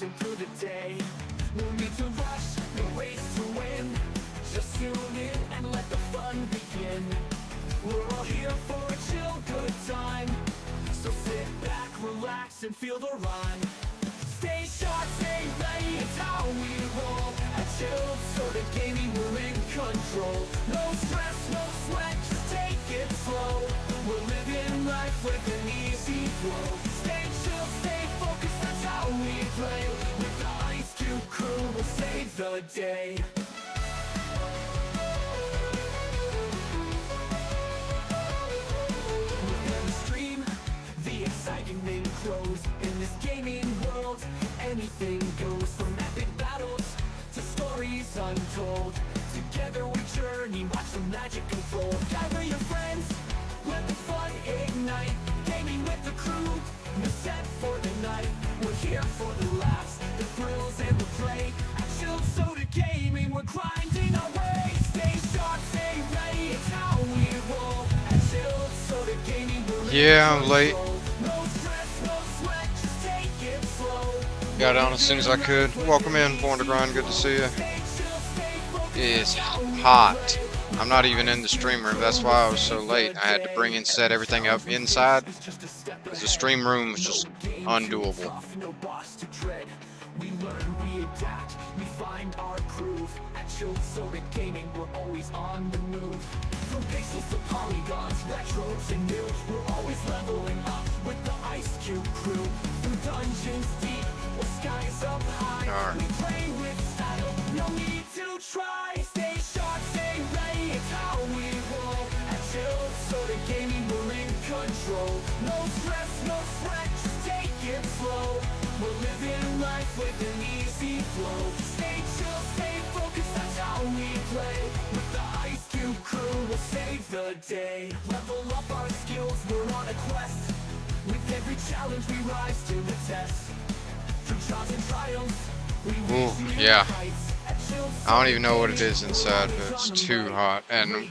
pushing through the day. No need to rush, no race to win. Just tune in and let the fun begin. We're all here for a chill good time. So sit back, relax, and feel the rhyme. Stay sharp, stay ready, it's how we roll. At Chilled Soda Gaming, we're in control. No stress, no sweat, just take it slow. We're living life with an easy flow. Stay chill, stay focused, that's how we play. With the Ice Cube crew, we'll save the day. Stream, the excitement grows. In this gaming world, anything goes. From epic battles to stories untold. Together we journey, watch the magic unfold. Gather your friends, let the fun ignite. Gaming with the crew, we're set for the night. We're here for the laughs, the thrills and the play. At Chilled Soda Gaming, we're grinding our way. Stay sharp, stay ready, it's how we roll. At Chilled Soda Gaming, we're Yeah, I'm late. no stress, no sweat, just take it slow. Got on as soon as I could. Welcome in, Born to Grind. Good to see you. It's hot. I'm not even in the stream room. That's why I was so late. I had to bring and set everything up inside because the stream room was just undoable. No boss to dread. We learn, we adapt, we find our groove. At Chilled Soda Gaming, we're always on the move. From pixels to polygons, retros and new, we're always leveling up with the Ice Cube crew. Through dungeons deep or skies up high, Darn. we play with style, no need to try. Stay sharp, stay ready, it's how we roll. At Chilled Soda Gaming, we're in control. No stress, no sweat, just take it slow. We're living life with an easy flow. Stay chill, stay focused, that's how we play. With the Ice Cube crew, we'll save the day. Level up our skills, we're on a quest. With every challenge, we rise to the test. Through trials and triumphs, we reach new yeah. heights. At Chilled I don't even know what it is inside, but it's too hot. And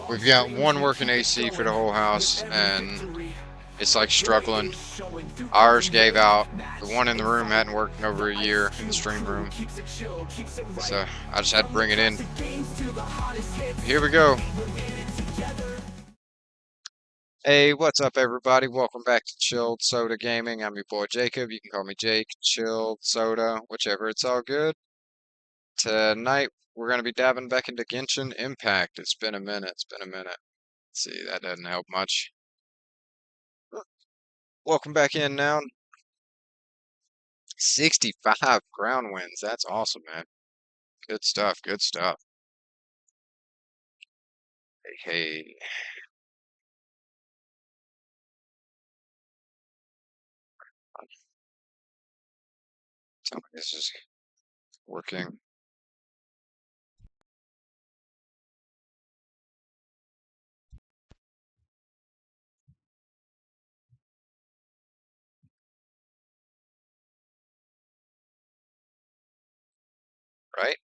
we've got one working AC for the whole house, and it's like struggling. Ours gave out. The one in the room hadn't worked in over a year in the stream room. So I just had to bring it in. Here we go. Hey, what's up everybody? Welcome back to Chilled Soda Gaming. I'm your boy Jacob. You can call me Jake, Chilled Soda, whichever, it's all good. Tonight we're going to be dabbing back into Genshin Impact. It's been a minute. Let's see, that doesn't help much. Welcome back in now. 65 ground wins. That's awesome, man. Good stuff. Hey. Tell me this is working. Right?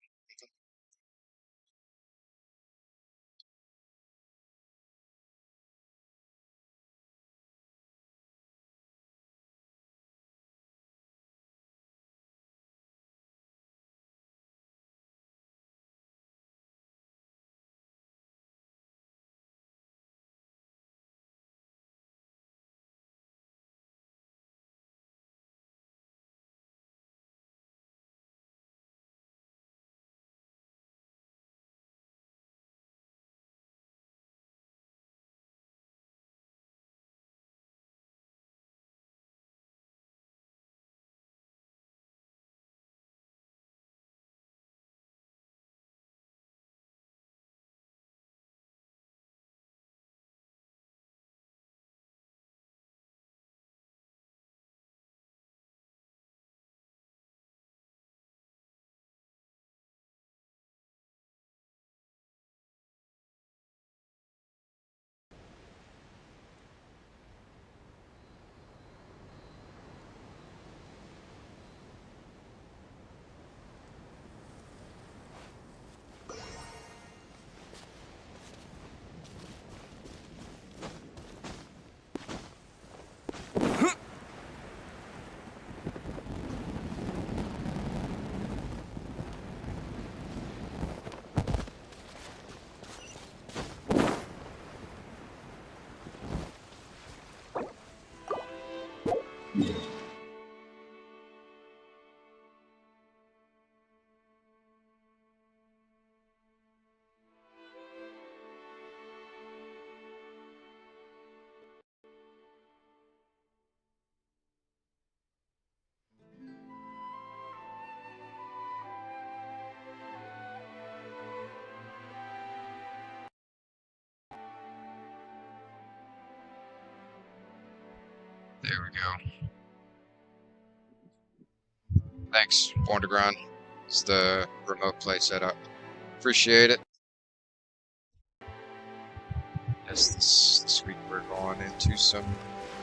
There we go. Thanks, Fontaine. It's the remote play setup. Appreciate it. Yes, this week we're going into some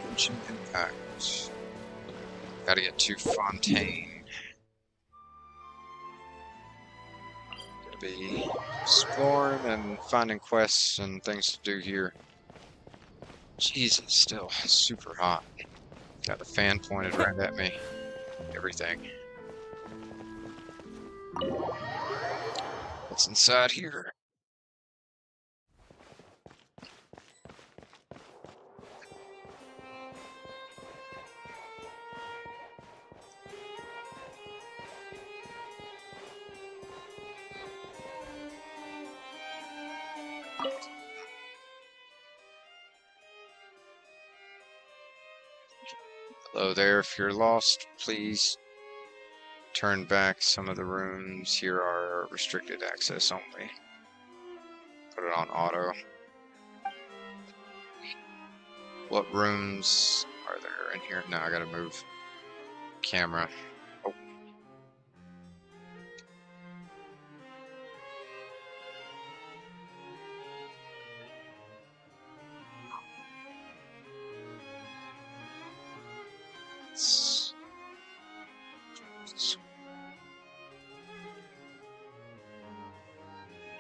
Genshin Impact. Gotta get to Fontaine. Gonna be exploring and finding quests and things to do here. Jeez, it's still super hot. Got the fan pointed right at me. Everything. What's inside here? Hello there, if you're lost, please turn back. Some of the rooms here are restricted access only. Put it on auto. What rooms are there in here? No, I gotta move camera. Oh.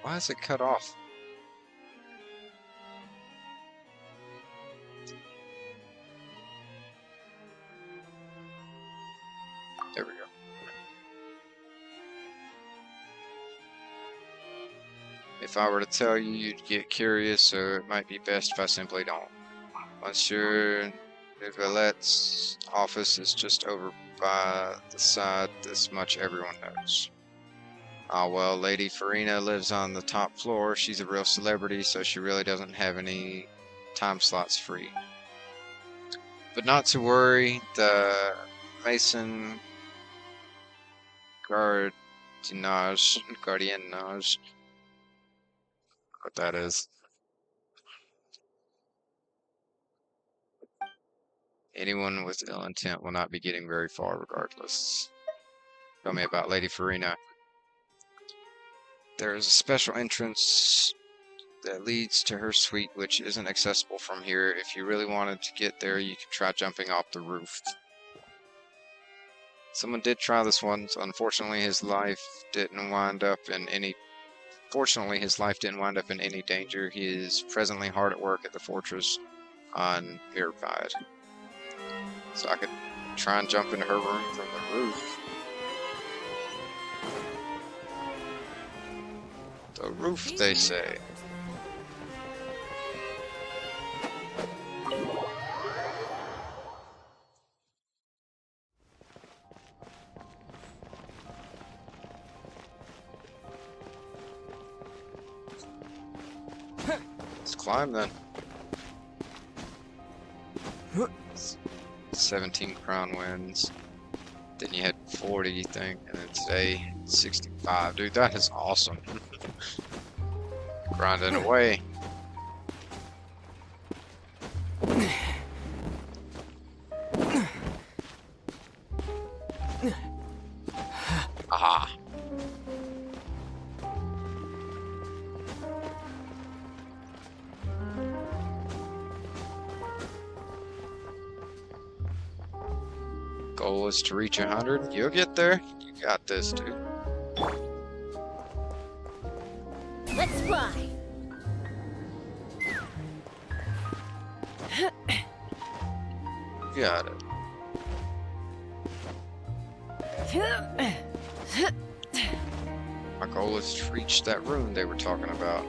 Why is it cut off? There we go. If I were to tell you, you'd get curious, so it might be best if I simply don't. Monsieur Nivelette's office is just over by the side. This much everyone knows. Ah, well, Lady Farina lives on the top floor. She's a real celebrity, so she really doesn't have any time slots free. But not to worry, the Mason Gardiennage, what that is. Anyone with ill intent will not be getting very far regardless. Tell me about Lady Farina. There is a special entrance that leads to her suite, which isn't accessible from here. If you really wanted to get there, you could try jumping off the roof. Someone did try this once. Unfortunately, his life didn't wind up in any danger. He is presently hard at work at the fortress unverified. So I could try and jump into her room from the roof. The roof, they say. Let's climb then. 17 crown wins. Then you had 40, you think, and then today 65. Dude, that is awesome. Grinding away. Aha. Goal is to reach 100. You'll get there. You got this, dude. Let's fly. You got it. My goal is to reach that room they were talking about.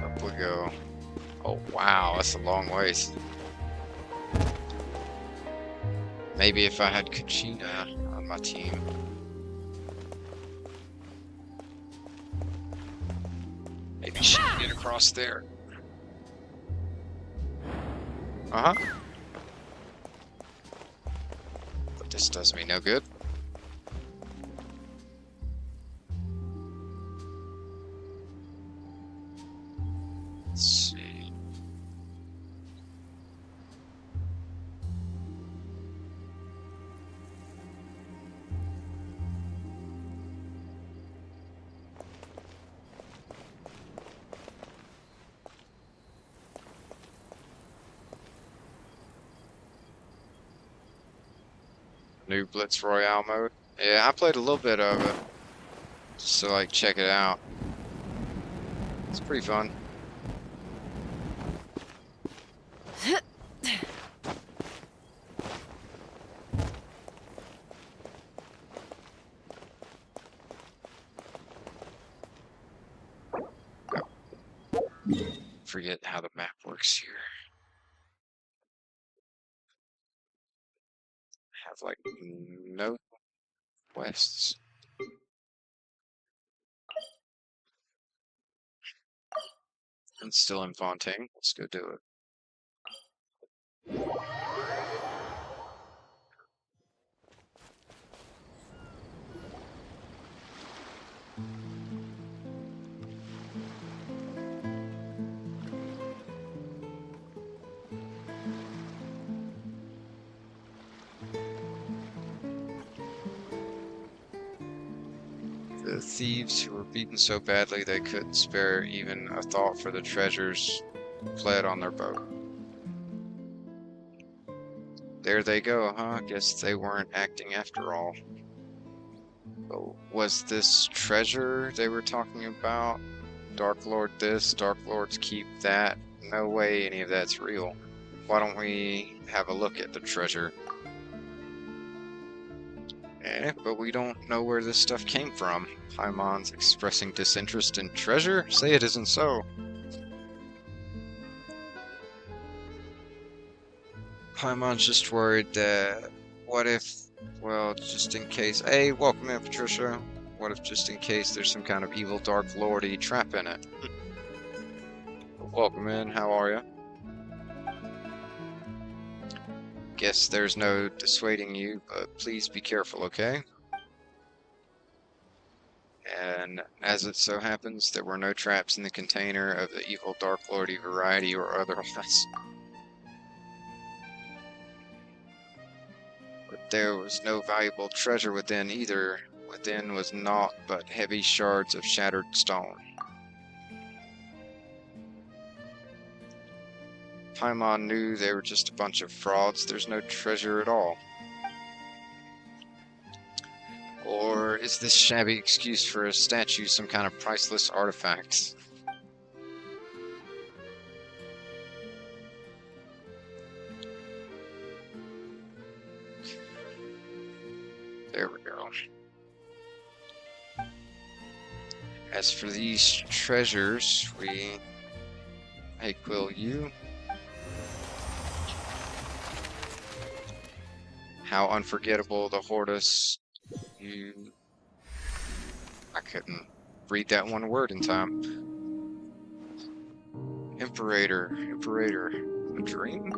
Up we go. Oh wow, that's a long ways. Maybe if I had Kachina on my team. Maybe she can get across there. Uh-huh. But this does me no good. Let's see. New Blitz Royale mode. Yeah, I played a little bit of it just to like check it out. It's pretty fun. Forget how the map works here. Have like no quests. I'm still in Fontaine. Let's go do it. The thieves who were beaten so badly they couldn't spare even a thought for the treasures fled on their boat. There they go, huh? Guess they weren't acting after all. But was this treasure they were talking about? Dark Lord this, Dark Lord's keep that? No way any of that's real. Why don't we have a look at the treasure? But we don't know where this stuff came from. Paimon's expressing disinterest in treasure? Say it isn't so. Paimon's just worried that what if, well, just in case. Hey, welcome in, Patricia. What if just in case there's some kind of evil Dark Lordy trap in it? Welcome in, how are you? Guess there's no dissuading you, but please be careful, okay? And as it so happens, there were no traps in the container of the evil Dark Lordy variety or otherwise. But there was no valuable treasure within either. Within was naught but heavy shards of shattered stone. Paimon knew they were just a bunch of frauds. There's no treasure at all. Or is this shabby excuse for a statue some kind of priceless artifact? There we go. As for these treasures, Hey, Quill, you... How unforgettable the Hortus... I couldn't read that one word in time. Imperator, a dream?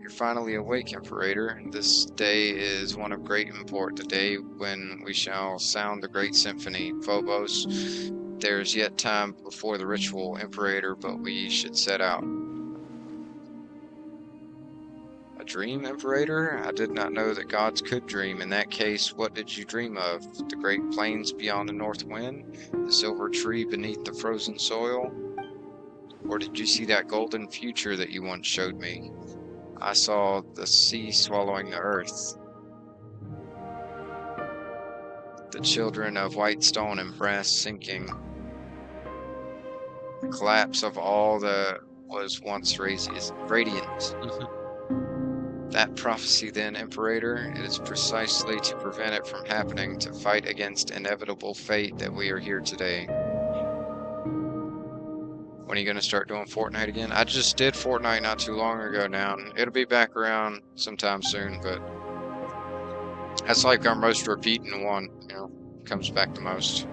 You're finally awake, Imperator. This day is one of great import, the day when we shall sound the great symphony. Phobos, there's yet time before the ritual, Imperator, but we should set out. A dream, Imperator? I did not know that gods could dream. In that case, what did you dream of? The great plains beyond the north wind? The silver tree beneath the frozen soil? Or did you see that golden future that you once showed me? I saw the sea swallowing the earth. The children of white stone and brass sinking. The collapse of all that was once radiant. That prophecy then, Imperator, it is precisely to prevent it from happening, to fight against inevitable fate that we are here today. When are you going to start doing Fortnite again? I just did Fortnite not too long ago now, and it'll be back around sometime soon, but that's like our most repeating one, you know, comes back the most.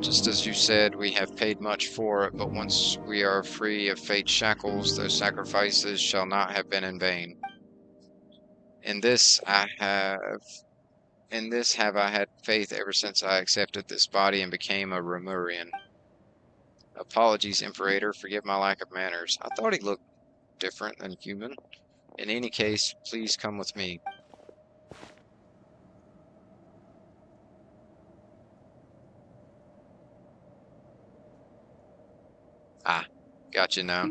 Just as you said, we have paid much for it, but once we are free of fate's shackles, those sacrifices shall not have been in vain. In this have I had faith ever since I accepted this body and became a Remurian. Apologies, Imperator. Forgive my lack of manners. I thought he looked different than human. In any case, please come with me. Ah, gotcha now.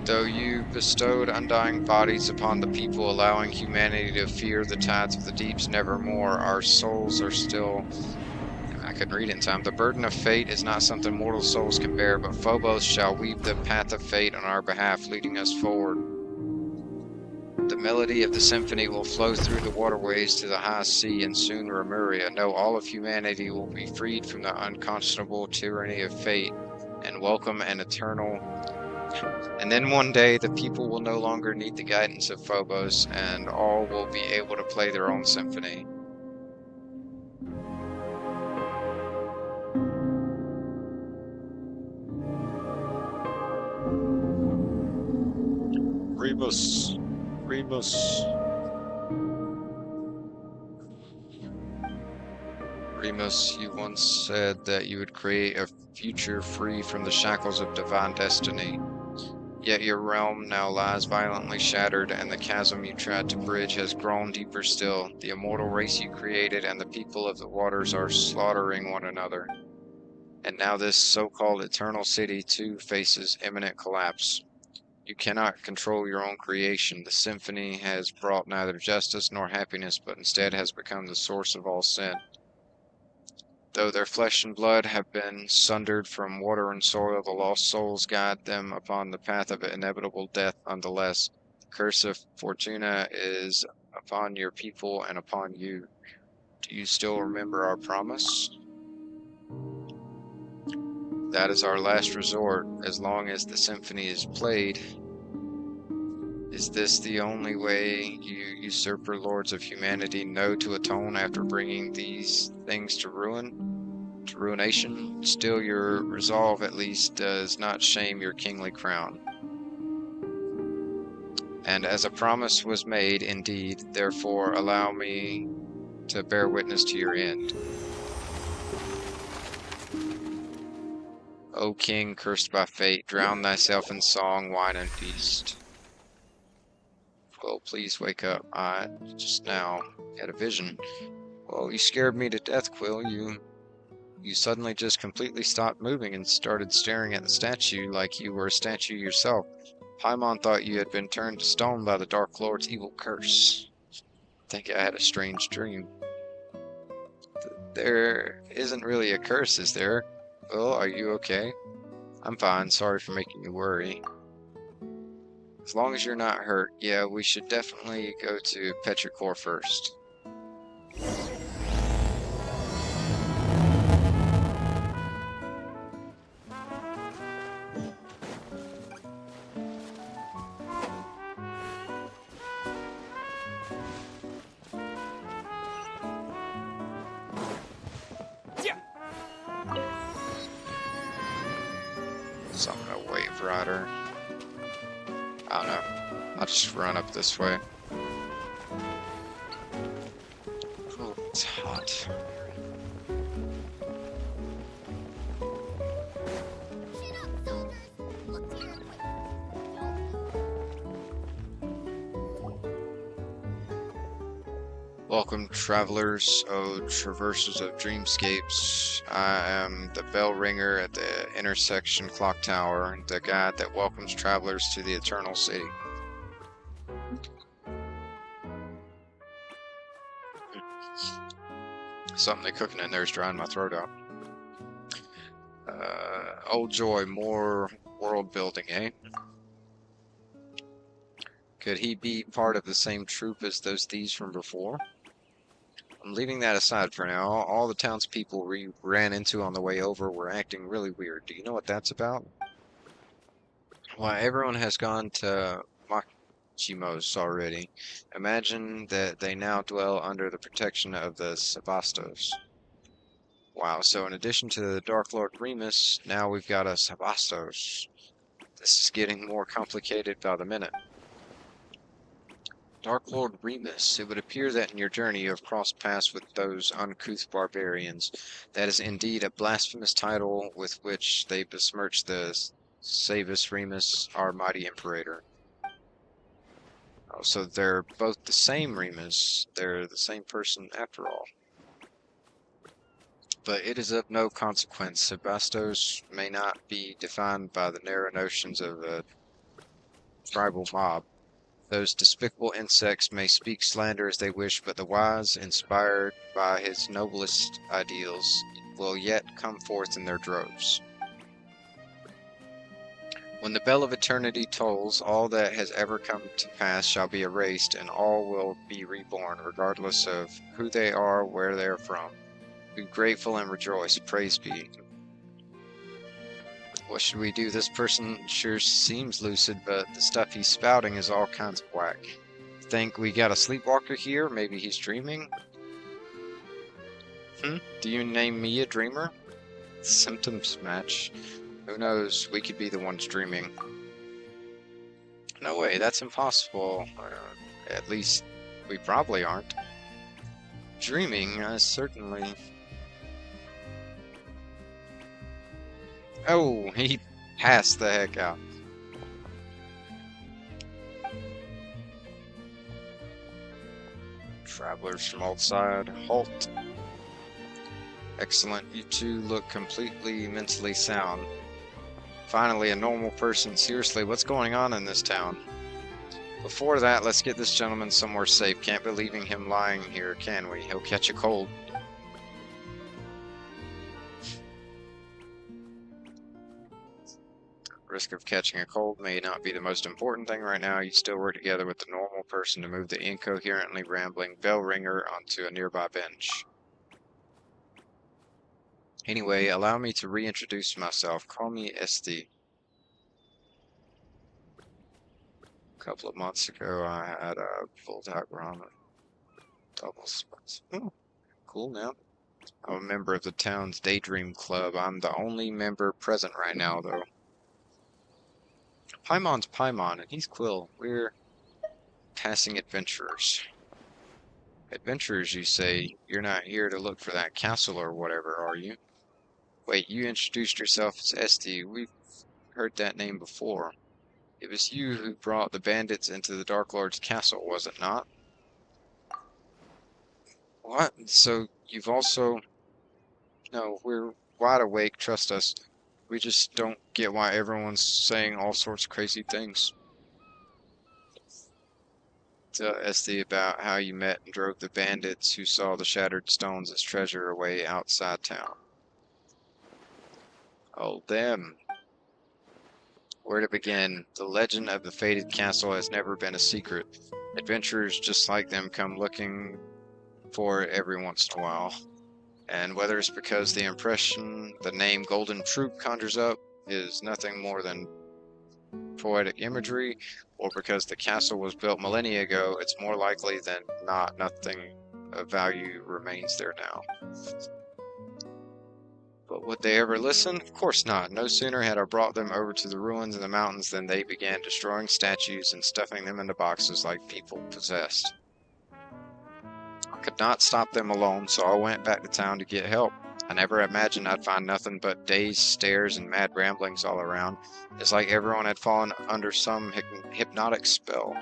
Though you bestowed undying bodies upon the people, allowing humanity to fear the tides of the deeps nevermore, our souls are still... I couldn't read it in time. The burden of fate is not something mortal souls can bear, but Phobos shall weave the path of fate on our behalf, leading us forward. The melody of the symphony will flow through the waterways to the high sea, and soon Remuria. No, all of humanity will be freed from the unconscionable tyranny of fate, and welcome an eternal... And then one day, the people will no longer need the guidance of Phobos, and all will be able to play their own symphony. Remus. Remus. Remus, you once said that you would create a future free from the shackles of divine destiny. Yet your realm now lies violently shattered, and the chasm you tried to bridge has grown deeper still. The immortal race you created and the people of the waters are slaughtering one another. And now this so-called eternal city too faces imminent collapse. You cannot control your own creation. The symphony has brought neither justice nor happiness, but instead has become the source of all sin. Though their flesh and blood have been sundered from water and soil, the lost souls guide them upon the path of inevitable death nonetheless. The curse of Fortuna is upon your people and upon you. Do you still remember our promise? That is our last resort, as long as the symphony is played. Is this the only way you usurper lords of humanity know to atone after bringing these things to ruination? Still, your resolve at least does not shame your kingly crown. And as a promise was made, indeed, therefore allow me to bear witness to your end. O king, cursed by fate, drown thyself in song, wine, and feast. Well, please wake up. I just now had a vision. Well, you scared me to death, Quill. You suddenly just completely stopped moving and started staring at the statue like you were a statue yourself. Paimon thought you had been turned to stone by the Dark Lord's evil curse. I think I had a strange dream. There isn't really a curse, is there? Well, are you okay? I'm fine. Sorry for making you worry. As long as you're not hurt, yeah, we should definitely go to Petrichor first. So I'm gonna wave rider. I don't know. I'll just run up this way. Oh, it's hot. Welcome, travelers, O traversers of dreamscapes. I am the bell ringer at the intersection clock tower, the guide that welcomes travelers to the eternal city. Something they're cooking in there is drying my throat out. Oh joy, more world building, eh? Could he be part of the same troop as those thieves from before? I'm leaving that aside for now. All the townspeople we ran into on the way over were acting really weird. Do you know what that's about? Why, everyone has gone to Machimos already. Imagine that they now dwell under the protection of the Sebastos. Wow, so in addition to the Dark Lord Remus, now we've got a Sebastos. This is getting more complicated by the minute. Dark Lord Remus, it would appear that in your journey you have crossed paths with those uncouth barbarians. That is indeed a blasphemous title with which they besmirch the Savus Remus, our mighty Imperator. Oh, so they're both the same Remus. They're the same person after all. But it is of no consequence. Sebastos may not be defined by the narrow notions of a tribal mob. Those despicable insects may speak slander as they wish, but the wise, inspired by his noblest ideals, will yet come forth in their droves. When the bell of eternity tolls, all that has ever come to pass shall be erased, and all will be reborn, regardless of who they are, where they are from. Be grateful and rejoice. Praise be. What should we do? This person sure seems lucid, but the stuff he's spouting is all kinds of whack. Think we got a sleepwalker here? Maybe he's dreaming? Do you name me a dreamer? Symptoms match. Who knows? We could be the ones dreaming. No way, that's impossible. At least, we probably aren't. Dreaming, certainly. Oh, he passed the heck out. Travelers from outside, halt. Excellent, you two look completely mentally sound. Finally, a normal person. Seriously, what's going on in this town? Before that, let's get this gentleman somewhere safe. Can't be leaving him lying here, can we? He'll catch a cold. Risk of catching a cold may not be the most important thing right now. You still work together with the normal person to move the incoherently rambling bell ringer onto a nearby bench. Anyway, allow me to reintroduce myself. Call me Esti. A couple of months ago, I had a full-time ramen. Double spice. Cool now. I'm a member of the town's Daydream Club. I'm the only member present right now, though. Paimon's Paimon, and he's Quill. We're passing adventurers. Adventurers, you say? You're not here to look for that castle or whatever, are you? Wait, you introduced yourself as Esti. We've heard that name before. It was you who brought the bandits into the Dark Lord's castle, was it not? What? So you've also... No, we're wide awake, trust us. We just don't get why everyone's saying all sorts of crazy things. Tell Esti about how you met and drove the bandits who saw the shattered stones as treasure away outside town. Oh, them. Where to begin? The legend of the fated castle has never been a secret. Adventurers just like them come looking for it every once in a while. And whether it's because the impression the name Golden Troop conjures up is nothing more than poetic imagery, or because the castle was built millennia ago, it's more likely than not nothing of value remains there now. But would they ever listen? Of course not. No sooner had I brought them over to the ruins in the mountains than they began destroying statues and stuffing them into boxes like people possessed. I could not stop them alone, so I went back to town to get help. I never imagined I'd find nothing but dazed stares and mad ramblings all around. It's like everyone had fallen under some hypnotic spell.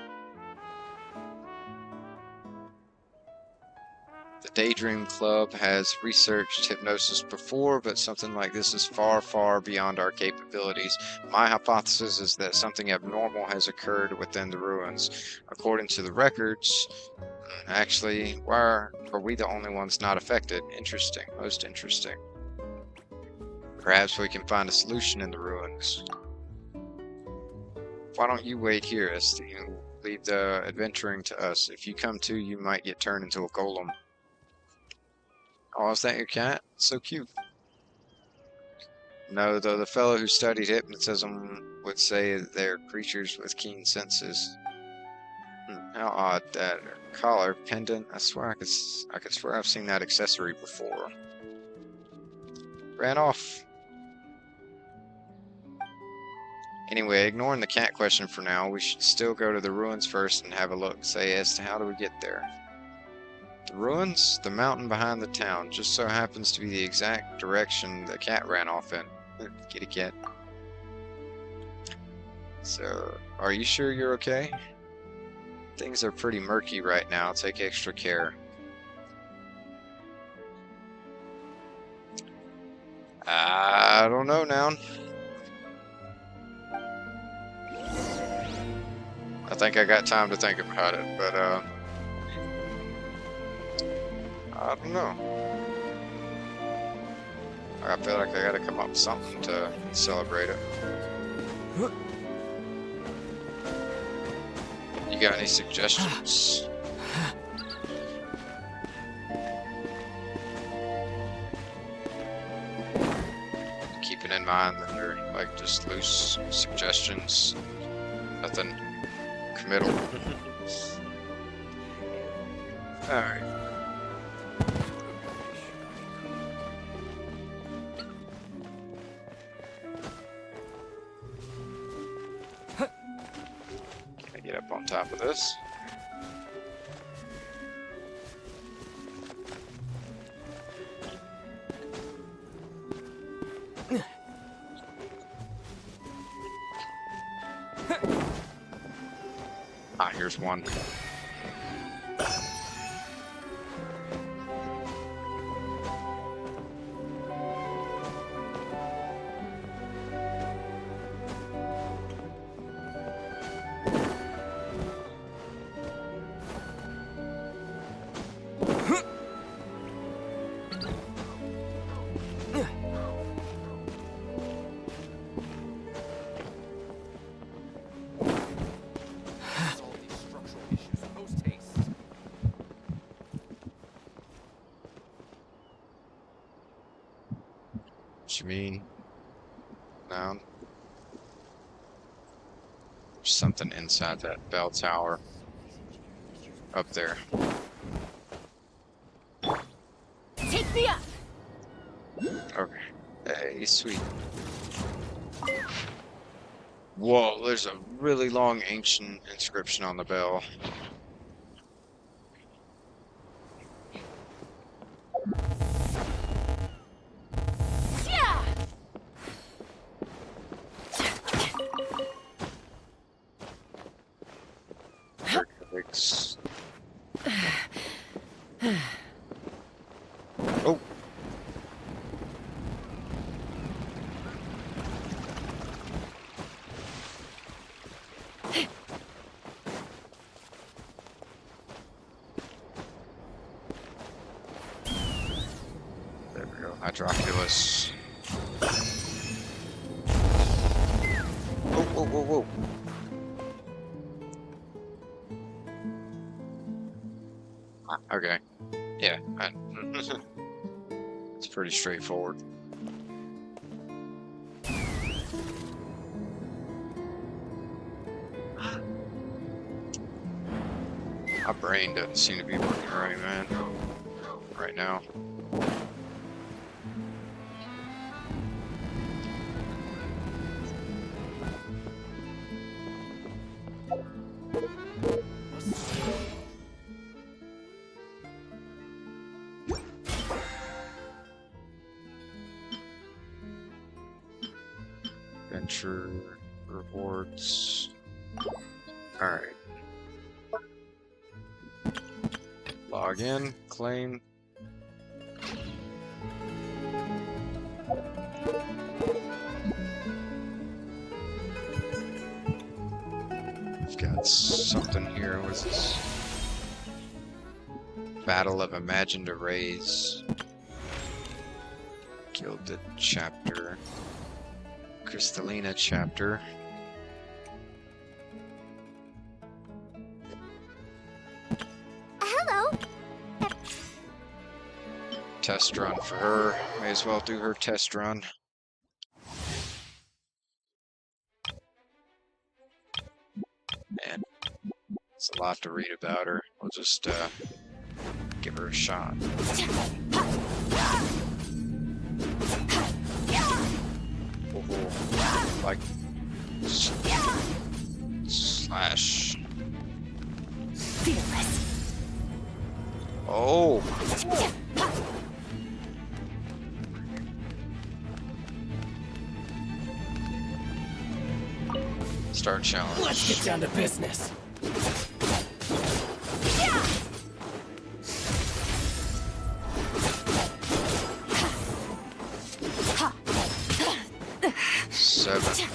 The Daydream Club has researched hypnosis before, but something like this is far, far beyond our capabilities. My hypothesis is that something abnormal has occurred within the ruins. According to the records, actually, why are we the only ones not affected? Interesting, most interesting. Perhaps we can find a solution in the ruins. Why don't you wait here, Esti, and leave the adventuring to us? If you come too, you might get turned into a golem. Oh, is that your cat? So cute. No, though the fellow who studied hypnotism would say they're creatures with keen senses. How odd. That collar, pendant, I swear I could swear I've seen that accessory before. Ran off. Anyway, ignoring the cat question for now, we should still go to the ruins first and have a look, say, as to how do we get there. The ruins? The mountain behind the town, just so happens to be the exact direction the cat ran off in. Kitty cat. So, are you sure you're okay? Things are pretty murky right now, take extra care. I don't know now. I think I got time to think about it, but I don't know. I feel like I gotta come up with something to celebrate it. You got any suggestions? Keeping in mind that they're like just loose suggestions, nothing committal. Alright. Can I get up on top of this? Ah, here's one. What you mean? Noun. There's something inside that bell tower. Up there. Take me up! Okay. Hey, sweet. Whoa, there's a really long ancient inscription on the bell. Yeah! Perfect. Oh. There we go. Hydroculus. Whoa, whoa, whoa, whoa. Okay. Yeah. It's pretty straightforward. My brain doesn't seem to be working right, man. Right now. Adventure rewards. Alright. Log in, claim. I've got something here. What is this? Battle of Imagined Arrays. Gilded chapter. Crystallina chapter. Hello! Test run for her. May as well do her test run. Man, it's a lot to read about her. We'll just give her a shot. Like Slash. Fearless. Oh. Start challenge. Let's get down to business. Seven.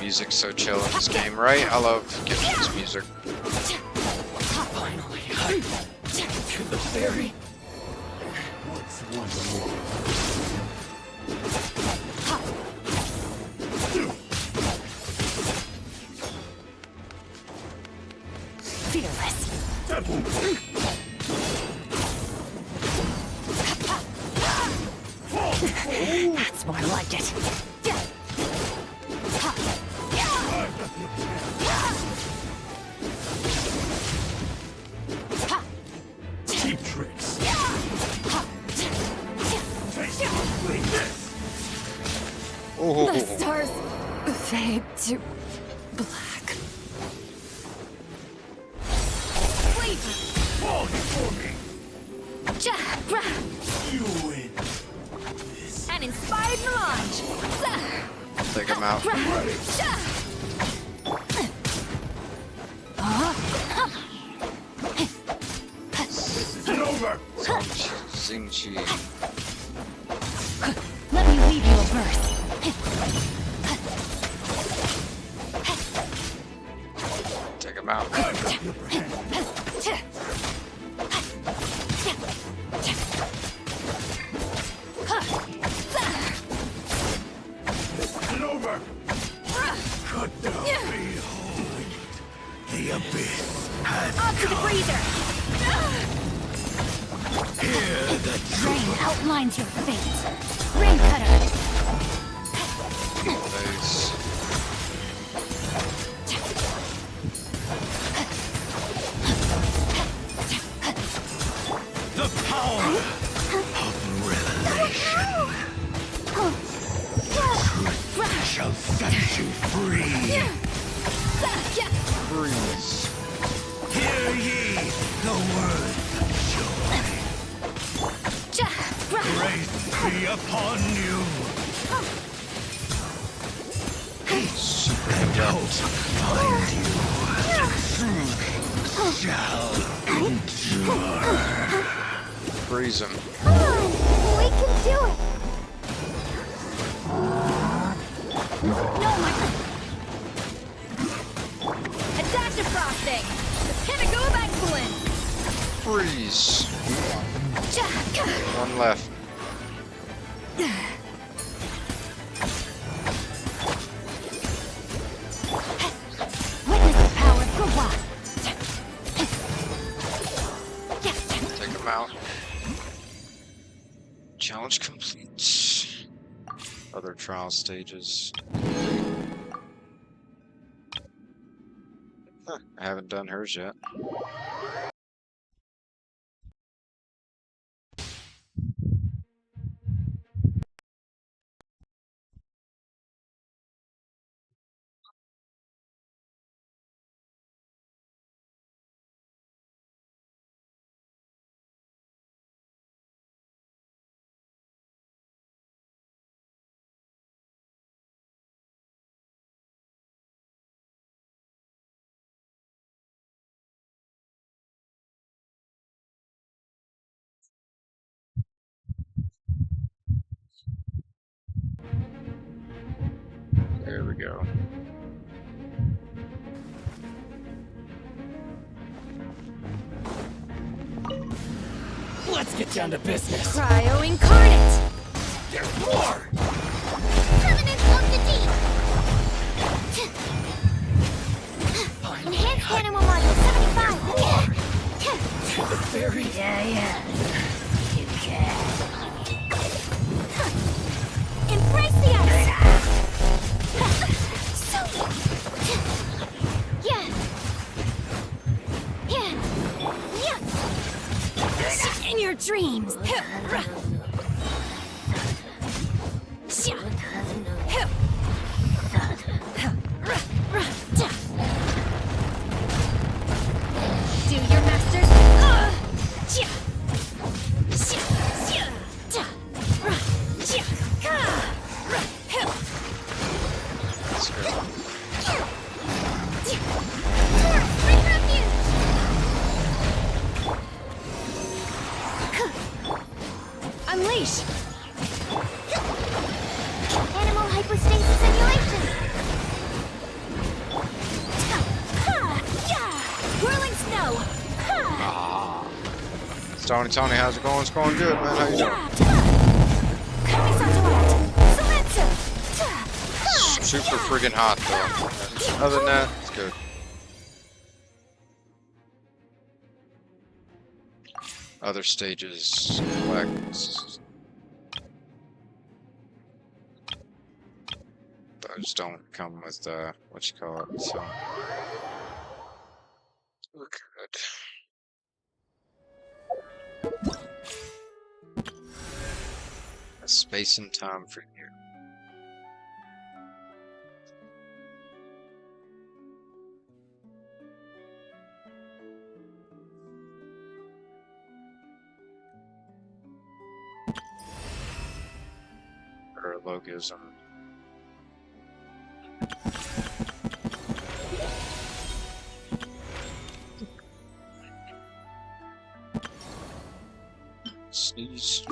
Music's so chill in this game, right? I love Genshin's music. Finally, to the ferry. What's one more? Fearless. That's more like it. Cheap tricks. Oh. The stars fade to black. Flavor. Fall before me. You win. An inspired melange. Take him out. This isn't over. Xingqi. Let me weave you a verse. Take him out. This isn't over. Cut down. Behold. The abyss has Up to the breather. here the Rain outlines your fate. Rain cutter. Nice. the power of revelation shall set you free. Freeze. Hear ye the words of joy. Grace be upon you. And hope find you. Truth shall endure. Freeze him. Come on, we can do it. No, my. Attack defrosting. The pinnacle of excellence. Freeze. One left. Witness the power of Gua. Take him out. Challenge complete. Other trial stages. Huh, I haven't done hers yet. There we go. Let's get down to business. Cryo incarnate. There's more. Permanent of the deep. Enhanced animal module 75. To the ferry. Yeah. You can. Embrace the ice. So. Yeah. In your dreams. Bring refuge! Unleash! Animal hypostasis simulation! Whirling snow! Tony, how's it going? It's going good, man. How you doing? Super friggin' hot, though. Other than that, it's good. Other stages, like those don't come with what you call it. So we're good. A space and time for you. Or logism. Sneeze.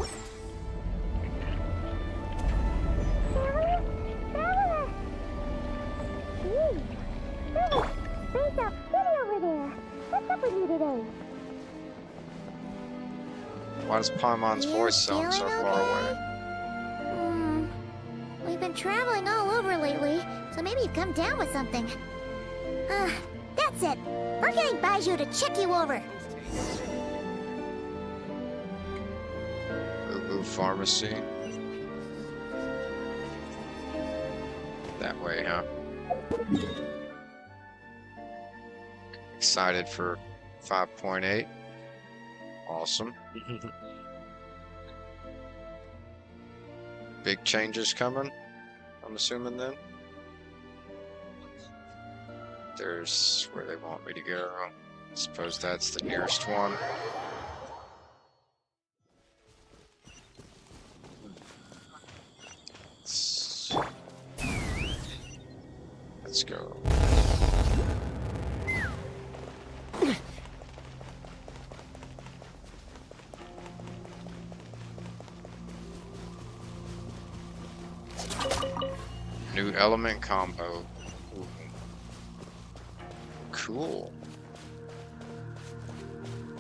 Why does Paimon's voice sound so far away? We've been traveling all over lately, so maybe you've come down with something. That's it. We're getting Baiju to check you over. Ubu Pharmacy. That way, huh? Excited for 5.8. Awesome. Big changes coming, I'm assuming then. There's where they want me to go. I suppose that's the nearest one. Let's go. New element combo. Ooh. Cool.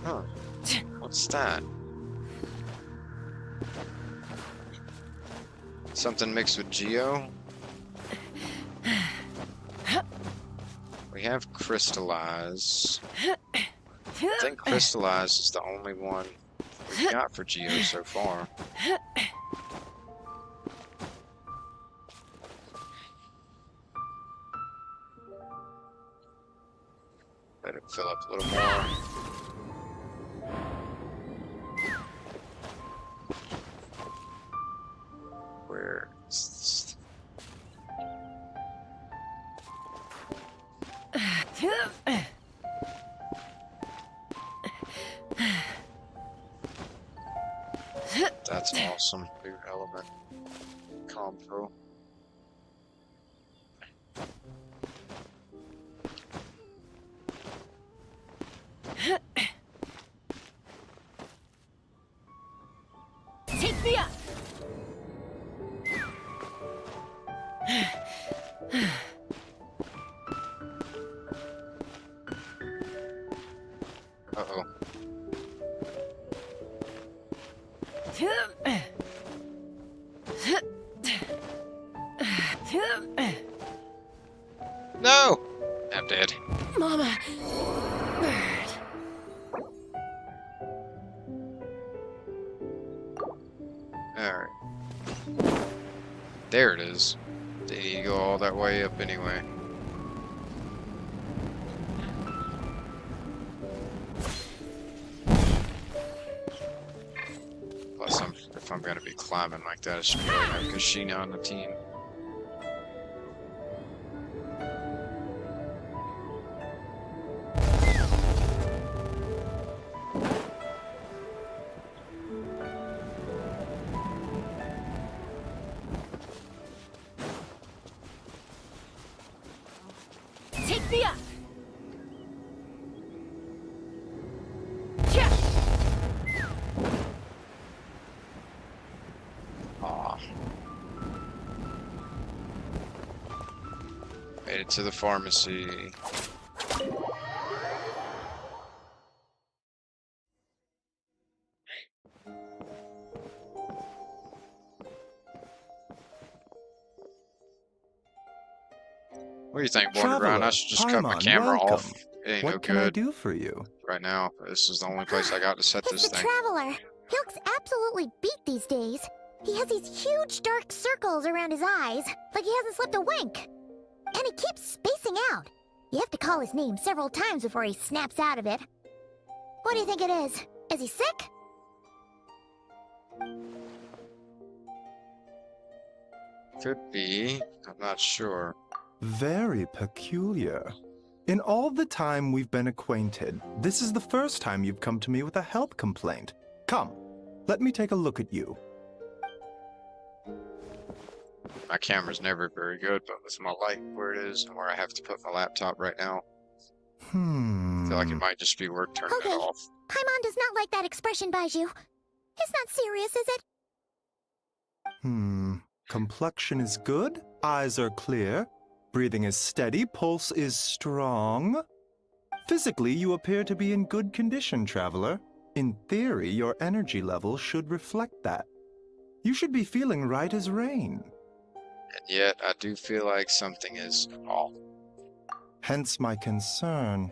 Huh. What's that? Something mixed with Geo? We have Crystallize. I think Crystallize is the only one we've got for Geo so far. Let it fill up a little more. Where is this? That's awesome. New element combo. Take me up! Uh-oh. No! I'm dead. Mama! Bird. Alright. There it is. They need to go all that way up anyway. Plus, if I'm gonna be climbing like that, I should really have Kashina on the team. Take me up! Yeah. Aw. Made it to the pharmacy. What do you think, Border Brown? I should just cut my Paimon, camera welcome. off. It ain't What no can I good do for you? right now. This is the only place I got to set It's this the thing. Traveler. He looks absolutely beat these days. He has these huge dark circles around his eyes, like he hasn't slept a wink. And he keeps spacing out. You have to call his name several times before he snaps out of it. What do you think it is? Is he sick? Could be. I'm not sure. Very peculiar. In all the time we've been acquainted, this is the first time you've come to me with a health complaint. Come, let me take a look at you. My camera's never very good, but with my light where it is and where I have to put my laptop right now, I feel like it might just be worth turning Okay. it off. Paimon does not like that expression, Baiju. It's not serious, is it? Complexion is good, eyes are clear, breathing is steady, pulse is strong. Physically, you appear to be in good condition, Traveler. In theory, your energy level should reflect that. You should be feeling right as rain. And yet, I do feel like something is off. Hence my concern.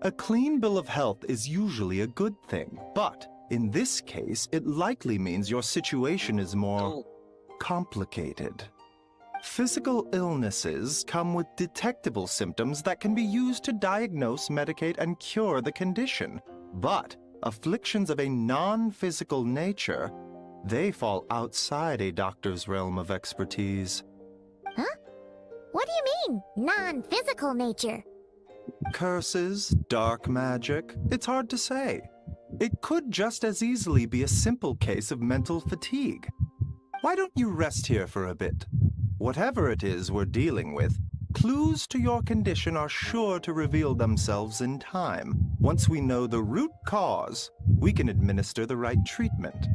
A clean bill of health is usually a good thing, but in this case, it likely means your situation is more complicated. Physical illnesses come with detectable symptoms that can be used to diagnose, medicate, and cure the condition. But afflictions of a non-physical nature, they fall outside a doctor's realm of expertise. Huh? What do you mean, non-physical nature? Curses, dark magic, it's hard to say. It could just as easily be a simple case of mental fatigue. Why don't you rest here for a bit? Whatever it is we're dealing with, clues to your condition are sure to reveal themselves in time. Once we know the root cause, we can administer the right treatment.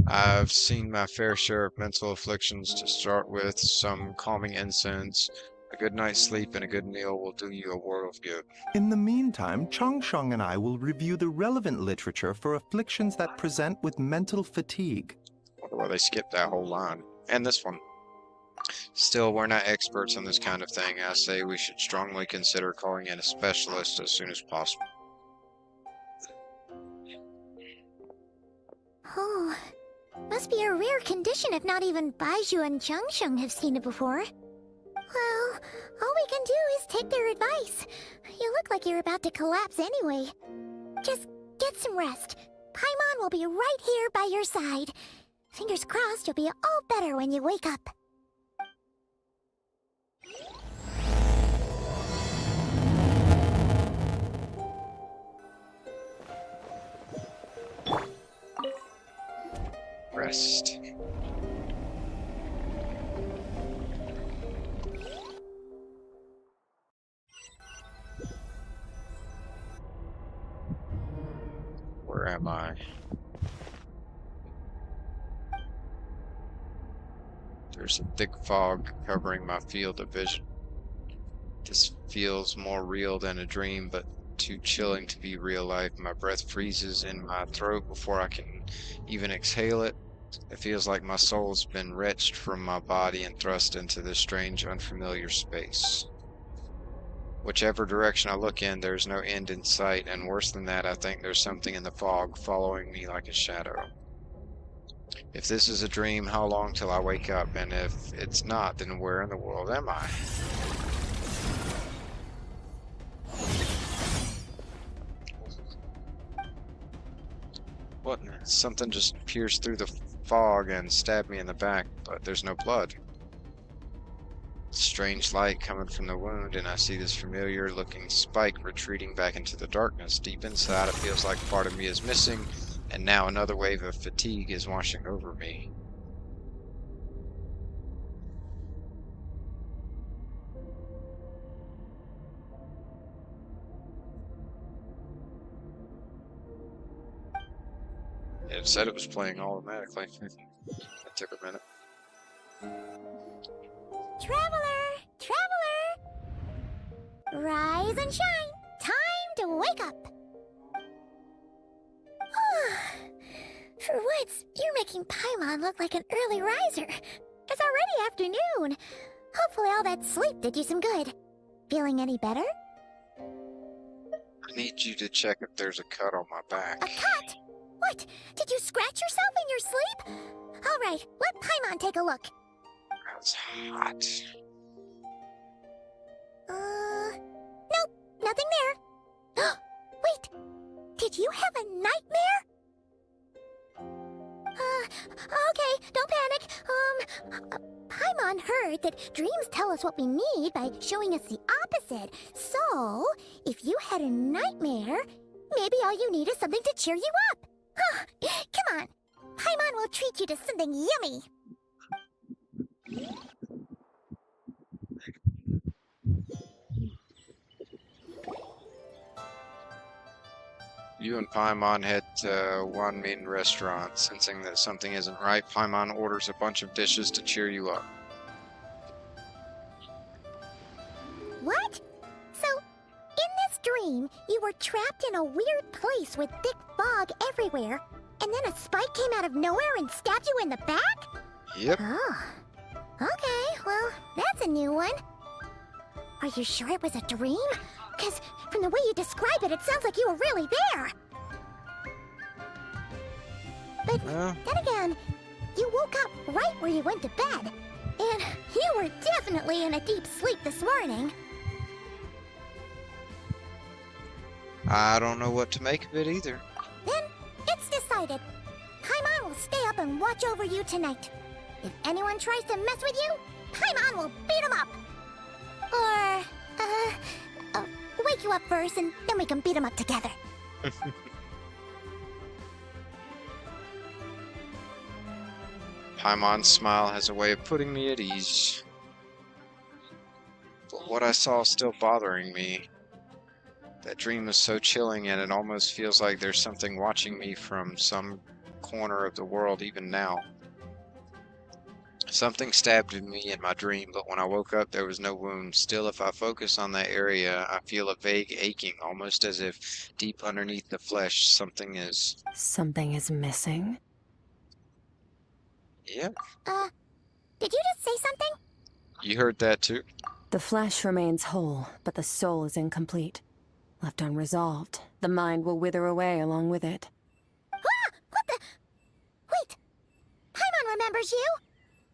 I've seen my fair share of mental afflictions to start with. Some calming incense, a good night's sleep, and a good meal will do you a world of good. In the meantime, Changsheng and I will review the relevant literature for afflictions that present with mental fatigue. Wonder why they skipped that whole line. And this one. Still, we're not experts on this kind of thing. I say we should strongly consider calling in a specialist as soon as possible. Oh, must be a rare condition if not even Baiju and Changsheng have seen it before. Well, all we can do is take their advice. You look like you're about to collapse anyway. Just get some rest. Paimon will be right here by your side. Fingers crossed you'll be all better when you wake up. Rest. Where am I? There's a thick fog covering my field of vision. This feels more real than a dream, but too chilling to be real life. My breath freezes in my throat before I can even exhale it. It feels like my soul's been wrenched from my body and thrust into this strange, unfamiliar space. Whichever direction I look in, there's no end in sight, and worse than that, I think there's something in the fog following me like a shadow. If this is a dream, how long till I wake up? And if it's not, then where in the world am I? What? Something just pierced through the fog and stabbed me in the back, but there's no blood. Strange light coming from the wound, and I see this familiar looking spike retreating back into the darkness. Deep inside, it feels like part of me is missing, and now another wave of fatigue is washing over me. It said it was playing automatically. It took a minute. Traveler! Traveler! Rise and shine! Time to wake up! For once, you're making Paimon look like an early riser. It's already afternoon. Hopefully all that sleep did you some good. Feeling any better? I need you to check if there's a cut on my A back. cut? What? Did you scratch yourself in your sleep? All right, let Paimon take a look. That's hot. Nope, nothing there. Wait, did you have a nightmare? Okay, don't panic. Paimon heard that dreams tell us what we need by showing us the opposite. So, if you had a nightmare, maybe all you need is something to cheer you up. Come on, Paimon will treat you to something yummy. You and Paimon head to one main restaurant. Sensing that something isn't right, Paimon orders a bunch of dishes to cheer you up. What? So, in this dream, you were trapped in a weird place with thick fog everywhere, and then a spike came out of nowhere and stabbed you in the back? Yep. Oh. Okay, well, that's a new one. Are you sure it was a dream? Because from the way you describe it, it sounds like you were really there. But then again, you woke up right where you went to bed. And you were definitely in a deep sleep this morning. I don't know what to make of it either. Then it's decided. Paimon will stay up and watch over you tonight. If anyone tries to mess with you, Paimon will beat him up. Or, wake you up first and then we can beat him up together. Paimon's smile has a way of putting me at ease. But what I saw is still bothering me. That dream was so chilling and it almost feels like there's something watching me from some corner of the world even now. Something stabbed me in my dream, but when I woke up there was no wound. Still, if I focus on that area, I feel a vague aching, almost as if deep underneath the flesh something is... Something is missing? Yep. Did you just say something? You heard that too? The flesh remains whole, but the soul is incomplete. Left unresolved, the mind will wither away along with it. Ah! What the? Wait! Paimon remembers you!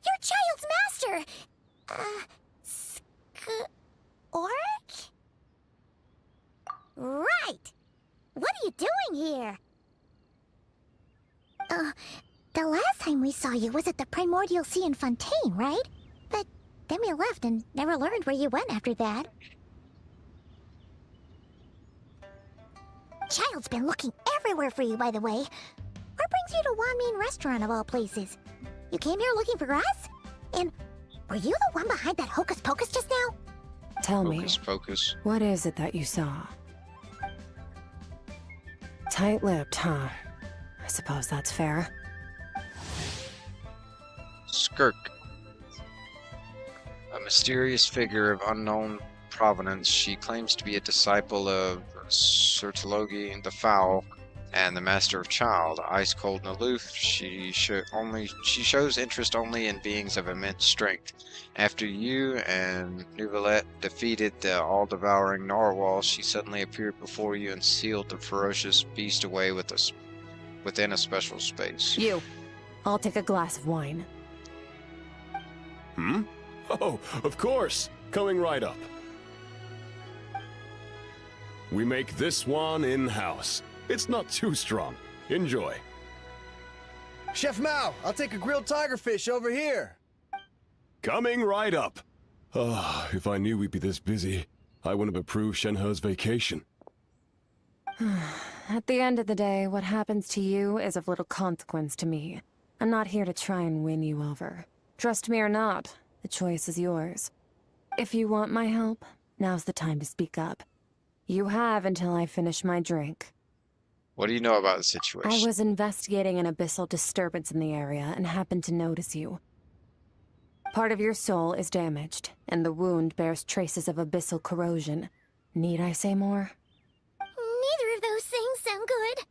Your child's master! Oric? Right! What are you doing here? The last time we saw you was at the Primordial Sea in Fontaine, right? But then we left and never learned where you went after that. Child's been looking everywhere for you, by the way. What brings you to Wanmin Restaurant of all places? You came here looking for us? And were you the one behind that hocus pocus just now? Tell Focus, me, focus. what is it that you saw? Tight-lipped, huh? I suppose that's fair. Skirk. A mysterious figure of unknown provenance. She claims to be a disciple of Sertologi the Foul and the Master of Child. Ice cold and aloof, she shows interest only in beings of immense strength. After you and Nouvelette defeated the all-devouring narwhal, she suddenly appeared before you and sealed the ferocious beast away within a special space. You! I'll take a glass of wine. Hmm? Oh, of course! Coming right up. We make this one in-house. It's not too strong. Enjoy. Chef Mao, I'll take a grilled tigerfish over here. Coming right up. Ah, if I knew we'd be this busy, I wouldn't have approved Shenhe's vacation. At the end of the day, what happens to you is of little consequence to me. I'm not here to try and win you over. Trust me or not, the choice is yours. If you want my help, now's the time to speak up. You have until I finish my drink. What do you know about the I situation? was investigating an abyssal disturbance in the area and happened to notice you. Part of your soul is damaged, and the wound bears traces of abyssal corrosion. Need I say more? Neither of those things sound good.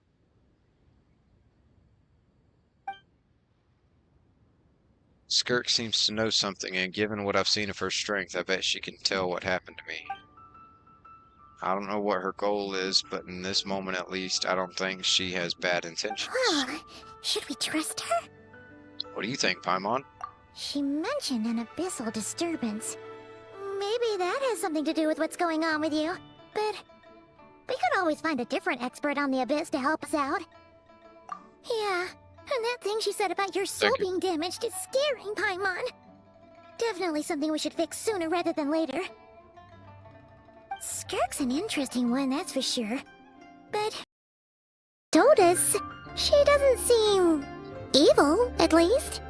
Skirk seems to know something, and given what I've seen of her strength, I bet she can tell what happened to me. I don't know what her goal is, but in this moment at least, I don't think she has bad intentions. Well, should we trust her? What do you think, Paimon? She mentioned an abyssal disturbance. Maybe that has something to do with what's going on with you. But we could always find a different expert on the abyss to help us out. Yeah, and that thing she said about your soul Thank you. being damaged is scaring, Paimon. Definitely something we should fix sooner rather than later. Skirk's an interesting one, that's for sure. But Dota's, she doesn't seem evil, at least.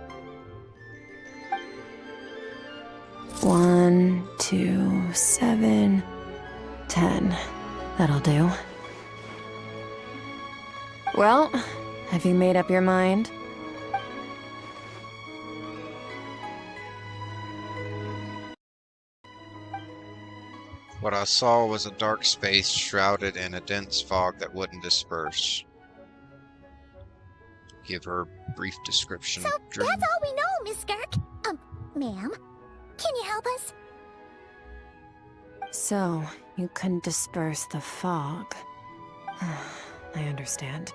1, 2, 7, 10. That'll do. Well, have you made up your mind? What I saw was a dark space shrouded in a dense fog that wouldn't disperse. Give her a brief description. So Dream. that's all we know, Miss Skirk. Ma'am, can you help us? So, you couldn't disperse the fog. I understand.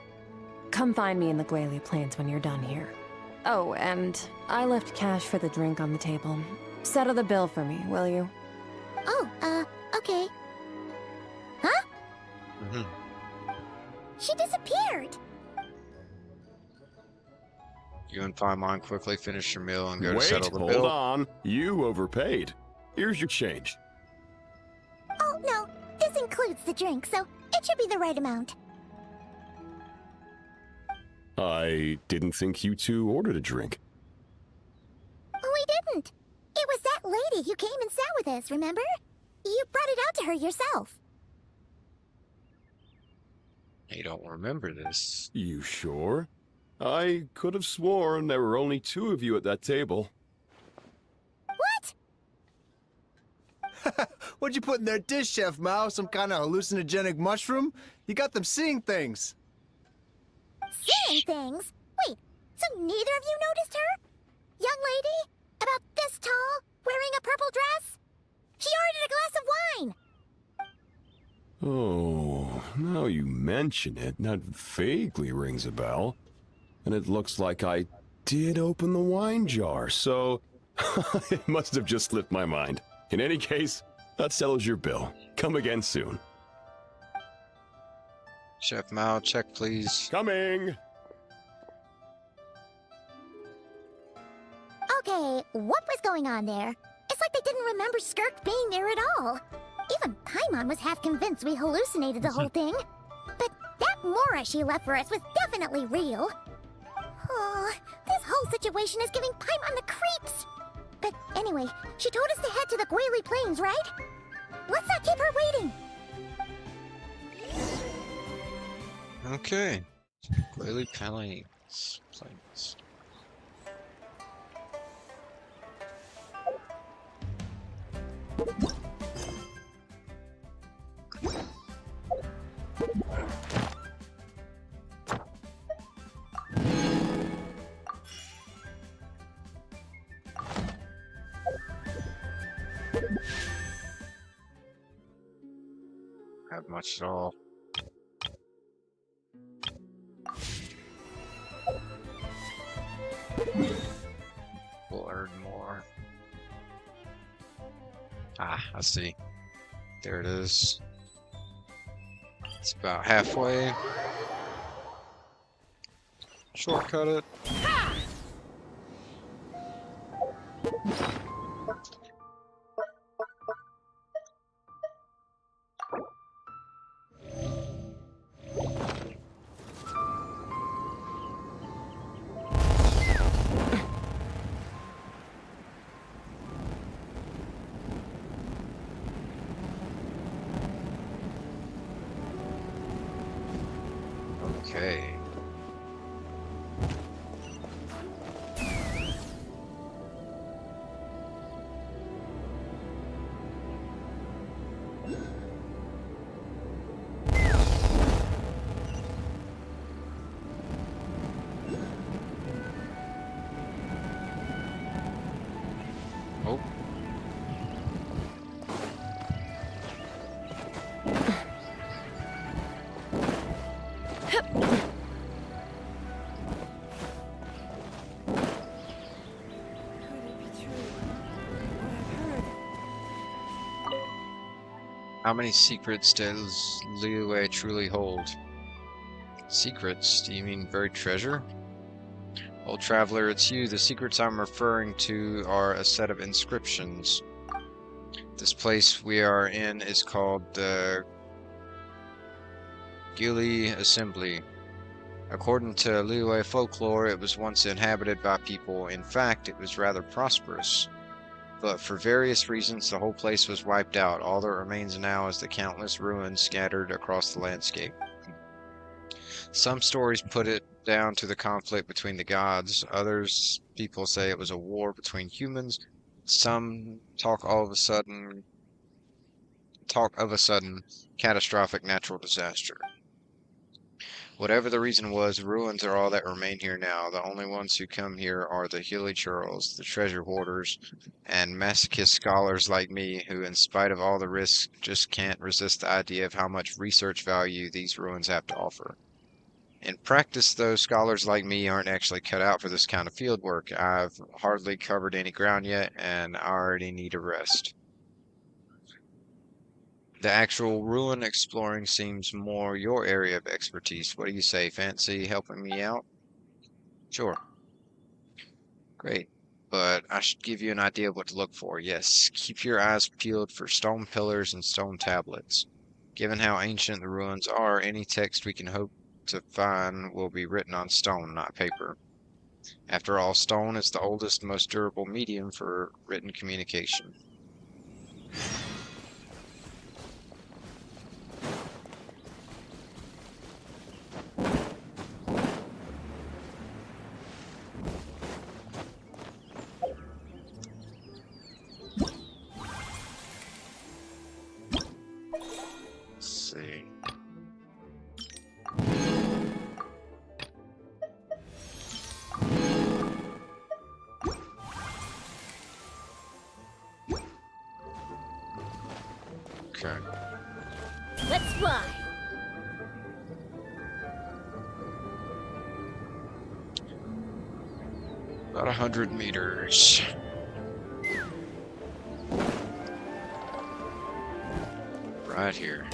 Come find me in the Gwali Plains when you're done here. Oh, and I left cash for the drink on the table. Settle the bill for me, will you? Oh, okay. Huh? Mhm. She disappeared. You and Paimon quickly finish your meal and go to Wait, settle the hold bill. on. You overpaid. Here's your change. Oh, no, this includes the drink, so it should be the right amount. I didn't think you two ordered a drink. We didn't. It was that lady who came and sat with us, remember? You brought it out to her yourself. You don't remember this. You sure? I could have sworn there were only 2 of you at that table. What? What'd you put in their dish, Chef Mao? Some kind of hallucinogenic mushroom? You got them seeing things. Seeing things? Wait, so neither of you noticed her? Young lady? About this tall? Wearing a purple dress? She ordered a glass of wine! Oh, now you mention it, that vaguely rings a bell. And it looks like I did open the wine jar, so it must have just slipped my mind. In any case, that settles your bill. Come again soon. Chef Mao, check please. Coming! Okay, what was going on there? It's like they didn't remember Skirk being there at all. Even Paimon was half convinced we hallucinated the whole thing. But that Mora she left for us was definitely real. Oh, this whole situation is giving Paimon the creeps. But anyway, she told us to head to the Gwali Plains, right? Let's not keep her waiting. Okay. Gwali Plains. Plains. Have much at all. We'll earn more. Ah, I see. There it is. It's about halfway. Shortcut it. Okay. Oh. How many secrets does Liyue truly hold? Secrets? Do you mean buried treasure? Old traveler, it's you. The secrets I'm referring to are a set of inscriptions. This place we are in is called the Gili Assembly. According to Liyue folklore, it was once inhabited by people. In fact, it was rather prosperous. But for various reasons, the whole place was wiped out. All that remains now is the countless ruins scattered across the landscape. Some stories put it down to the conflict between the gods. Others people say it was a war between humans. Some talk of a sudden catastrophic natural disaster. Whatever the reason was, ruins are all that remain here now. The only ones who come here are the hilly churls, the treasure hoarders, and masochist scholars like me who, in spite of all the risks, just can't resist the idea of how much research value these ruins have to offer. In practice, though, scholars like me aren't actually cut out for this kind of field work. I've hardly covered any ground yet, and I already need a rest. The actual ruin exploring seems more your area of expertise. What do you say? Fancy helping me out? Sure. Great. But I should give you an idea of what to look for. Yes, keep your eyes peeled for stone pillars and stone tablets. Given how ancient the ruins are, any text we can hope to find will be written on stone, not paper. After all, stone is the oldest, most durable medium for written communication. See. Okay. Let's fly. About 100 meters. Right here.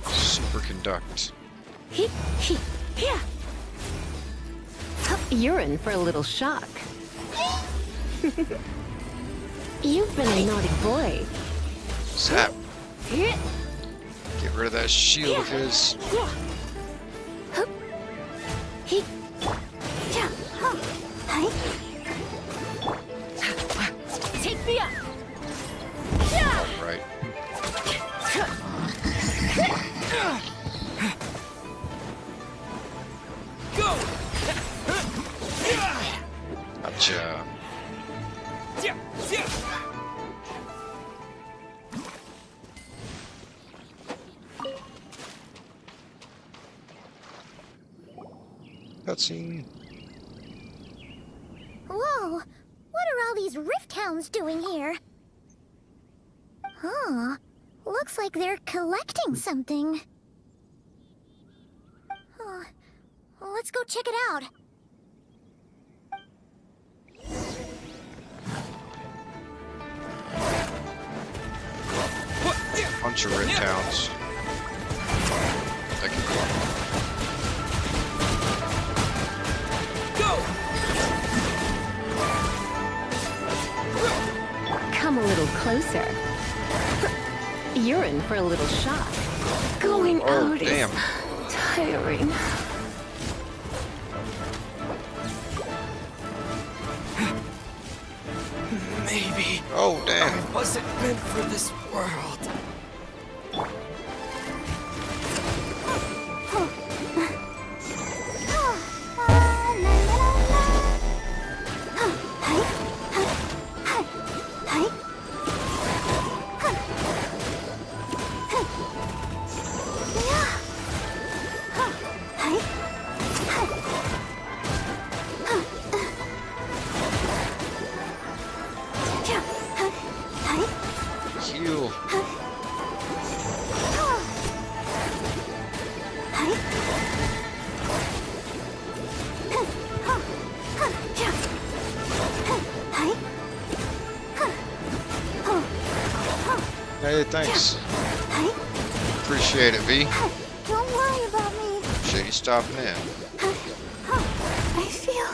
Superconduct. You're in for a little shock. You've been a naughty boy. Zap. Get rid of that shield of his. Take me up. Right. Go! Gotcha. Cutscene. Whoa! What are all these rift hounds doing here? Huh. Looks like they're collecting something. Huh. Let's go check it out. Bunch of red towns. They can go up. Come a little closer. You're in for a little shock. Going Oh, out damn. is tiring. Maybe. Oh, Oh, damn. I wasn't meant for this world. Heal. Hey, thanks. Appreciate it, V. Don't worry about me. Appreciate you stopping in. I feel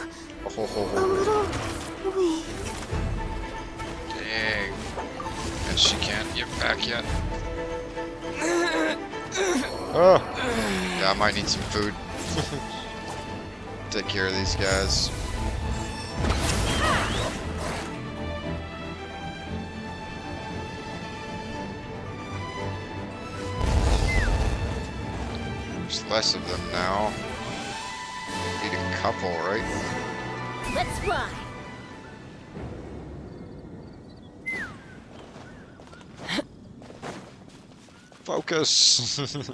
Oh, ho, a ho. little weak. Dang. And she can't get back yet. Oh. Yeah, I might need some food. Take care of these guys. There's less of them now. Need a couple, right? Let's fly. Focus.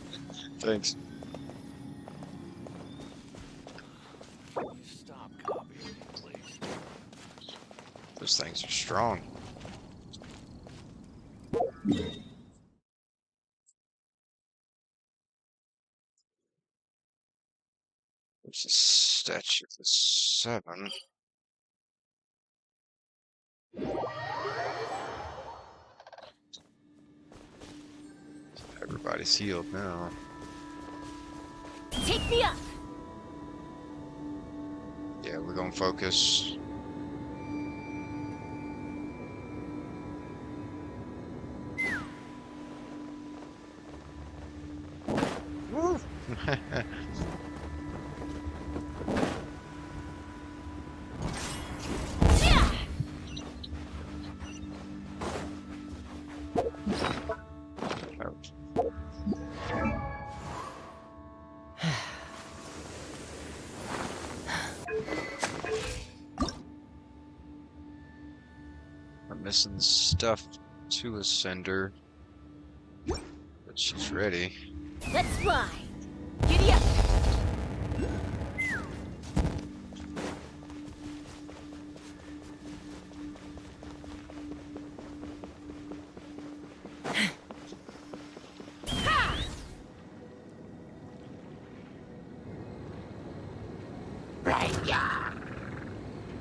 Thanks. Stop copying, please. Those things are strong. There's a statue for 7. Everybody's healed now. Take me up. Yeah, we're gonna focus. Woo! Yeah. Ouch. I'm missing stuff to Ascender, but she's ready. Let's fly. Giddy up. Ha!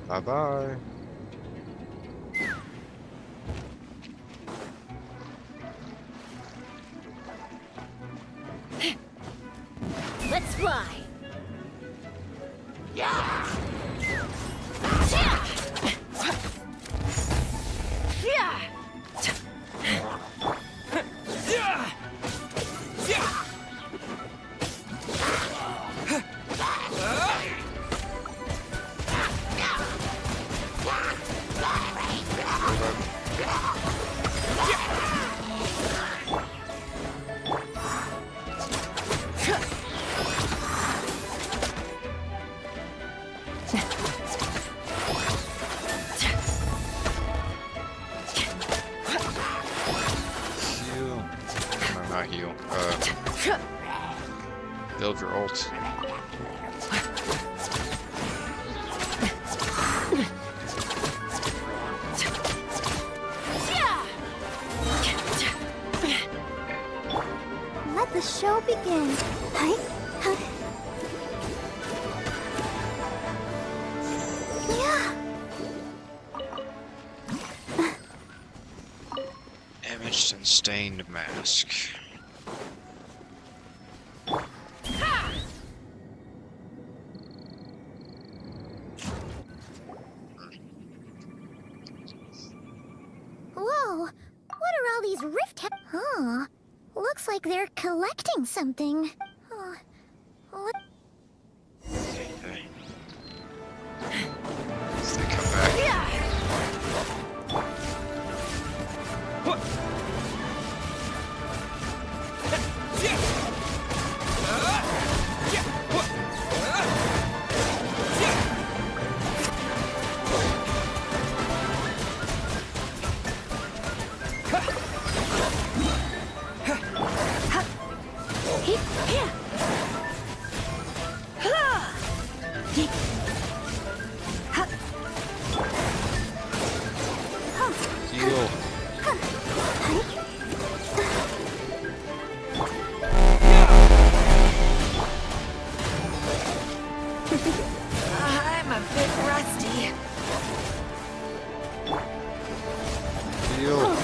Bye bye. Let's fly. Yeah. Heal. No, not heal. Build your ult. Let the show begin. Hi. Yeah. Damaged and stained mask. Whoa! What are all these Huh. Looks like they're collecting something. What? Okay. As they come back. Heal. I'm a bit rusty. Heal.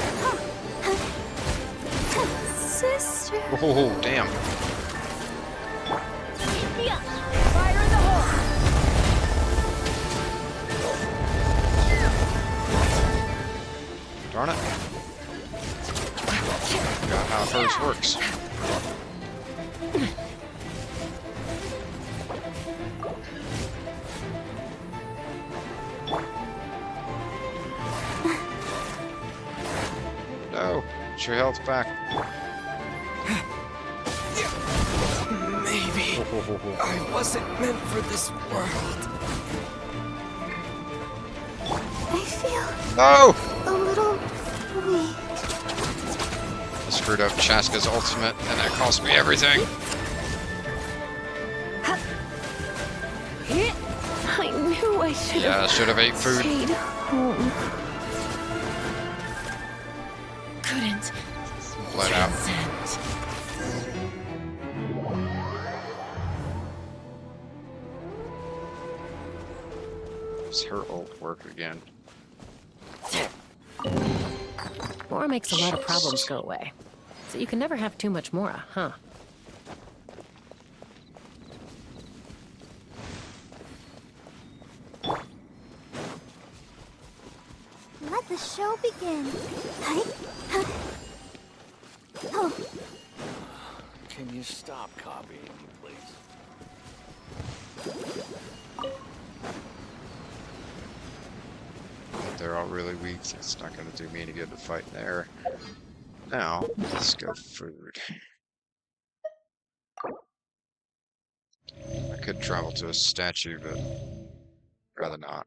Sister. Oh, damn. Fire in the hole! Darn it. Forgot how hers works. No, get your health back. Maybe I wasn't meant for this world. I feel No! a little weak. I screwed up Chaska's ultimate, and that cost me everything. I knew I should Yeah, I have should have ate food. stayed home. Couldn't Let out. consent. Does her ult work again? Mora makes a lot of problems go away. So you can never have too much Mora, huh? Let the show begin. Hi. Oh, Can you stop copying me, please? They're all really weak. It's not going to do me any good to fight in there. Now, let's go food. I could travel to a statue, but rather not.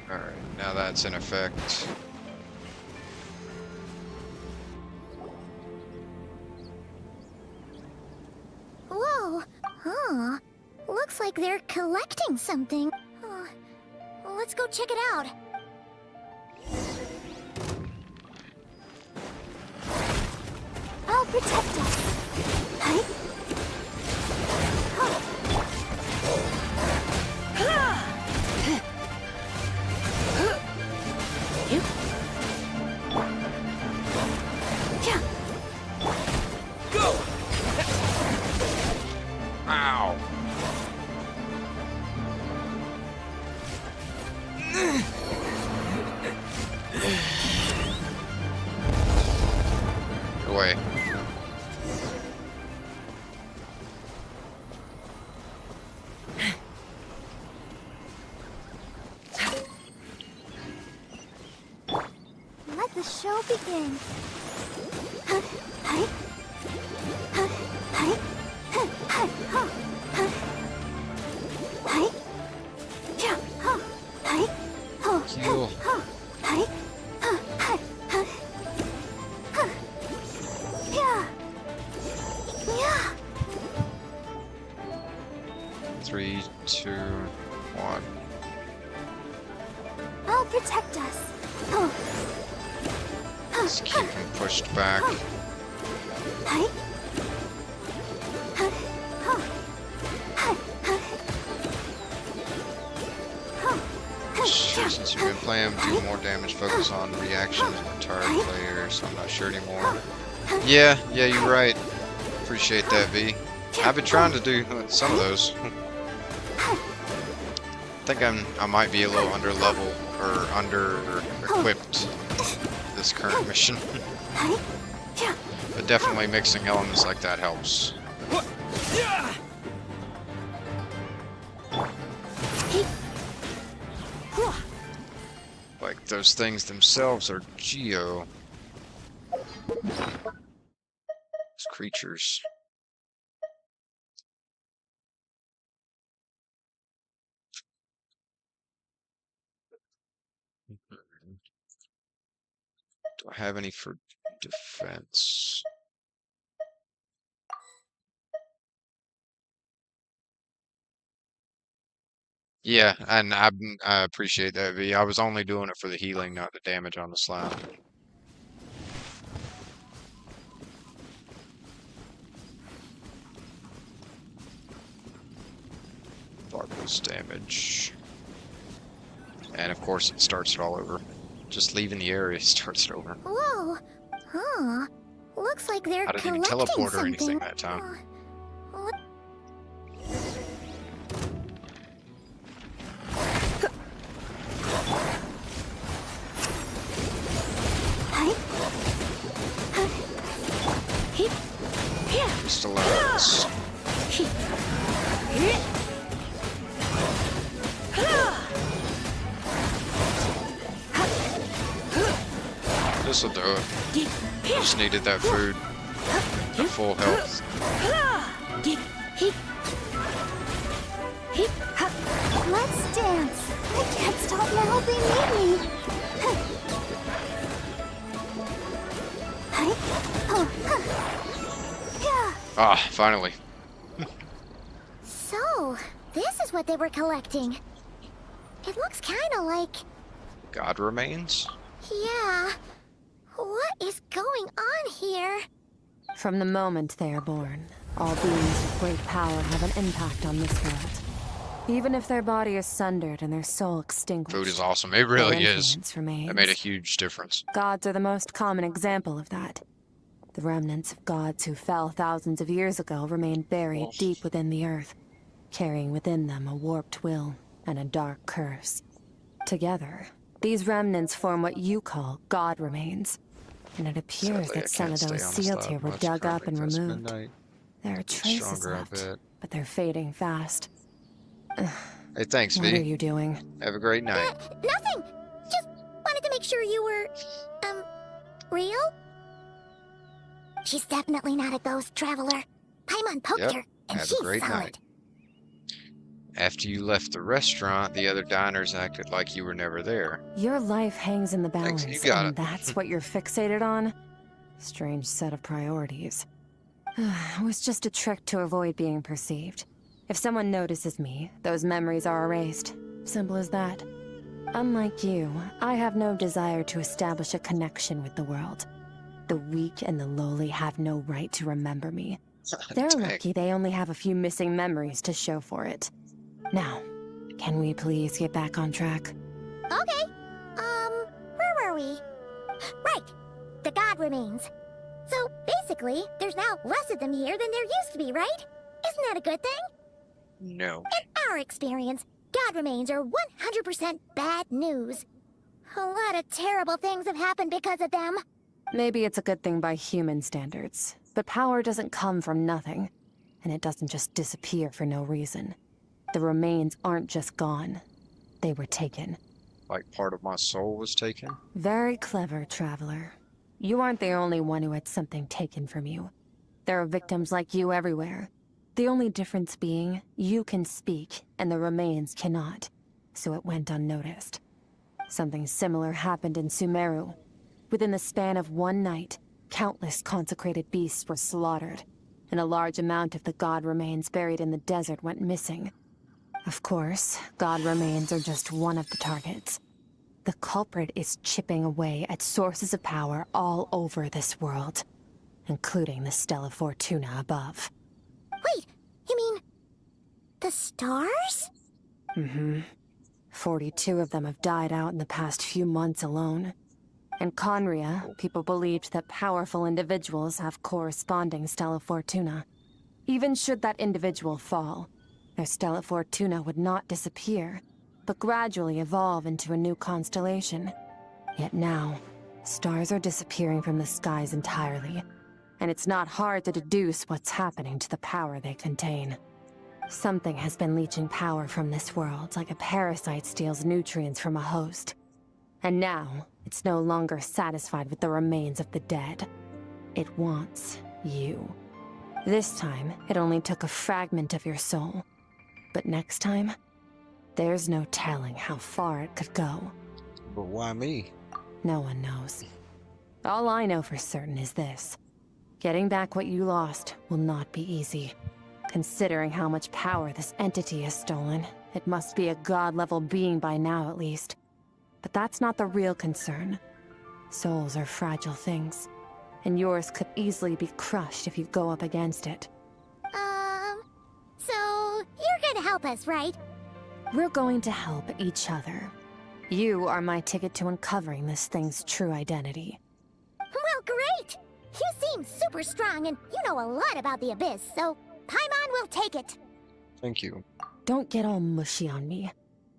Alright, now that's in effect. whoa. Huh. Looks like they're collecting something. Let's go check it out. I'll protect us. Hi. Go! Ow! Away. Let the show begin. Hi. Hi. Hi. Hi. Hi. Yeah. Hi. Heal. Hi. Yeah. Yeah. 3, 2, 1. I'll protect us. Let's keep him pushed back. Hi. Since you've been playing, do more damage, focus on reactions with target players. I'm not sure anymore. Yeah, you're right. Appreciate that, V. I've been trying to do some of those. I think I might be a little under level or under equipped this current mission. But definitely mixing elements like that helps. Like those things themselves are geo. Those creatures. Do I have any for defense? Yeah, and I appreciate that, V. I was only doing it for the healing, not the damage on the slime. Darkness damage. And of course it starts it all over. Just leaving the area starts it over. Whoa. Huh. Looks like they're I didn't even collecting teleport or something. anything that time. What? Just alerts. This'll do it. Just needed that food. At full health. Let's dance. I can't stop now. They need me. Ah, finally. So, this is what they were collecting. It looks kind of like... God remains? Yeah. What is going on here? From the moment they are born, all beings with great power have an impact on this world. Even if their body is sundered and their soul extinguished. Food is awesome. It their really is. influence remains. That made a huge difference. Gods are the most common example of that. The remnants of gods who fell thousands of years ago remain buried deep within the earth, carrying within them a warped will and a dark curse. Together, these remnants form what you call God remains. And it appears Sadly, I that some can't of those stay on the sealed slab here were much. dug up Currently and past removed. midnight. There are Get traces stronger a left, bit. but they're fading fast. Hey, thanks, What are V. you doing? Have a great night. Nothing. Just wanted to make sure you were, real? She's definitely not a ghost traveler. Paimon poked Yep. her, and Have a she's great solid. night. After you left the restaurant, the other diners acted like you were never there. Your life hangs in the Thanks, balance, you got and it. that's what you're fixated on? Strange set of priorities. It was just a trick to avoid being perceived. If someone notices me, those memories are erased. Simple as that. Unlike you, I have no desire to establish a connection with the world. The weak and the lowly have no right to remember me. They're Dang. lucky they only have a few missing memories to show for it. Now, can we please get back on track? Okay. Where were we? Right. The god remains. So, basically, there's now less of them here than there used to be, right? Isn't that a good thing? No. In our experience, god remains are 100% bad news. A lot of terrible things have happened because of them. Maybe it's a good thing by human standards, but power doesn't come from nothing, and it doesn't just disappear for no reason. The remains aren't just gone. They were taken. Like part of my soul was taken? Very clever, traveler. You aren't the only one who had something taken from you. There are victims like you everywhere. The only difference being, you can speak, and the remains cannot. So it went unnoticed. Something similar happened in Sumeru. Within the span of one night, countless consecrated beasts were slaughtered, and a large amount of the god remains buried in the desert went missing. Of course, god remains are just one of the targets. The culprit is chipping away at sources of power all over this world, including the Stella Fortuna above. Wait, you mean... the stars? Mm-hmm. 42 of them have died out in the past few months alone. In Conria, people believed that powerful individuals have corresponding Stella Fortuna. Even should that individual fall, their Stella Fortuna would not disappear, but gradually evolve into a new constellation. Yet now, stars are disappearing from the skies entirely, and it's not hard to deduce what's happening to the power they contain. Something has been leeching power from this world like a parasite steals nutrients from a host. And now, it's no longer satisfied with the remains of the dead. It wants you. This time, it only took a fragment of your soul. But next time, there's no telling how far it could go. But why me? No one knows. All I know for certain is this. Getting back what you lost will not be easy. Considering how much power this entity has stolen, it must be a god-level being by now at least. But that's not the real concern. Souls are fragile things, and yours could easily be crushed if you go up against it. So you're gonna help us, right? We're going to help each other. You are my ticket to uncovering this thing's true identity. Well, great! You seem super strong, and you know a lot about the Abyss, so Paimon will take it. Thank you. Don't get all mushy on me.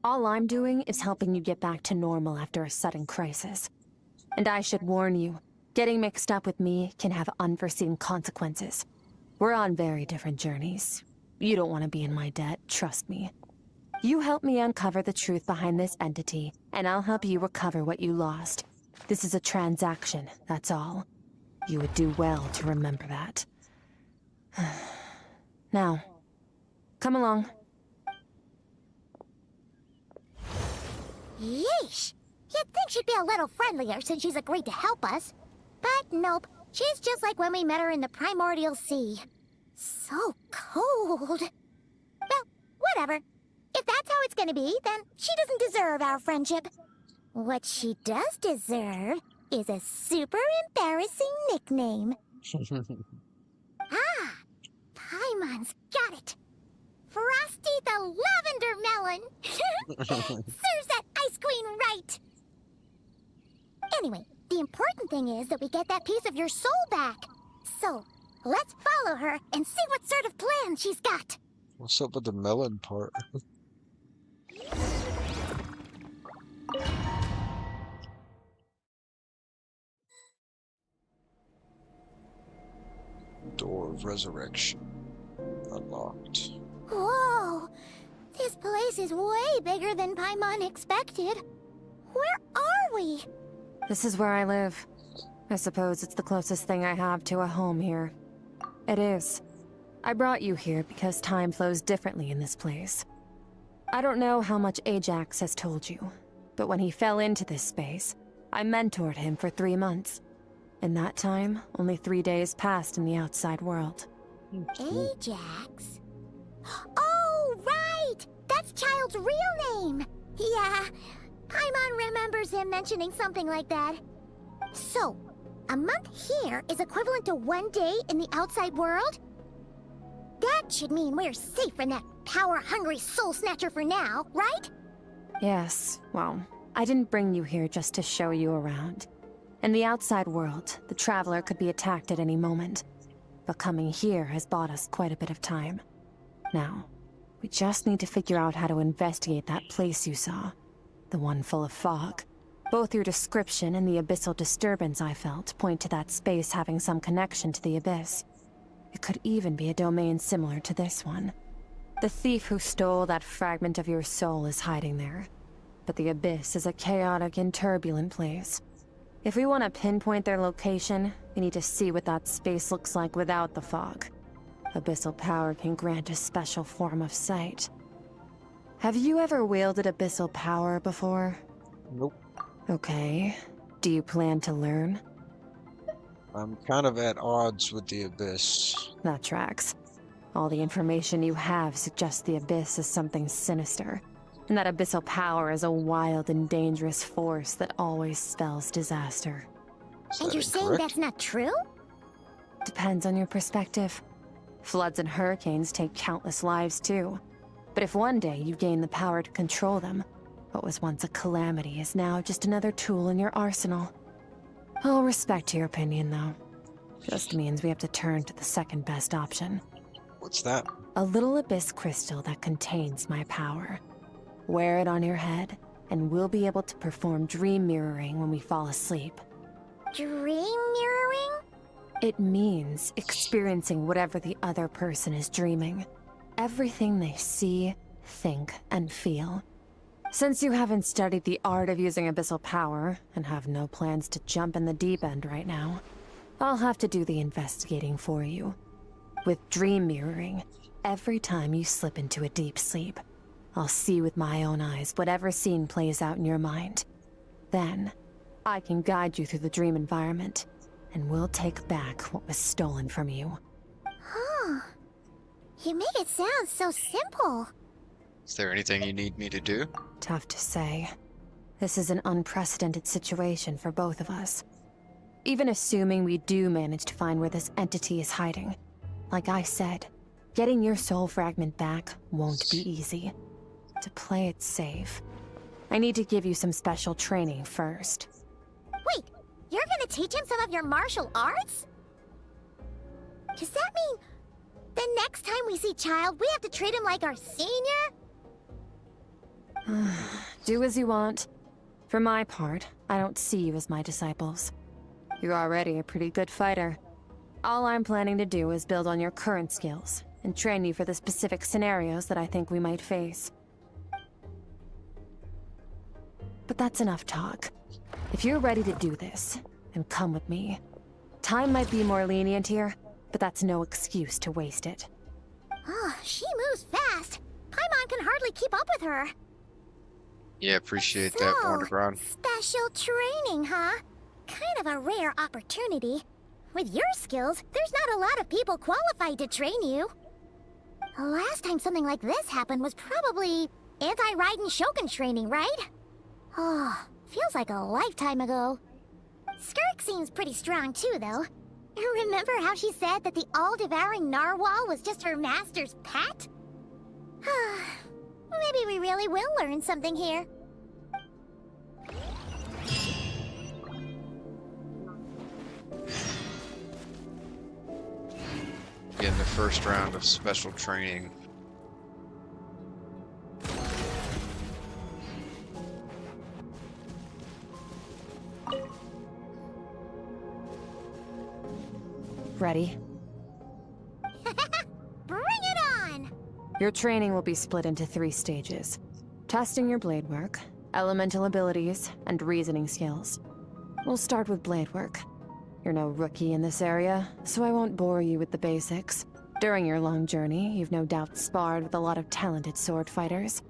All I'm doing is helping you get back to normal after a sudden crisis. And I should warn you, getting mixed up with me can have unforeseen consequences. We're on very different journeys. You don't want to be in my debt, trust me. You help me uncover the truth behind this entity, and I'll help you recover what you lost. This is a transaction, that's all. You would do well to remember that. Now, come along. Yeesh! You'd think she'd be a little friendlier since she's agreed to help us. But nope, she's just like when we met her in the Primordial Sea. So cold. Well, whatever. If that's how it's gonna be, then she doesn't deserve our friendship. What she does deserve is a super embarrassing nickname. Ah! Paimon's got it! Frosty the Lavender Melon! Serves that ice queen right! Anyway, the important thing is that we get that piece of your soul back. So, let's follow her and see what sort of plan she's got. What's up with the melon part? Door of Resurrection. Unlocked. Whoa! This place is way bigger than Paimon expected. Where are we? This is where I live. I suppose it's the closest thing I have to a home here. It is. I brought you here because time flows differently in this place. I don't know how much Ajax has told you, but when he fell into this space, I mentored him for 3 months. In that time, only 3 days passed in the outside world. Ajax? Oh, right! That's Child's real name! Yeah, Paimon remembers him mentioning something like that. So, a month here is equivalent to 1 day in the outside world? That should mean we're safe from that power-hungry soul snatcher for now, right? Yes, well, I didn't bring you here just to show you around. In the outside world, the Traveler could be attacked at any moment. But coming here has bought us quite a bit of time. Now, we just need to figure out how to investigate that place you saw. The one full of fog. Both your description and the abyssal disturbance I felt point to that space having some connection to the Abyss. It could even be a domain similar to this one. The thief who stole that fragment of your soul is hiding there. But the Abyss is a chaotic and turbulent place. If we want to pinpoint their location, we need to see what that space looks like without the fog. Abyssal power can grant a special form of sight. Have you ever wielded abyssal power before? Nope. Okay. Do you plan to learn? I'm kind of at odds with the Abyss. That tracks. All the information you have suggests the Abyss is something sinister, and that abyssal power is a wild and dangerous force that always spells disaster. Is And that you're saying incorrect? that's not true? Depends on your perspective. Floods and hurricanes take countless lives too. But if one day you gain the power to control them, what was once a calamity is now just another tool in your arsenal. I'll respect your opinion, though. Just means we have to turn to the second best option. What's that? A little abyss crystal that contains my power. Wear it on your head, and we'll be able to perform dream mirroring when we fall asleep. Dream mirroring? It means experiencing whatever the other person is dreaming. Everything they see, think, and feel. Since you haven't studied the art of using abyssal power, and have no plans to jump in the deep end right now, I'll have to do the investigating for you. With dream mirroring, every time you slip into a deep sleep, I'll see with my own eyes whatever scene plays out in your mind. Then, I can guide you through the dream environment, and we'll take back what was stolen from you. Huh. You make it sound so simple. Is there anything you need me to do? Tough to say. This is an unprecedented situation for both of us. Even assuming we do manage to find where this entity is hiding, like I said, getting your soul fragment back won't be easy. To play it safe, I need to give you some special training first. Wait, you're gonna teach him some of your martial arts? Does that mean the next time we see Child, we have to treat him like our senior? Do as you want. For my part, I don't see you as my disciples. You're already a pretty good fighter. All I'm planning to do is build on your current skills, and train you for the specific scenarios that I think we might face. But that's enough talk. If you're ready to do this, then come with me. Time might be more lenient here, but that's no excuse to waste it. Oh, she moves fast. Paimon can hardly keep up with her. Yeah, appreciate that, Wonderground. Special training, huh? Kind of a rare opportunity. With your skills, there's not a lot of people qualified to train you. The last time something like this happened was probably anti-Raiden Shogun training, right? Oh, feels like a lifetime ago. Skirk seems pretty strong too, though. Remember how she said that the all-devouring narwhal was just her master's pet? Maybe we really will learn something here. In the first round of special training. Ready? Bring it on! Your training will be split into 3 stages. Testing your blade work, elemental abilities, and reasoning skills. We'll start with blade work. You're no rookie in this area, so I won't bore you with the basics. During your long journey, you've no doubt sparred with a lot of talented sword fighters.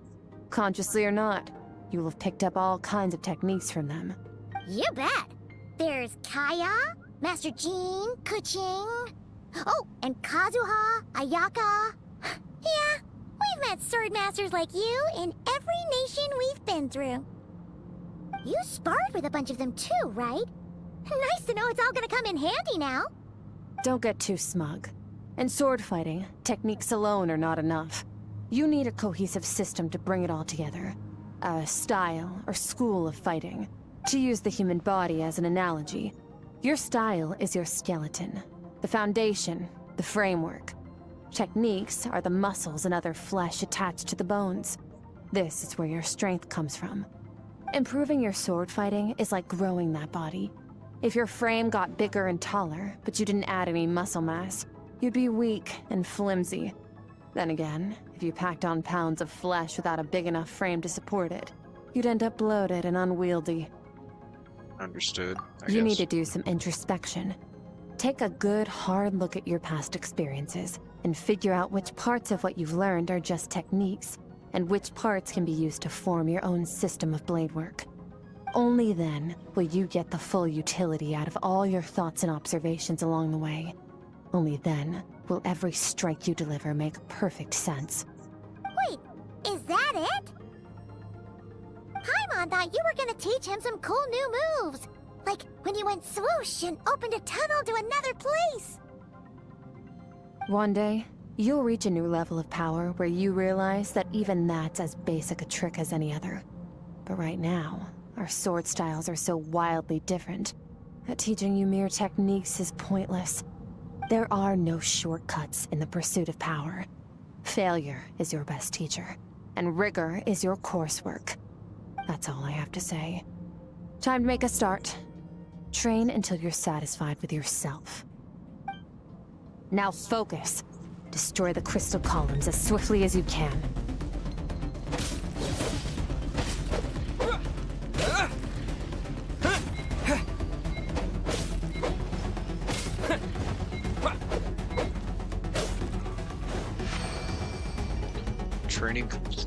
Consciously or not, you'll have picked up all kinds of techniques from them. You bet! There's Kaya, Master Jean, Kuching... Oh, and Kazuha, Ayaka... Yeah, we've met sword masters like you in every nation we've been through. You sparred with a bunch of them too, right? Nice to know it's all gonna come in handy now. Don't get too smug. In sword fighting, techniques alone are not enough. You need a cohesive system to bring it all together. A style or school of fighting. To use the human body as an analogy, your style is your skeleton, the foundation, the framework. Techniques are the muscles and other flesh attached to the bones. This is where your strength comes from. Improving your sword fighting is like growing that body. If your frame got bigger and taller, but you didn't add any muscle mass, you'd be weak and flimsy. Then again, if you packed on pounds of flesh without a big enough frame to support it, you'd end up bloated and unwieldy. Understood, I You guess. need to do some introspection. Take a good, hard look at your past experiences, and figure out which parts of what you've learned are just techniques, and which parts can be used to form your own system of blade work. Only then will you get the full utility out of all your thoughts and observations along the way. Only then will every strike you deliver make perfect sense. Wait, is that it? Paimon thought you were gonna teach him some cool new moves. Like when you went swoosh and opened a tunnel to another place. One day, you'll reach a new level of power where you realize that even that's as basic a trick as any other. But right now, our sword styles are so wildly different that teaching you mere techniques is pointless. There are no shortcuts in the pursuit of power. Failure is your best teacher, and rigor is your coursework. That's all I have to say. Time to make a start. Train until you're satisfied with yourself. Now focus. Destroy the crystal columns as swiftly as you can. training complete.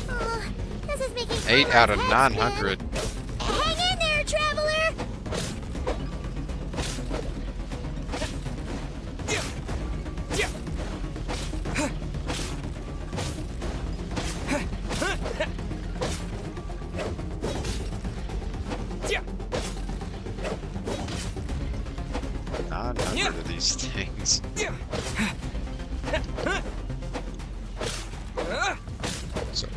Oh, this is making 8 my out of head spin. 900. Hang in there, traveler! Of these things. So,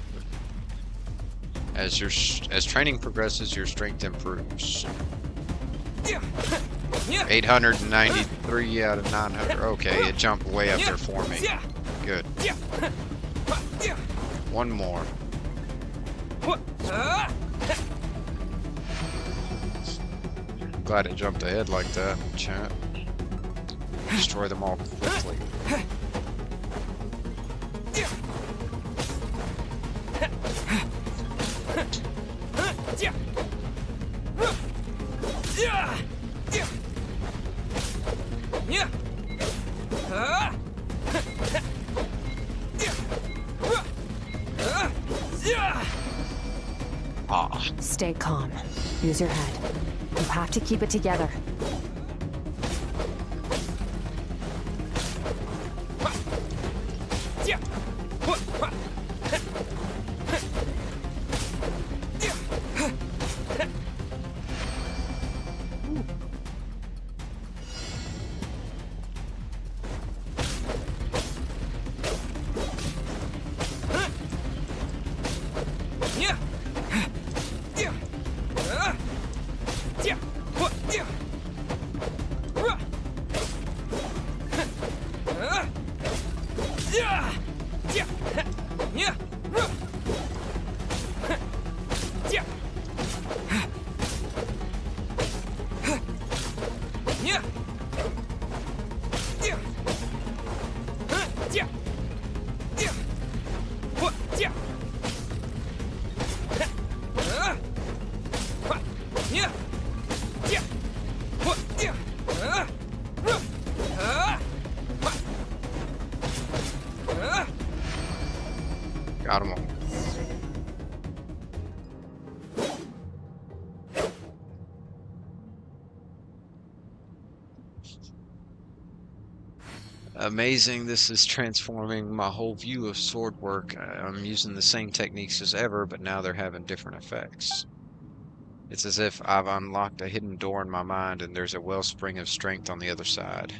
as training progresses, your strength improves. 893 out of 900. Okay, it jumped way up there for me. Good. One more. Glad it jumped ahead like that, chat. Destroy them all quickly. Ah. Stay calm. Use your head. You have to keep it together. Got 'em all. Amazing, this is transforming my whole view of sword work. I'm using the same techniques as ever, but now they're having different effects. It's as if I've unlocked a hidden door in my mind and there's a wellspring of strength on the other side.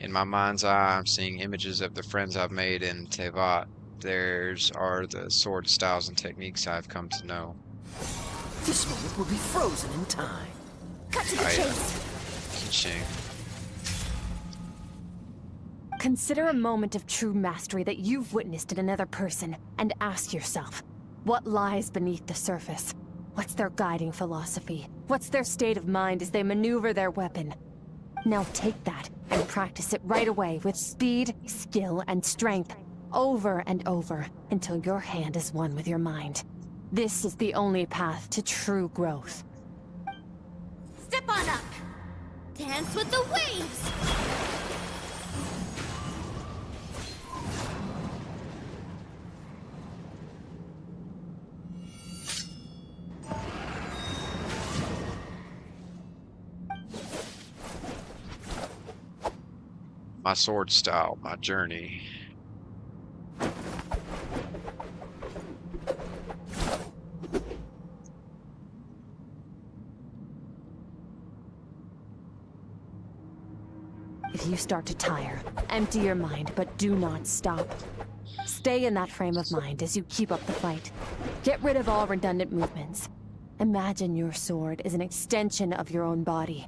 In my mind's eye, I'm seeing images of the friends I've made in Tevat. Theirs are the sword styles and techniques I've come to know. This moment will be frozen in time. Cut to the chase. Genshin. Consider a moment of true mastery that you've witnessed in another person, and ask yourself, what lies beneath the surface? What's their guiding philosophy? What's their state of mind as they maneuver their weapon? Now take that and practice it right away with speed, skill, and strength, over and over, until your hand is one with your mind. This is the only path to true growth. Step on up! Dance with the waves! My sword style, my journey. If you start to tire, empty your mind, but do not stop. Stay in that frame of mind as you keep up the fight. Get rid of all redundant movements. Imagine your sword is an extension of your own body.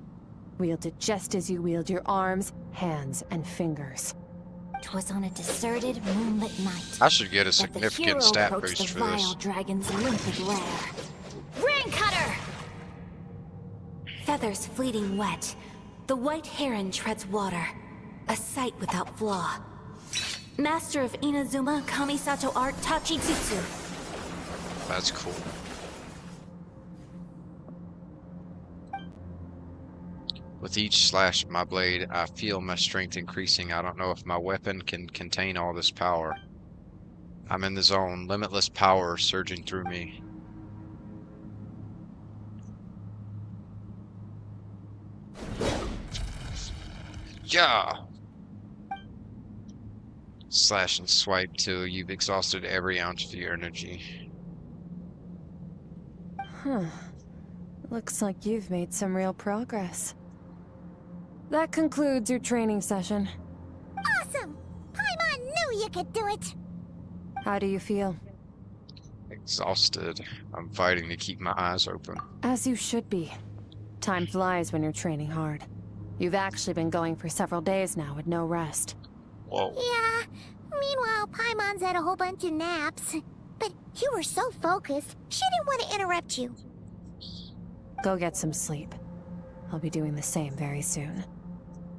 Wield it just as you wield your arms, hands, and fingers. 'Twas on a deserted, moonlit night. I should get a that the significant hero stat approached boost the for vile this. dragon's limpid lair. Rain cutter! Feathers fleeting wet, the white heron treads water, a sight without flaw. Master of Inazuma Kamisato art Tachijutsu. That's cool. With each slash of my blade, I feel my strength increasing. I don't know if my weapon can contain all this power. I'm in the zone, limitless power surging through me. Yeah! Slash and swipe till you've exhausted every ounce of your energy. Huh. Looks like you've made some real progress. That concludes your training session. Awesome! Paimon knew you could do it! How do you feel? Exhausted. I'm fighting to keep my eyes open. As you should be. Time flies when you're training hard. You've actually been going for several days now with no rest. Whoa. Yeah, meanwhile, Paimon's had a whole bunch of naps. But you were so focused, she didn't want to interrupt you. Go get some sleep. I'll be doing the same very soon.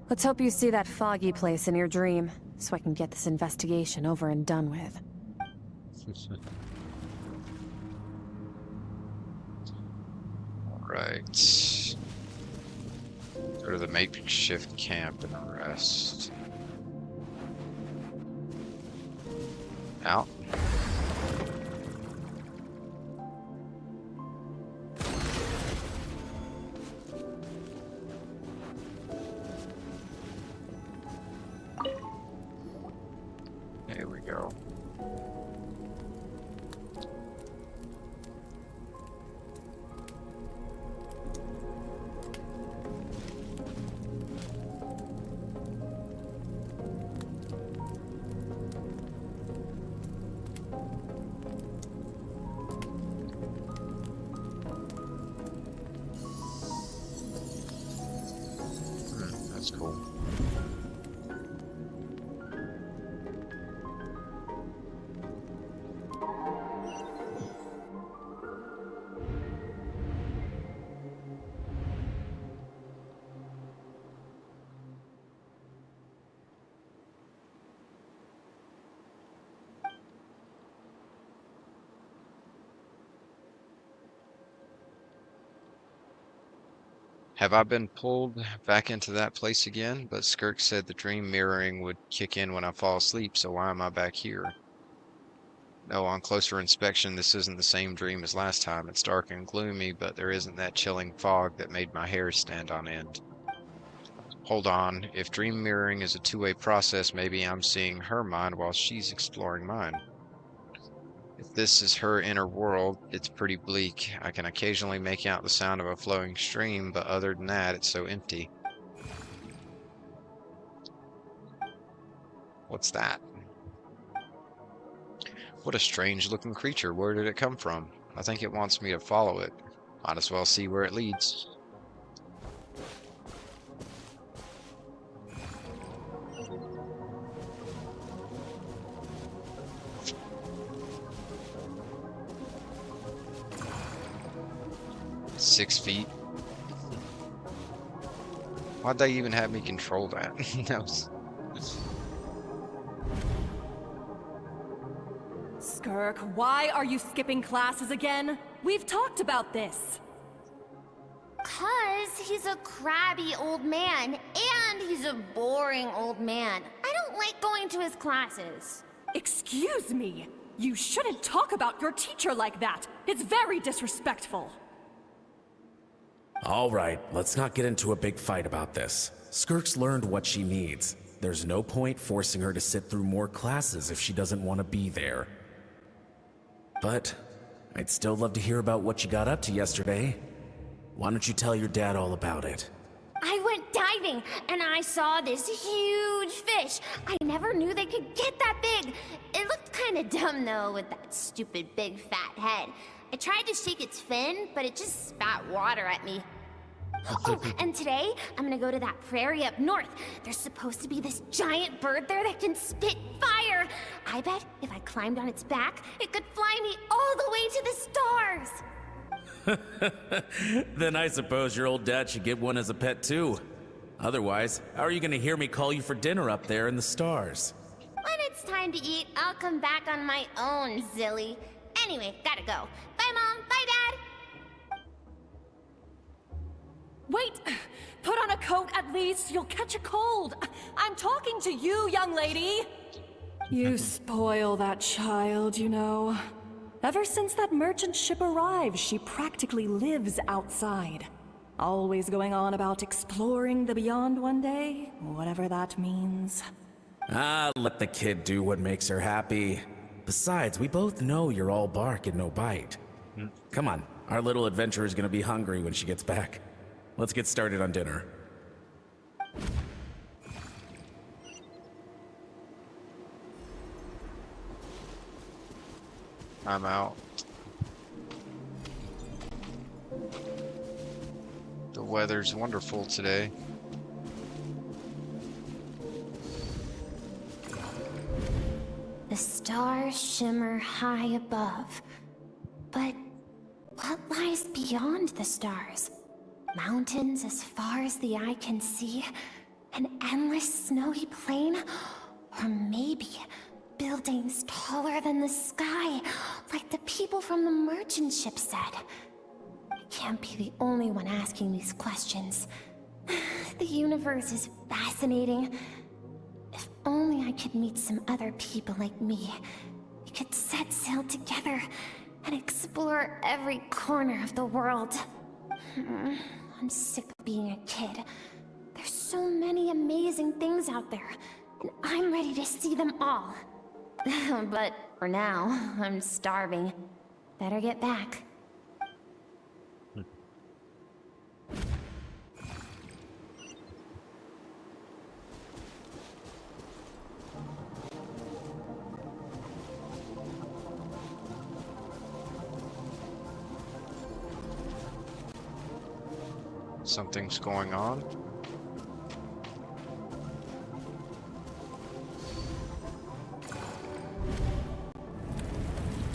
Let's hope you see that foggy place in your dream, so I can get this investigation over and done with. Alright. Go to the makeshift camp and rest. Out. There we go. That's cool. Have I been pulled back into that place again? But Skirk said the dream mirroring would kick in when I fall asleep, so why am I back here? No, on closer inspection, this isn't the same dream as last time. It's dark and gloomy, but there isn't that chilling fog that made my hair stand on end. Hold on, if dream mirroring is a two-way process, maybe I'm seeing her mind while she's exploring mine. If this is her inner world, it's pretty bleak. I can occasionally make out the sound of a flowing stream, but other than that, it's so empty. What's that? What a strange looking creature. Where did it come from? I think it wants me to follow it. Might as well see where it leads. Six feet. Why'd they even have me control that? That was... Skirk, why are you skipping classes again? We've talked about this. 'Cause he's a crabby old man, and he's a boring old man. I don't like going to his classes. Excuse me. You shouldn't talk about your teacher like that. It's very disrespectful. All right, let's not get into a big fight about this. Skirk's learned what she needs. There's no point forcing her to sit through more classes if she doesn't want to be there. But I'd still love to hear about what you got up to yesterday. Why don't you tell your dad all about it? I went diving, and I saw this huge fish. I never knew they could get that big. It looked kind of dumb, though, with that stupid big fat head. I tried to shake its fin, but it just spat water at me. Oh, and today, I'm gonna go to that prairie up north. There's supposed to be this giant bird there that can spit fire. I bet if I climbed on its back, it could fly me all the way to the stars. Then I suppose your old dad should get one as a pet too. Otherwise, how are you gonna hear me call you for dinner up there in the stars? When it's time to eat, I'll come back on my own, Zilly. Anyway, gotta go. Bye, Mom. Bye, Dad. Wait! Put on a coat at least. You'll catch a cold. I'm talking to you, young lady. You spoil that child, you know. Ever since that merchant ship arrived, she practically lives outside. Always going on about exploring the beyond one day, whatever that means. Ah, let the kid do what makes her happy. Besides, we both know you're all bark and no bite. Come on, our little adventurer's gonna be hungry when she gets back. Let's get started on dinner. I'm out. The weather's wonderful today. The stars shimmer high above. But what lies beyond the stars? Mountains as far as the eye can see? An endless snowy plain? Or maybe buildings taller than the sky, like the people from the merchant ship said? I can't be the only one asking these questions. The universe is fascinating. If only I could meet some other people like me. We could set sail together and explore every corner of the world. I'm sick of being a kid. There's so many amazing things out there, and I'm ready to see them all. But for now, I'm starving. Better get back. Something's going on.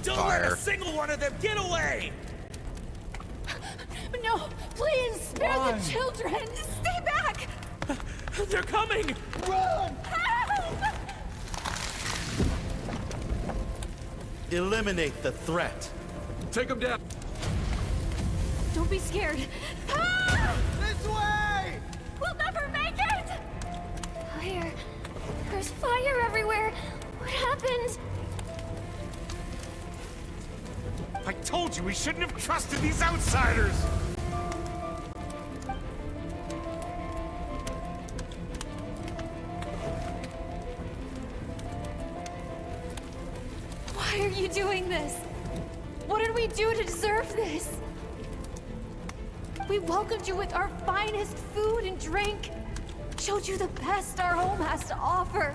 Don't Fire. let a single one of them get away! No, please, spare the children! Stay back! They're coming! Run! Help! Eliminate the threat. Take them down. Don't be scared. Ah! This way! We'll never make it! Fire. There's fire everywhere. What happened? I told you we shouldn't have trusted these outsiders! Why are you doing this? What did we do to deserve this? We welcomed you with our finest food and drink, showed you the best our home has to offer,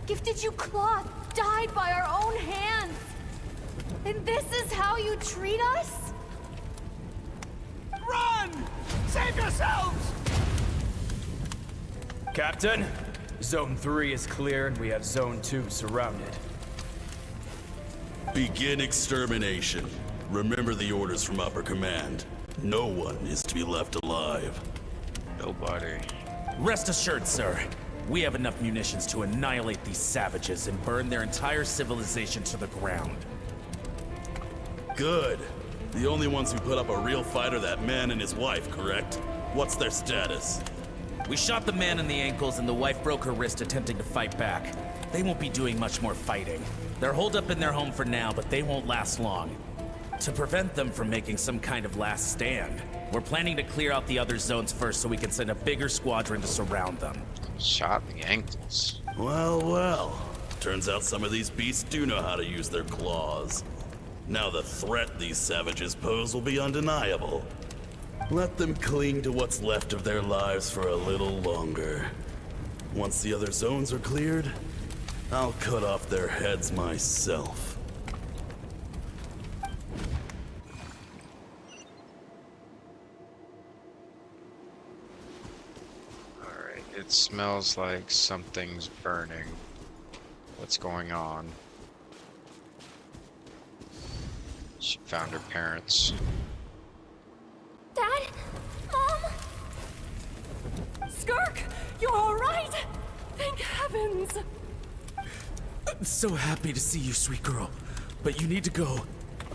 gifted you cloth dyed by our own hands. And this is how you treat us? Run! Save yourselves! Captain, Zone 3 is clear and we have Zone 2 surrounded. Begin extermination. Remember the orders from Upper Command. No one is to be left alive. Nobody. Rest assured, sir. We have enough munitions to annihilate these savages and burn their entire civilization to the ground. Good. The only ones who put up a real fight are that man and his wife, correct? What's their status? We shot the man in the ankles and the wife broke her wrist attempting to fight back. They won't be doing much more fighting. They're holed up in their home for now, but they won't last long. To prevent them from making some kind of last stand, we're planning to clear out the other zones first so we can send a bigger squadron to surround them. Shot in the ankles. Well, well. Turns out some of these beasts do know how to use their claws. Now the threat these savages pose will be undeniable. Let them cling to what's left of their lives for a little longer. Once the other zones are cleared, I'll cut off their heads myself. Alright, it smells like something's burning. What's going on? She found her parents. Dad? Mom? Skirk, you're all right? Thank heavens. I'm so happy to see you, sweet girl. But you need to go.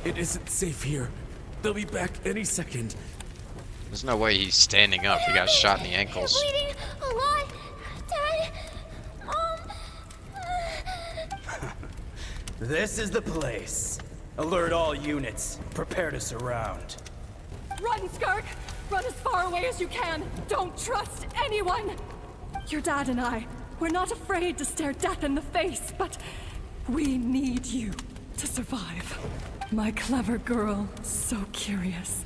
It isn't safe here. They'll be back any second. There's no way he's standing up. He got shot in the ankles. Bleeding a lot. Dad, Mom. This is the place. Alert all units. Prepare to surround. Run, Skirk! Run as far away as you can! Don't trust anyone! Your dad and I, we're not afraid to stare death in the face, but we need you to survive. My clever girl, so curious.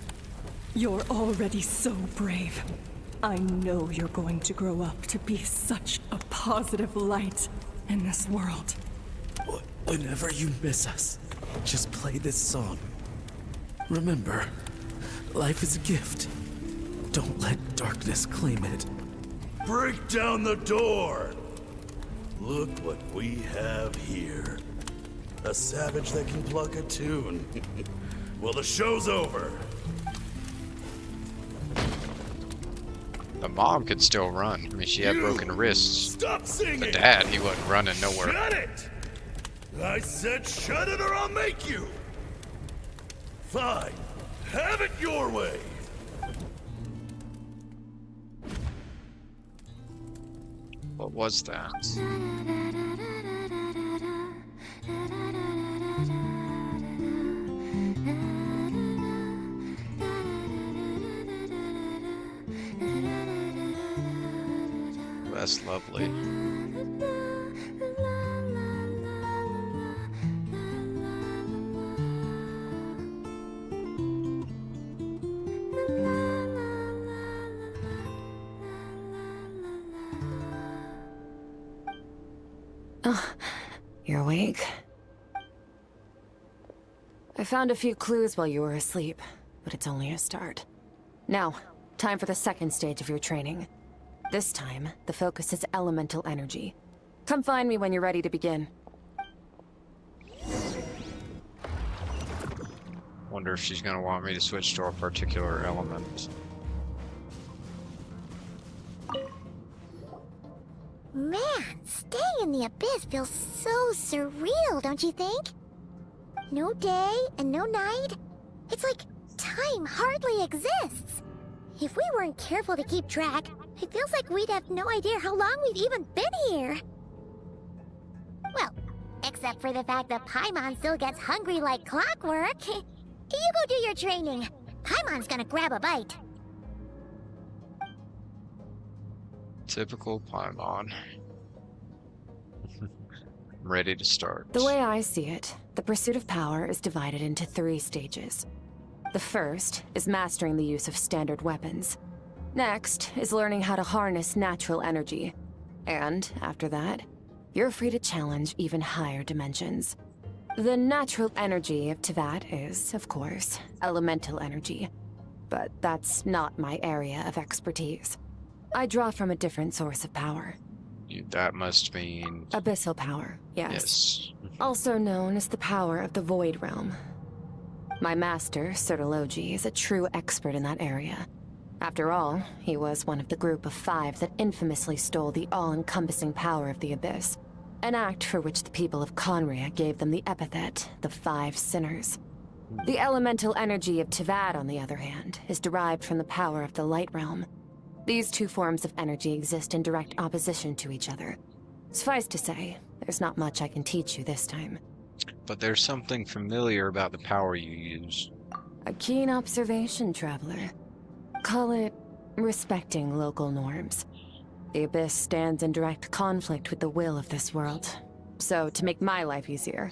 You're already so brave. I know you're going to grow up to be such a positive light in this world. Whenever you miss us, just play this song. Remember, life is a gift. Don't let darkness claim it. Break down the door! Look what we have here. A savage that can pluck a tune. Well, the show's over. The mom could still run. I mean, she had broken wrists. Stop singing! The dad, he wasn't running nowhere. Shut it! I said shut it or I'll make you! Fine. Have it your way! What was that? That's lovely. Oh, you're awake? I found a few clues while you were asleep, but it's only a start. Now, time for the second stage of your training. This time, the focus is elemental energy. Come find me when you're ready to begin. Wonder if she's gonna want me to switch to a particular element. Man, staying in the abyss feels so surreal, don't you think? No day and no night. It's like time hardly exists. If we weren't careful to keep track, it feels like we'd have no idea how long we've even been here. Well, except for the fact that Paimon still gets hungry like clockwork. You go do your training. Paimon's gonna grab a bite. Typical Paimon. I'm ready to start. The way I see it, the pursuit of power is divided into 3 stages. The first is mastering the use of standard weapons. Next is learning how to harness natural energy. And after that, you're free to challenge even higher dimensions. The natural energy of Teyvat is, of course, elemental energy. But that's not my area of expertise. I draw from a different source of power. That must mean... Abyssal power, yes. Yes. Also known as the power of the Void Realm. My master, Sertologi, is a true expert in that area. After all, he was one of the group of 5 that infamously stole the all-encompassing power of the Abyss. An act for which the people of Conria gave them the epithet, the 5 Sinners. The elemental energy of Teyvat, on the other hand, is derived from the power of the Light Realm. These 2 forms of energy exist in direct opposition to each other. Suffice to say, there's not much I can teach you this time. But there's something familiar about the power you use. A keen observation, traveler. Call it respecting local norms. The Abyss stands in direct conflict with the will of this world. So, to make my life easier,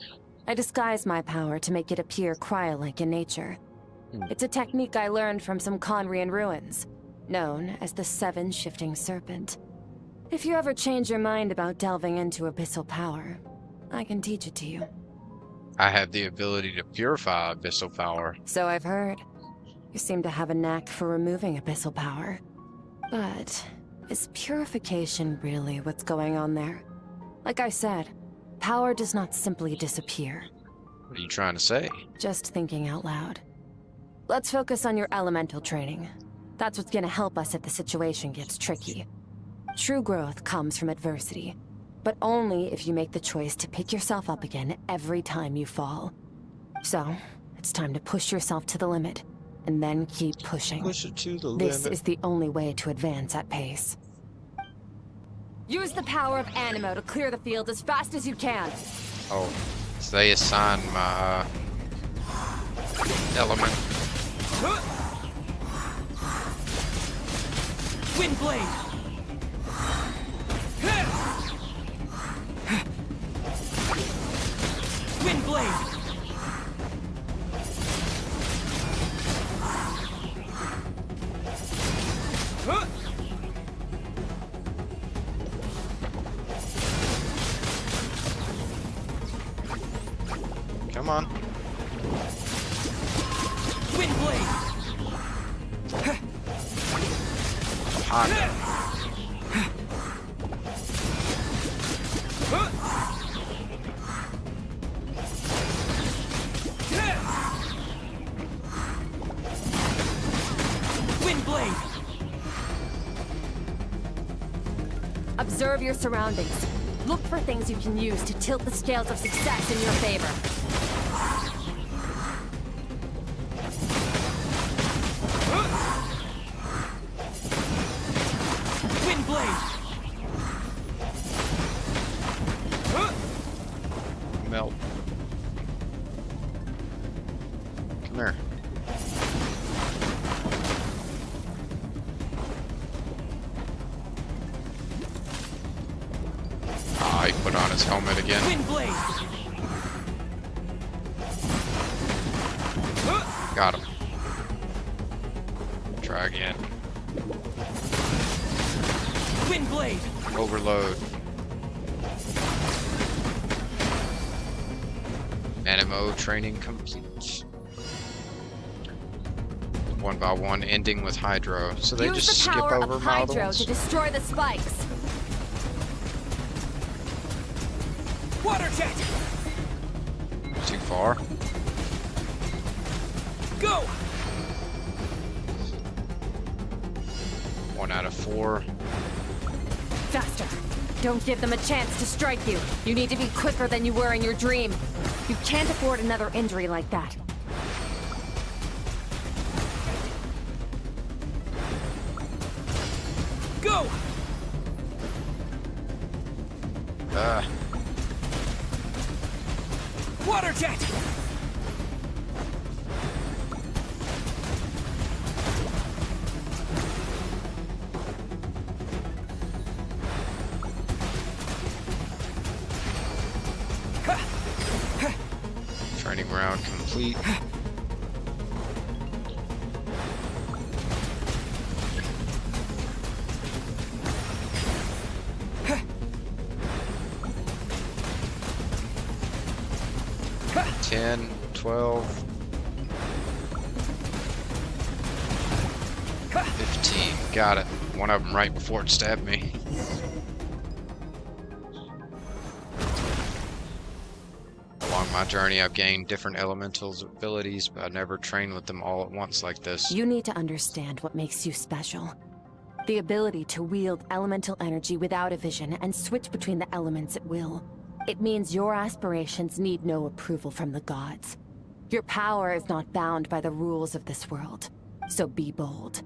I disguise my power to make it appear cryo-like in nature. It's a technique I learned from some Conrian ruins, known as the 7 Shifting Serpent. If you ever change your mind about delving into abyssal power, I can teach it to you. I have the ability to purify abyssal power. So I've heard. You seem to have a knack for removing abyssal power. But is purification really what's going on there? Like I said, power does not simply disappear. What are you trying to say? Just thinking out loud. Let's focus on your elemental training. That's what's gonna help us if the situation gets tricky. True growth comes from adversity, but only if you make the choice to pick yourself up again every time you fall. So, It's time to push yourself to the limit, and then keep pushing. Push it to the This limit. is the only way to advance at pace. Use the power of Animo to clear the field as fast as you can. Oh, so they assigned my element. Wind blade. Wind blade. Come on. Wind blade. Honda. Wind blade. Observe your surroundings. Look for things you can use to tilt the scales of success in your favor. Wind blade. Melt. Come here. Ah, he put on his helmet again. Wind blade. Got him. Try again. Wind blade. Overload. Animo training complete. One by one, ending with Hydro. So they Use just the skip power over of my other Hydro ones? to destroy the spikes. Water jet. Too far. Go. 1 out of 4. Faster. Don't give them a chance to strike you. You need to be quicker than you were in your dream. You can't afford another injury like that. Go. Water jet. Training round complete. Ten, 12, 15. Got it. One of them right before it stabbed me. Along my journey, I've gained different elementals abilities, but I never trained with them all at once like this. You need to understand what makes you special. The ability to wield elemental energy without a vision and switch between the elements at will. It means your aspirations need no approval from the gods. Your power is not bound by the rules of this world. So be bold.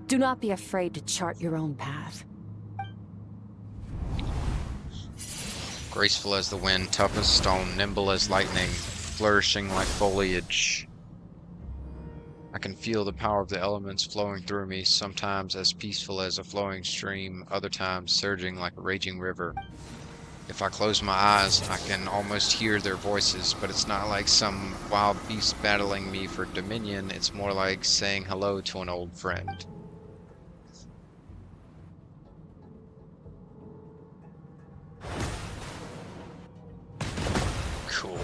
Do not be afraid to chart your own path. Graceful as the wind, tough as stone, nimble as lightning, flourishing like foliage. I can feel the power of the elements flowing through me, sometimes as peaceful as a flowing stream, other times surging like a raging river. If I close my eyes, I can almost hear their voices, but it's not like some wild beast battling me for dominion. It's more like saying hello to an old friend. Cool.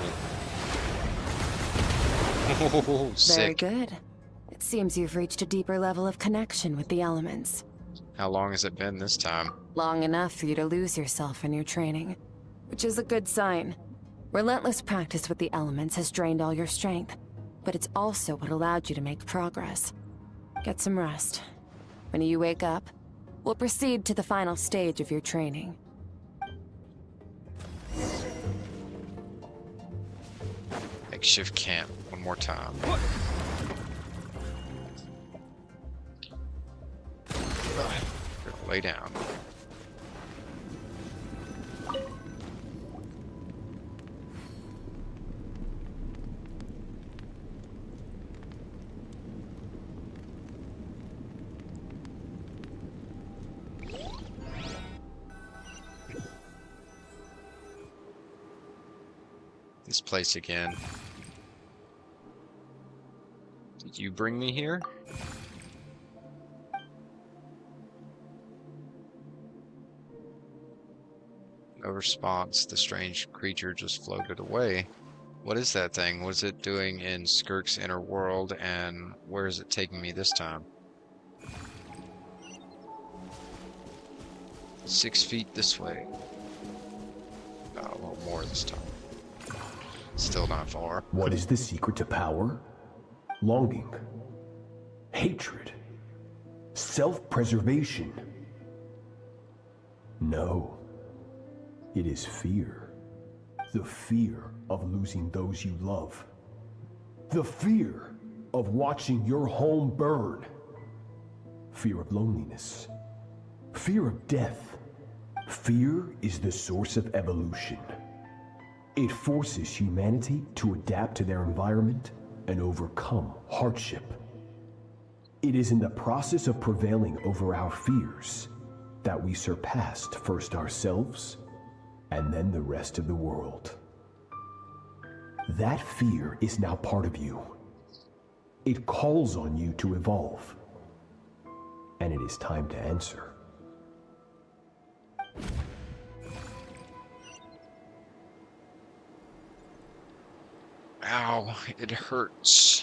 Very Sick. good. It seems you've reached a deeper level of connection with the elements. How long has it been this time? Long enough for you to lose yourself in your training, which is a good sign. Relentless practice with the elements has drained all your strength, but it's also what allowed you to make progress. Get some rest. When you wake up, we'll proceed to the final stage of your training. Makeshift camp one more time. Gonna lay down. This place again. Did you bring me here? No response. The strange creature just floated away. What is that thing? What is it doing in Skirk's inner world, and where is it taking me this time? 6 feet this way. No, a little more this time. Still not far. What is the secret to power? Longing, hatred, self-preservation. No, it is fear. The fear of losing those you love. The fear of watching your home burn. Fear of loneliness. Fear of death. Fear is the source of evolution. It forces humanity to adapt to their environment and overcome hardship. It is in the process of prevailing over our fears that we surpassed first ourselves and then the rest of the world. That fear is now part of you. It calls on you to evolve. And it is time to answer. Ow, it hurts.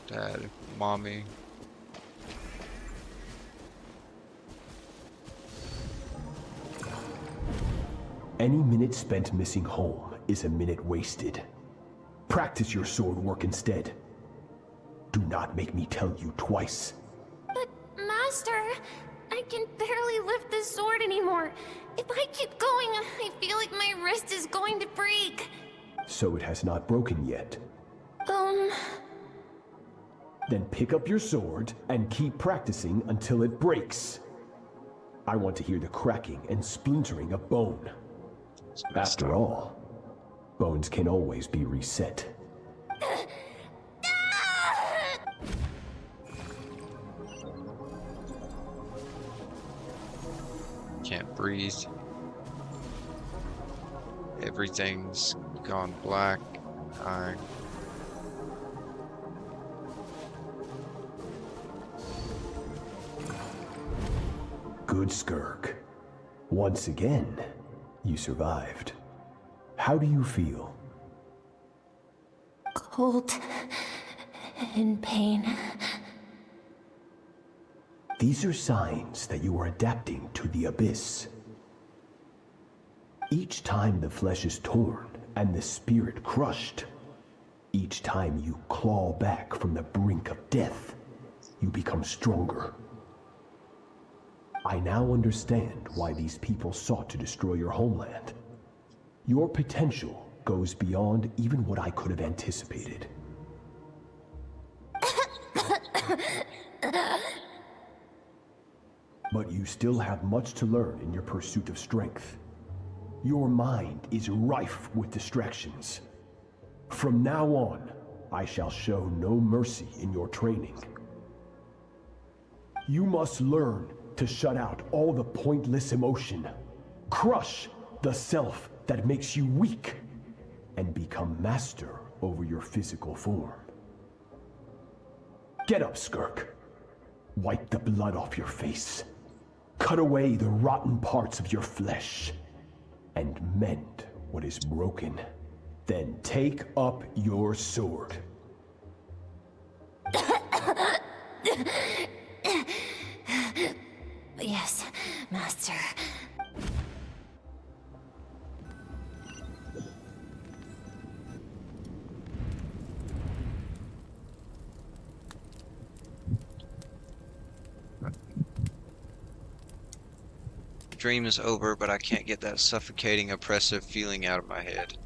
Dad, Mommy. Any minute spent missing home is a minute wasted. Practice your sword work instead. Do not make me tell you twice. But, Master, I can barely lift the sword anymore. If I keep going, I feel like my wrist is going to break. So it has not broken yet. Then pick up your sword and keep practicing until it breaks. I want to hear the cracking and splintering of bone. After all, bones can always be reset. Can't breathe. Everything's gone black. Good, Skirk. Once again, you survived. How do you feel? Cold. In pain. These are signs that you are adapting to the abyss. Each time the flesh is torn and the spirit crushed, each time you claw back from the brink of death, you become stronger. I now understand why these people sought to destroy your homeland. Your potential goes beyond even what I could have anticipated. But you still have much to learn in your pursuit of strength. Your mind is rife with distractions. From now on, I shall show no mercy in your training. You must learn to shut out all the pointless emotion, crush the self that makes you weak, and become master over your physical form. Get up, Skirk. Wipe the blood off your face. Cut away the rotten parts of your flesh, and mend what is broken. Then take up your sword. Yes, Master. Dream is over, but I can't get that suffocating, oppressive feeling out of my head.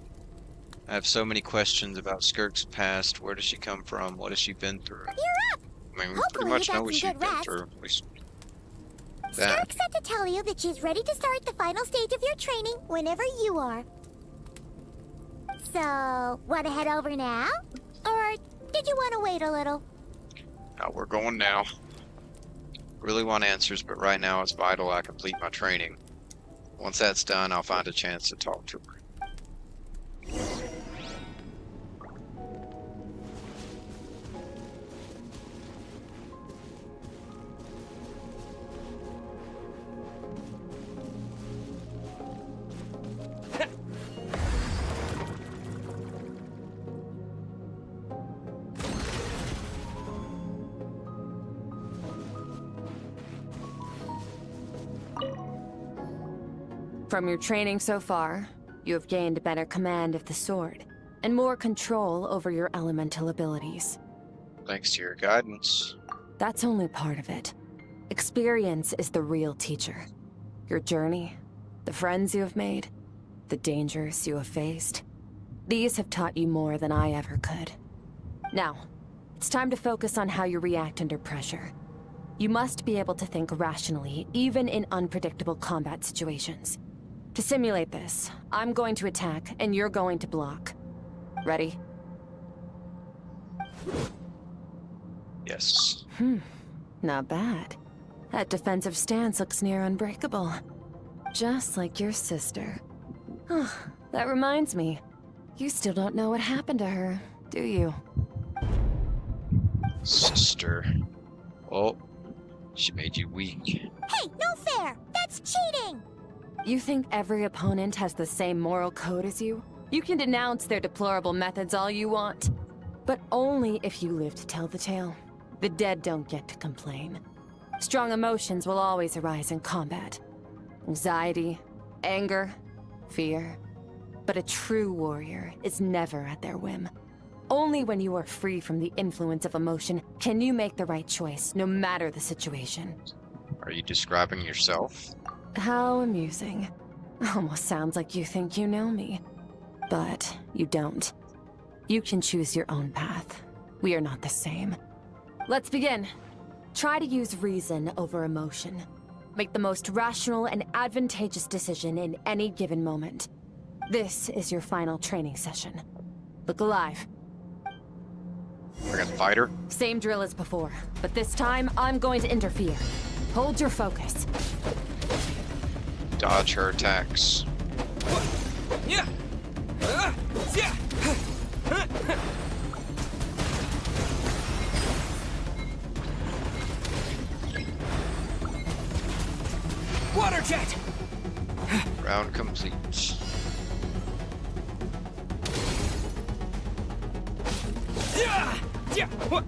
I have so many questions about Skirk's past. Where does she come from? What has she been through? You're up! I mean, we Hopefully pretty much you know got what some she's good been rest. through. At least that. Skirk said to tell you that she's ready to start the final stage of your training whenever you are. So, want to head over now? Or did you want to wait a little? No, we're going now. Really want answers, but right now it's vital I complete my training. Once that's done, I'll find a chance to talk to her. From your training so far, you have gained better command of the sword, and more control over your elemental abilities. Thanks to your guidance. That's only part of it. Experience is the real teacher. Your journey, the friends you have made, the dangers you have faced. These have taught you more than I ever could. Now, it's time to focus on how you react under pressure. You must be able to think rationally, even in unpredictable combat situations. To simulate this, I'm going to attack, and you're going to block. Ready? Yes. Not bad. That defensive stance looks near unbreakable. Just like your sister. Oh, that reminds me. You still don't know what happened to her, do you? Sister. Oh, she made you weak. Hey, no fair! That's cheating! You think every opponent has the same moral code as you? You can denounce their deplorable methods all you want. But only if you live to tell the tale. The dead don't get to complain. Strong emotions will always arise in combat. Anxiety, anger, fear. But a true warrior is never at their whim. Only when you are free from the influence of emotion can you make the right choice, no matter the situation. Are you describing yourself? How amusing. Almost sounds like you think you know me. But you don't. You can choose your own path. We are not the same. Let's begin. Try to use reason over emotion. Make the most rational and advantageous decision in any given moment. This is your final training session. Look alive. We're gonna fight her? Same drill as before, but this time I'm going to interfere. Hold your focus. Dodge her attacks. Yeah. Yeah. Water jet. Round complete. Yeah. Yeah. What?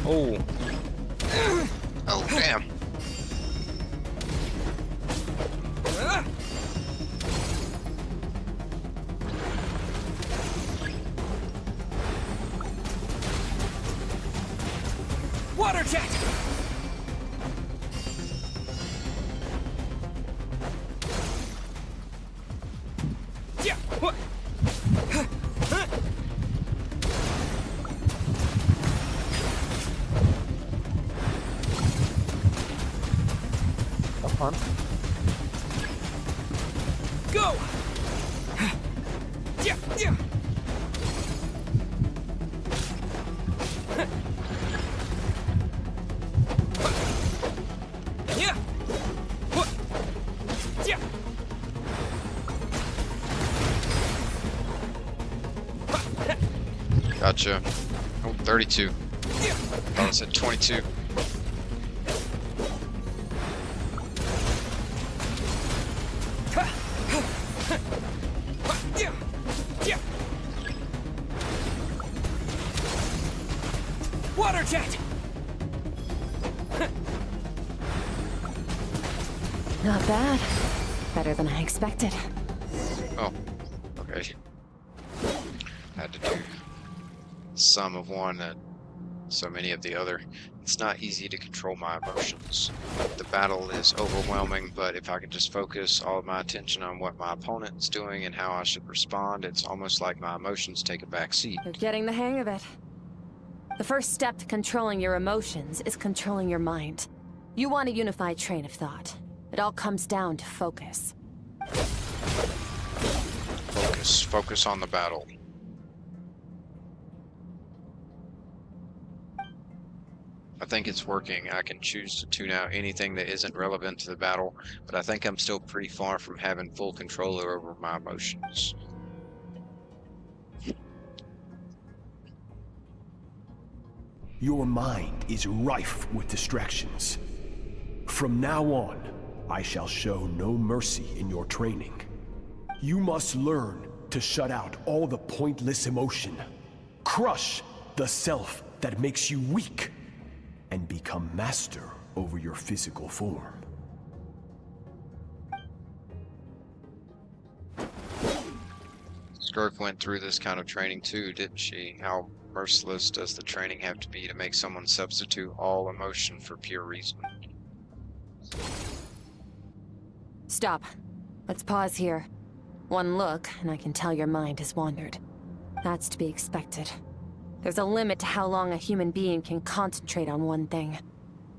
Oh. Oh, damn. Water jet. Yeah. What? Go! Yeah, yeah. Yeah. What? Yeah. Gotcha. Oh, 32. Oh, I said 22. Yeah. Yeah. Water jet. Not bad. Better than I expected. Oh, okay. Had to do some of one and so many of the other. It's not easy to control my emotions. The battle is overwhelming, but if I can just focus all of my attention on what my opponent is doing and how I should respond, it's almost like my emotions take a back seat. You're getting the hang of it. The first step to controlling your emotions is controlling your mind. You want a unified train of thought. It all comes down to focus. Focus on the battle. I think it's working. I can choose to tune out anything that isn't relevant to the battle, but I think I'm still pretty far from having full control over my emotions. Your mind is rife with distractions. From now on, I shall show no mercy in your training. You must learn to shut out all the pointless emotion. Crush the self that makes you weak, and become master over your physical form. Skirk went through this kind of training too, didn't she? How merciless does the training have to be to make someone substitute all emotion for pure reason? Stop. Let's pause here. One look, and I can tell your mind has wandered. That's to be expected. There's a limit to how long a human being can concentrate on one thing.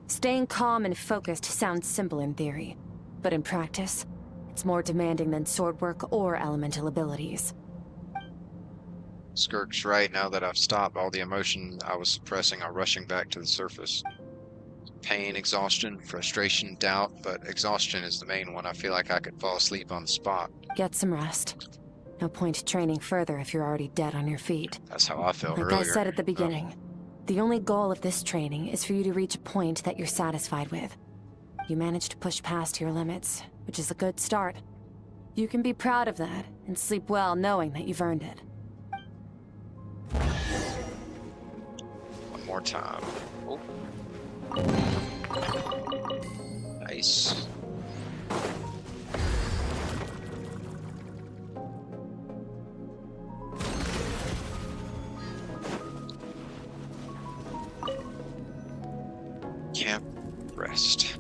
Staying calm and focused sounds simple in theory, but in practice, it's more demanding than sword work or elemental abilities. Skirk's right. Now that I've stopped, all the emotion I was suppressing are rushing back to the surface. Pain, exhaustion, frustration, doubt, but exhaustion is the main one. I feel like I could fall asleep on the spot. Get some rest. No point training further if you're already dead on your feet. That's how I felt Like earlier. I said at the beginning, the only goal of this training is for you to reach a point that you're satisfied with. You managed to push past your limits, which is a good start. You can be proud of that and sleep well knowing that you've earned it. One more time. Oh. Nice. Can't rest.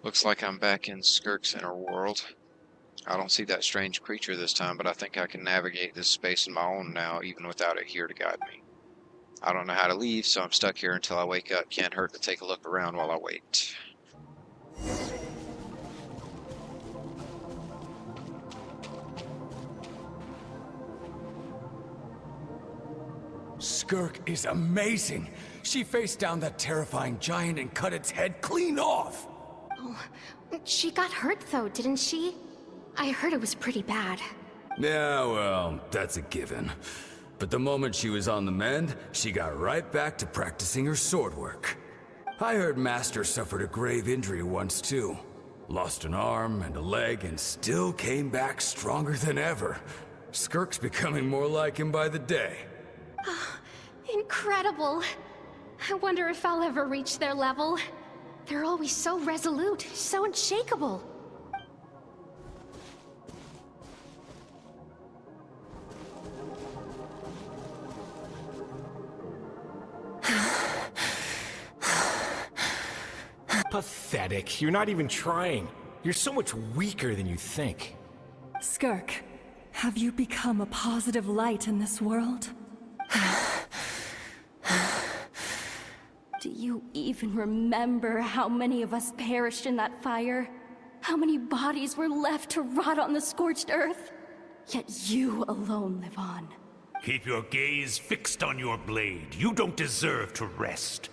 Looks like I'm back in Skirk's inner world. I don't see that strange creature this time, but I think I can navigate this space on my own now, even without it here to guide me. I don't know how to leave, so I'm stuck here until I wake up. Can't hurt to take a look around while I wait. Skirk is amazing. She faced down that terrifying giant and cut its head clean off. Oh, she got hurt though, didn't she? I heard it was pretty bad. Yeah, well, that's a given. But the moment she was on the mend, she got right back to practicing her sword work. I heard Master suffered a grave injury once too. Lost an arm and a leg and still came back stronger than ever. Skirk's becoming more like him by the day. Incredible. I wonder if I'll ever reach their level. They're always so resolute, so unshakable. Pathetic. You're not even trying. You're so much weaker than you think. Skirk, have you become a positive light in this world? Do you even remember how many of us perished in that fire? How many bodies were left to rot on the scorched earth? Yet you alone live on. Keep your gaze fixed on your blade. You don't deserve to rest.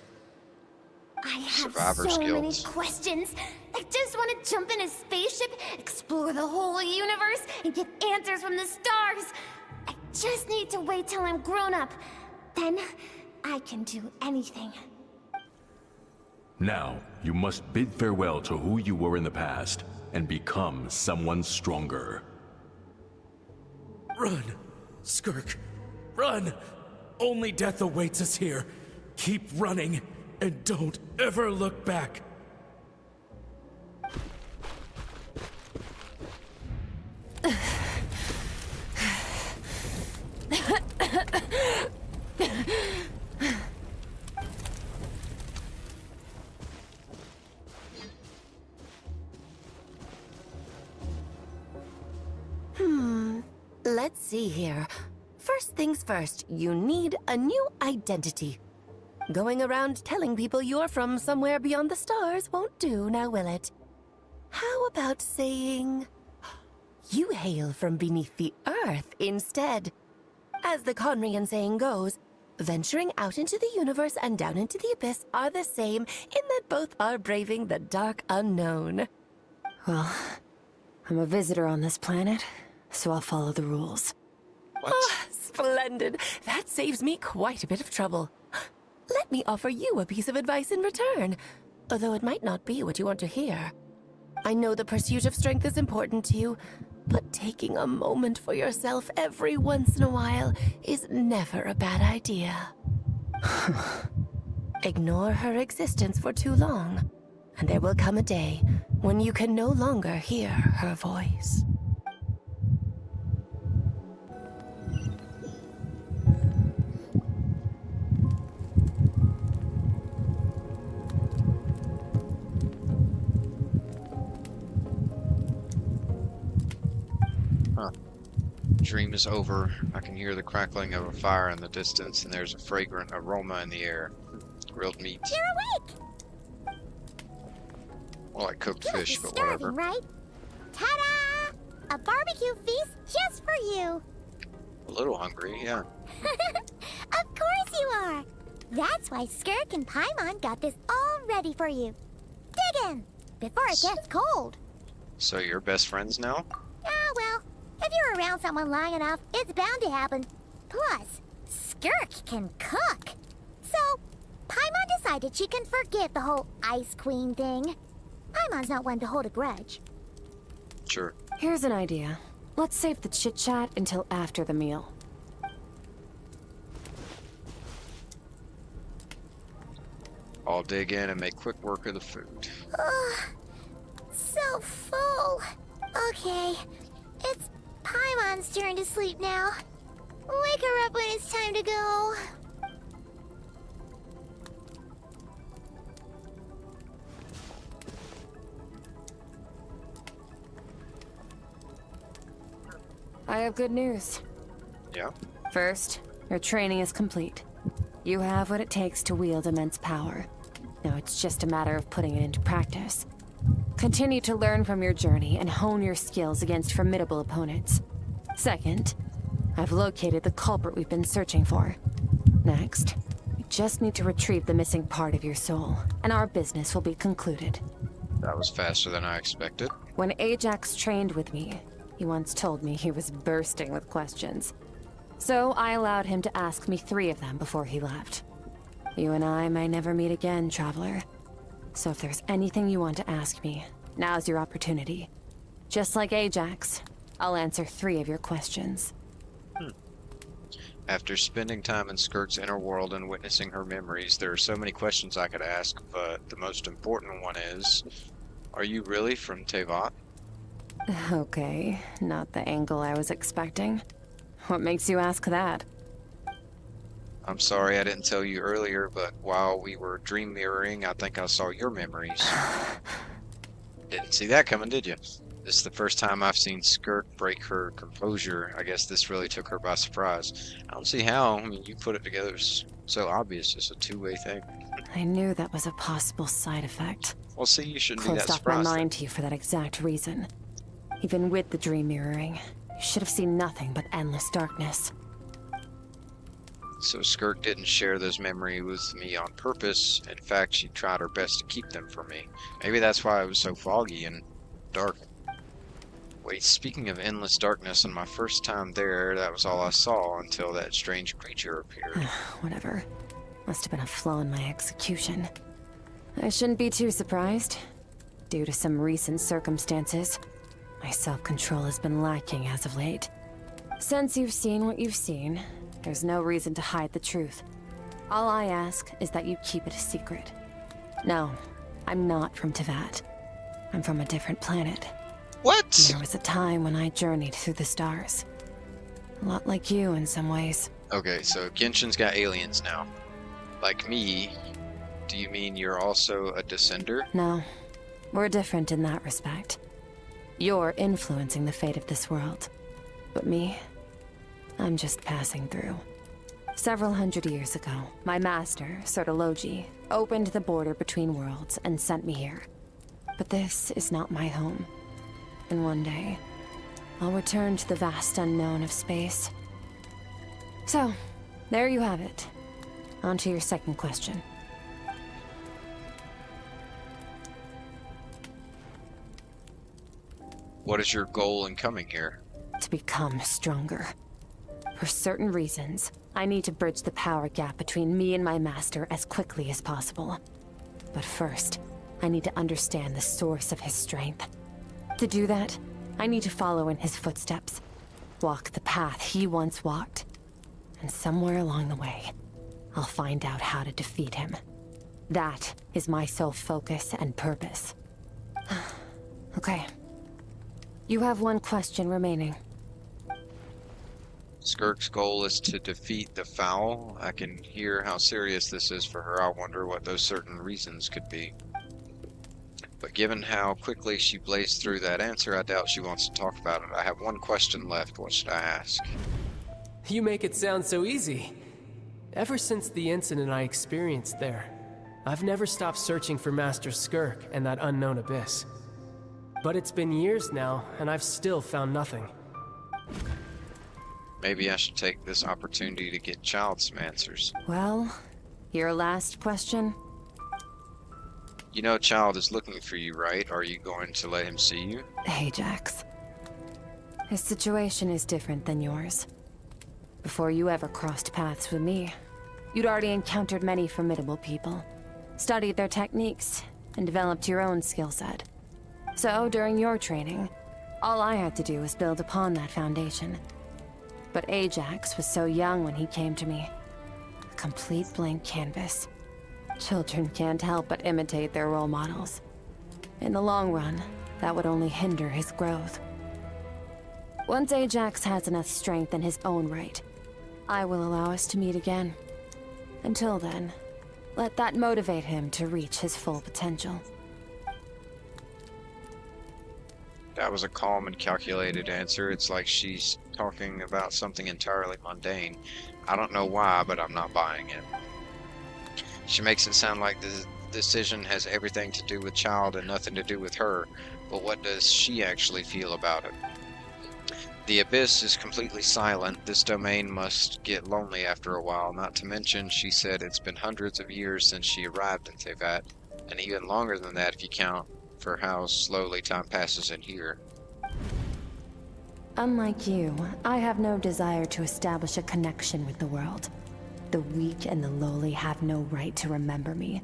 I have Survivor's so many guilt. questions. I just want to jump in a spaceship, explore the whole universe, and get answers from the stars. I just need to wait till I'm grown up. Then I can do anything. Now, you must bid farewell to who you were in the past and become someone stronger. Run! Skirk, run! Only death awaits us here. Keep running, and don't ever look back. Let's see here. First things first, you need a new identity. Going around telling people you're from somewhere beyond the stars won't do, now will it? How about saying you hail from beneath the earth instead? As the Conrian saying goes, venturing out into the universe and down into the abyss are the same in that both are braving the dark unknown. Well, I'm a visitor on this planet, so I'll follow the rules. What? Ah, splendid. That saves me quite a bit of trouble. Let me offer you a piece of advice in return, although it might not be what you want to hear. I know the pursuit of strength is important to you, but taking a moment for yourself every once in a while is never a bad idea. Ignore her existence for too long, and there will come a day when you can no longer hear her voice. Huh. Dream is over. I can hear the crackling of a fire in the distance, and there's a fragrant aroma in the air. Grilled meat. You're awake! Well, like cooked You'll fish, be but starving, whatever. right? Ta-da! A barbecue feast just for you! A little hungry, yeah. Of course you are! That's why Skirk and Paimon got this all ready for you. Dig in! Before it gets cold. So you're best friends now? Ah, well, if you're around someone long enough, it's bound to happen. Plus, Skirk can cook. So, Paimon decided she can forget the whole Ice Queen thing. Paimon's not one to hold a grudge. Sure. Here's an idea. Let's save the chit-chat until after the meal. I'll dig in and make quick work of the food. Ugh, so full. Okay, it's Paimon's turn to sleep now. Wake her up when it's time to go. I have good news. Yeah? First, your training is complete. You have what it takes to wield immense power. Now it's just a matter of putting it into practice. Continue to learn from your journey and hone your skills against formidable opponents. Second, I've located the culprit we've been searching for. Next, we just need to retrieve the missing part of your soul, and our business will be concluded. That was faster than I expected. When Ajax trained with me, he once told me he was bursting with questions. So I allowed him to ask me 3 of them before he left. You and I may never meet again, Traveler. So if there's anything you want to ask me, now's your opportunity. Just like Ajax, I'll answer 3 of your questions. After spending time in Skirk's inner world and witnessing her memories, there are so many questions I could ask, but the most important one is, are you really from Tevat? Okay, not the angle I was expecting. What makes you ask that? I'm sorry I didn't tell you earlier, but while we were dream mirroring, I think I saw your memories. Didn't see that coming, did you? This is the first time I've seen Skirk break her composure. I guess this really took her by surprise. I don't see how. I mean, you put it together. It's so obvious. It's a two-way thing. I knew that was a possible side effect. Well, see, you shouldn't be that Closed off my surprised. mind to you for that exact reason. Even with the dream mirroring, you should have seen nothing but endless darkness. So Skirk didn't share those memories with me on purpose. In fact, she tried her best to keep them from me. Maybe that's why it was so foggy and dark. Wait, speaking of endless darkness, on my first time there, that was all I saw until that strange creature appeared. Whatever. Must have been a flaw in my execution. I shouldn't be too surprised. Due to some recent circumstances, my self-control has been lacking as of late. Since you've seen what you've seen, there's no reason to hide the truth. All I ask is that you keep it a secret. No, I'm not from Teyvat. I'm from a different planet. What? There was a time when I journeyed through the stars. A lot like you in some ways. Okay, so Genshin's got aliens now. Like me, do you mean you're also a descender? No, we're different in that respect. You're influencing the fate of this world. But me, I'm just passing through. Several hundred years ago, my master, Sertologi, opened the border between worlds and sent me here. But this is not my home. And one day, I'll return to the vast unknown of space. So, there you have it. On to your second question. What is your goal in coming here? To become stronger. For certain reasons, I need to bridge the power gap between me and my master as quickly as possible. But first, I need to understand the source of his strength. To do that, I need to follow in his footsteps, walk the path he once walked. And somewhere along the way, I'll find out how to defeat him. That is my sole focus and purpose. Okay. You have one question remaining. Skirk's goal is to defeat the Foul. I can hear how serious this is for her. I wonder what those certain reasons could be. But given how quickly she blazed through that answer, I doubt she wants to talk about it. I have one question left. What should I ask? You make it sound so easy. Ever since the incident I experienced there, I've never stopped searching for Master Skirk and that unknown abyss. But it's been years now, and I've still found nothing. Maybe I should take this opportunity to get Child some answers. Well, your last question? You know Child is looking for you, right? Are you going to let him see you? Ajax. His situation is different than yours. Before you ever crossed paths with me, you'd already encountered many formidable people, studied their techniques, and developed your own skill set. So, during your training, all I had to do was build upon that foundation. But Ajax was so young when he came to me. A complete blank canvas. Children can't help but imitate their role models. In the long run, that would only hinder his growth. Once Ajax has enough strength in his own right, I will allow us to meet again. Until then, let that motivate him to reach his full potential. That was a calm and calculated answer. It's like she's talking about something entirely mundane. I don't know why, but I'm not buying it. She makes it sound like the decision has everything to do with Child and nothing to do with her, but what does she actually feel about it? The Abyss is completely silent. This domain must get lonely after a while, not to mention, she said it's been hundreds of years since she arrived in Teyvat, and even longer than that if you count for how slowly time passes in here. Unlike you, I have no desire to establish a connection with the world. The weak and the lowly have no right to remember me.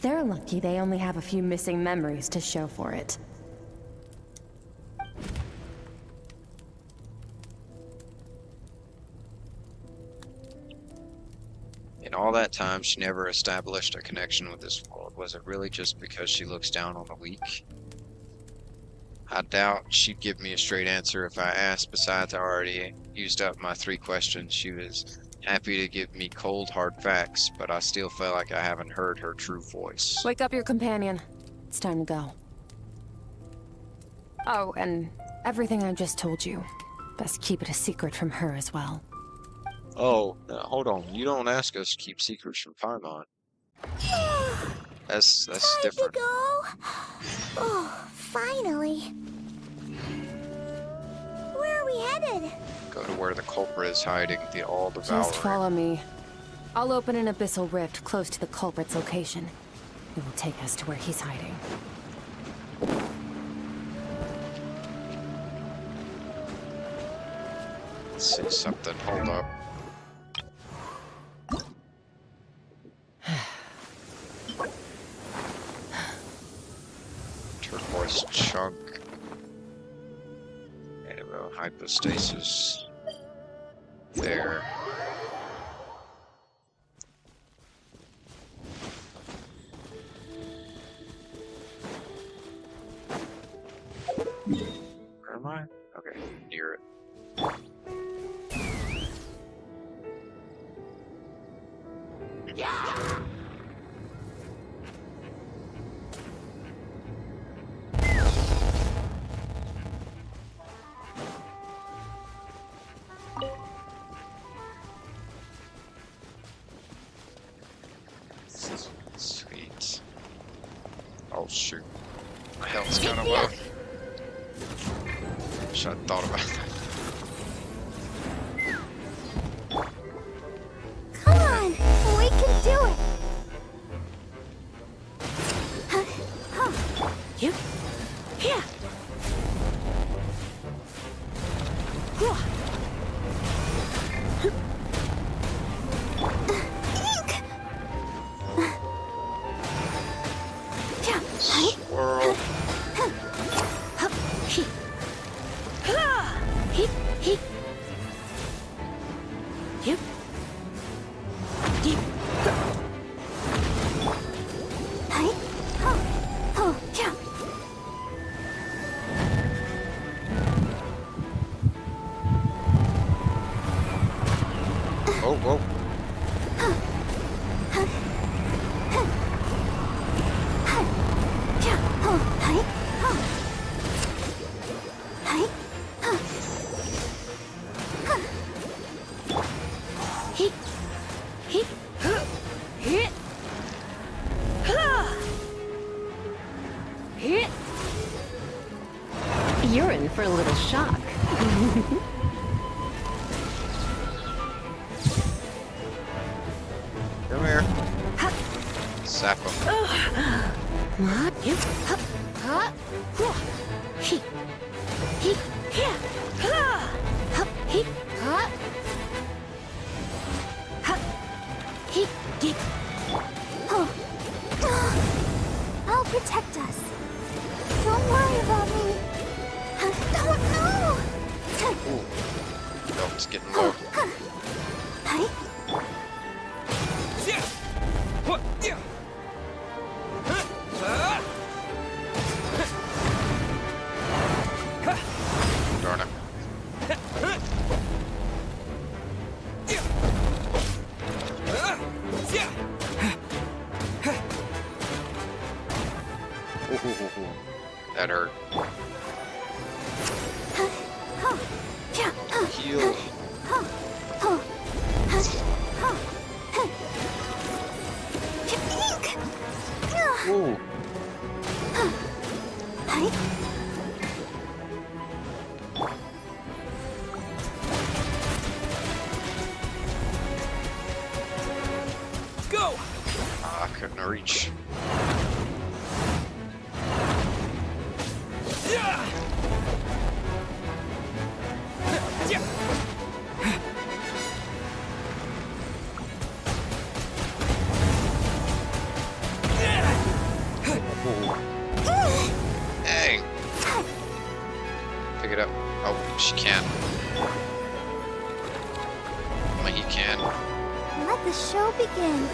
They're lucky they only have a few missing memories to show for it. In all that time, she never established a connection with this world. Was it really just because she looks down on the weak? I doubt she'd give me a straight answer if I asked. Besides, I already used up my 3 questions. She was happy to give me cold, hard facts, but I still feel like I haven't heard her true voice. Wake up your companion. It's time to go. Oh, and everything I just told you, best keep it a secret from her as well. Oh, hold on. You don't ask us to keep secrets from Paimon. That's different. To go. Oh, finally. Where are we headed? Go to where the culprit is hiding, the all-devouring. Just follow me. I'll open an abyssal rift close to the culprit's location. It will take us to where he's hiding. Let's see something. Hold up. This chunk. Animo hypostasis. There. Where am I? Okay, near it. Sweet. Oh shoot. My health's kind of low. Wish I'd thought about that. Come on, we can do it. You? Here. Swirl. Oh, whoa. You're in for a little shock. Come here. Zap him. I'll protect us. Don't worry about me. Don't know. Ooh. Health's getting low. Darn it. Ooh, that hurt. Heal. Ooh. Go! I couldn't reach. Dang. Pick it up. Oh, she can. Only he can. Let the show begin.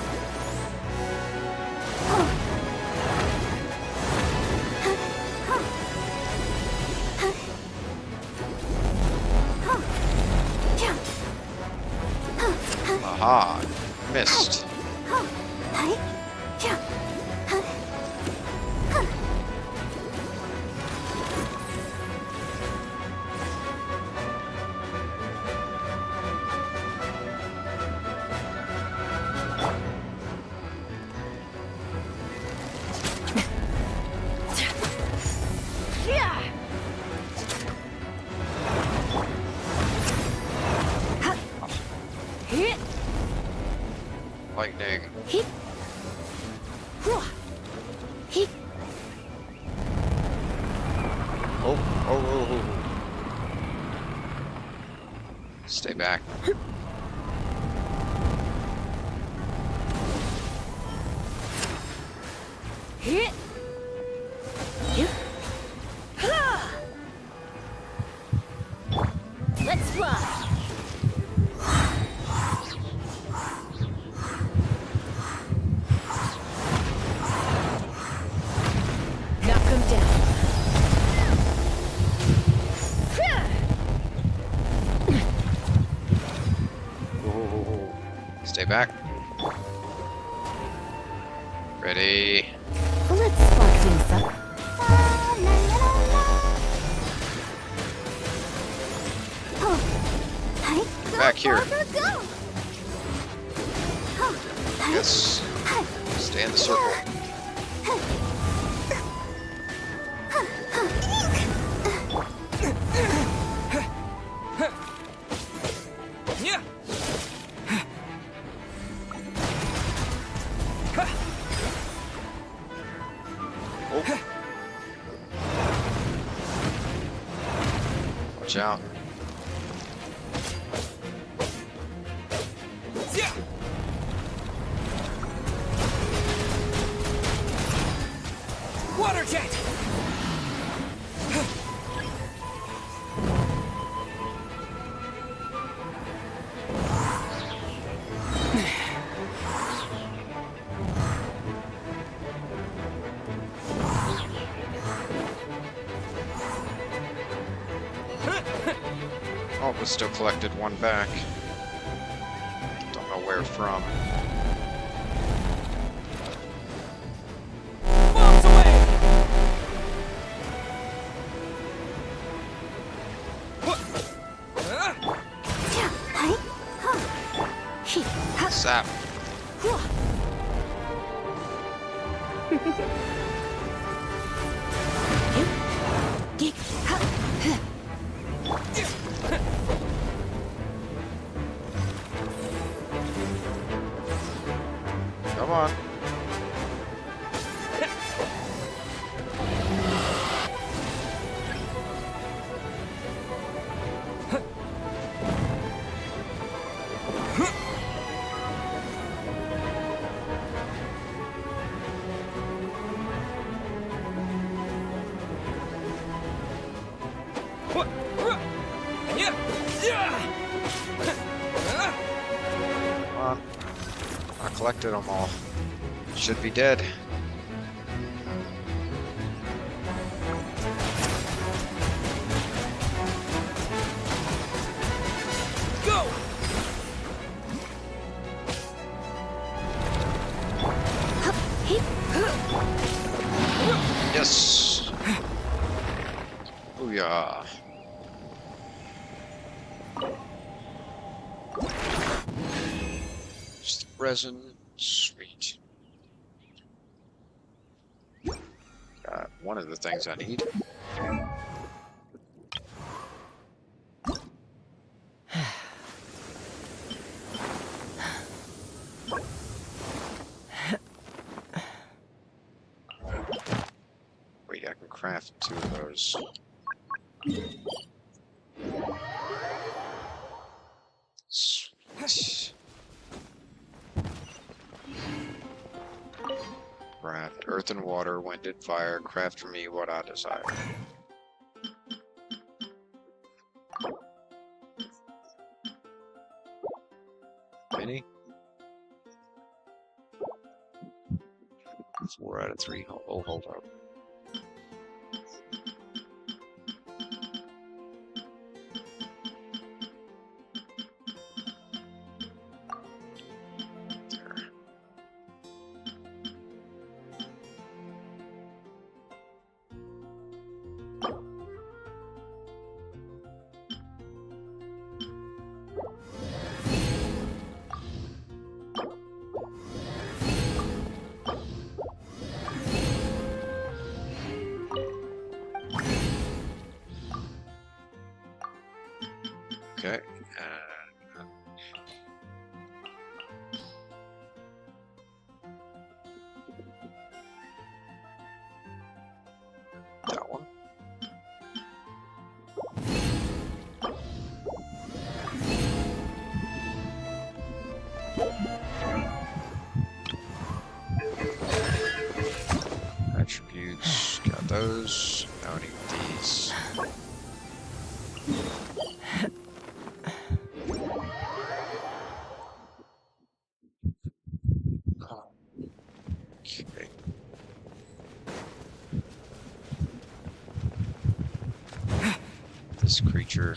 Aha. Missed. Lightning. Oh. Stay back. Stay back. Ready. Let's spark things up. Back here. Yes. Stay in the circle. Yeah. Oh. Watch out. Yeah. Water jet. Oh, but still collected one back. Don't know where from. Bombs away. Sap. Come on. Come on. I collected them all. Should be dead. Go. Yes. Booyah. Just resin. Sweet. Got one of the things I need. Wait, I can craft 2 of those. Sweet. Craft earth and water, wind and fire. Craft for me what I desire. Many? 4 out of 3. Oh, hold up. Okay. That one. Attributes. Got those. Now I need these. Okay. This creature.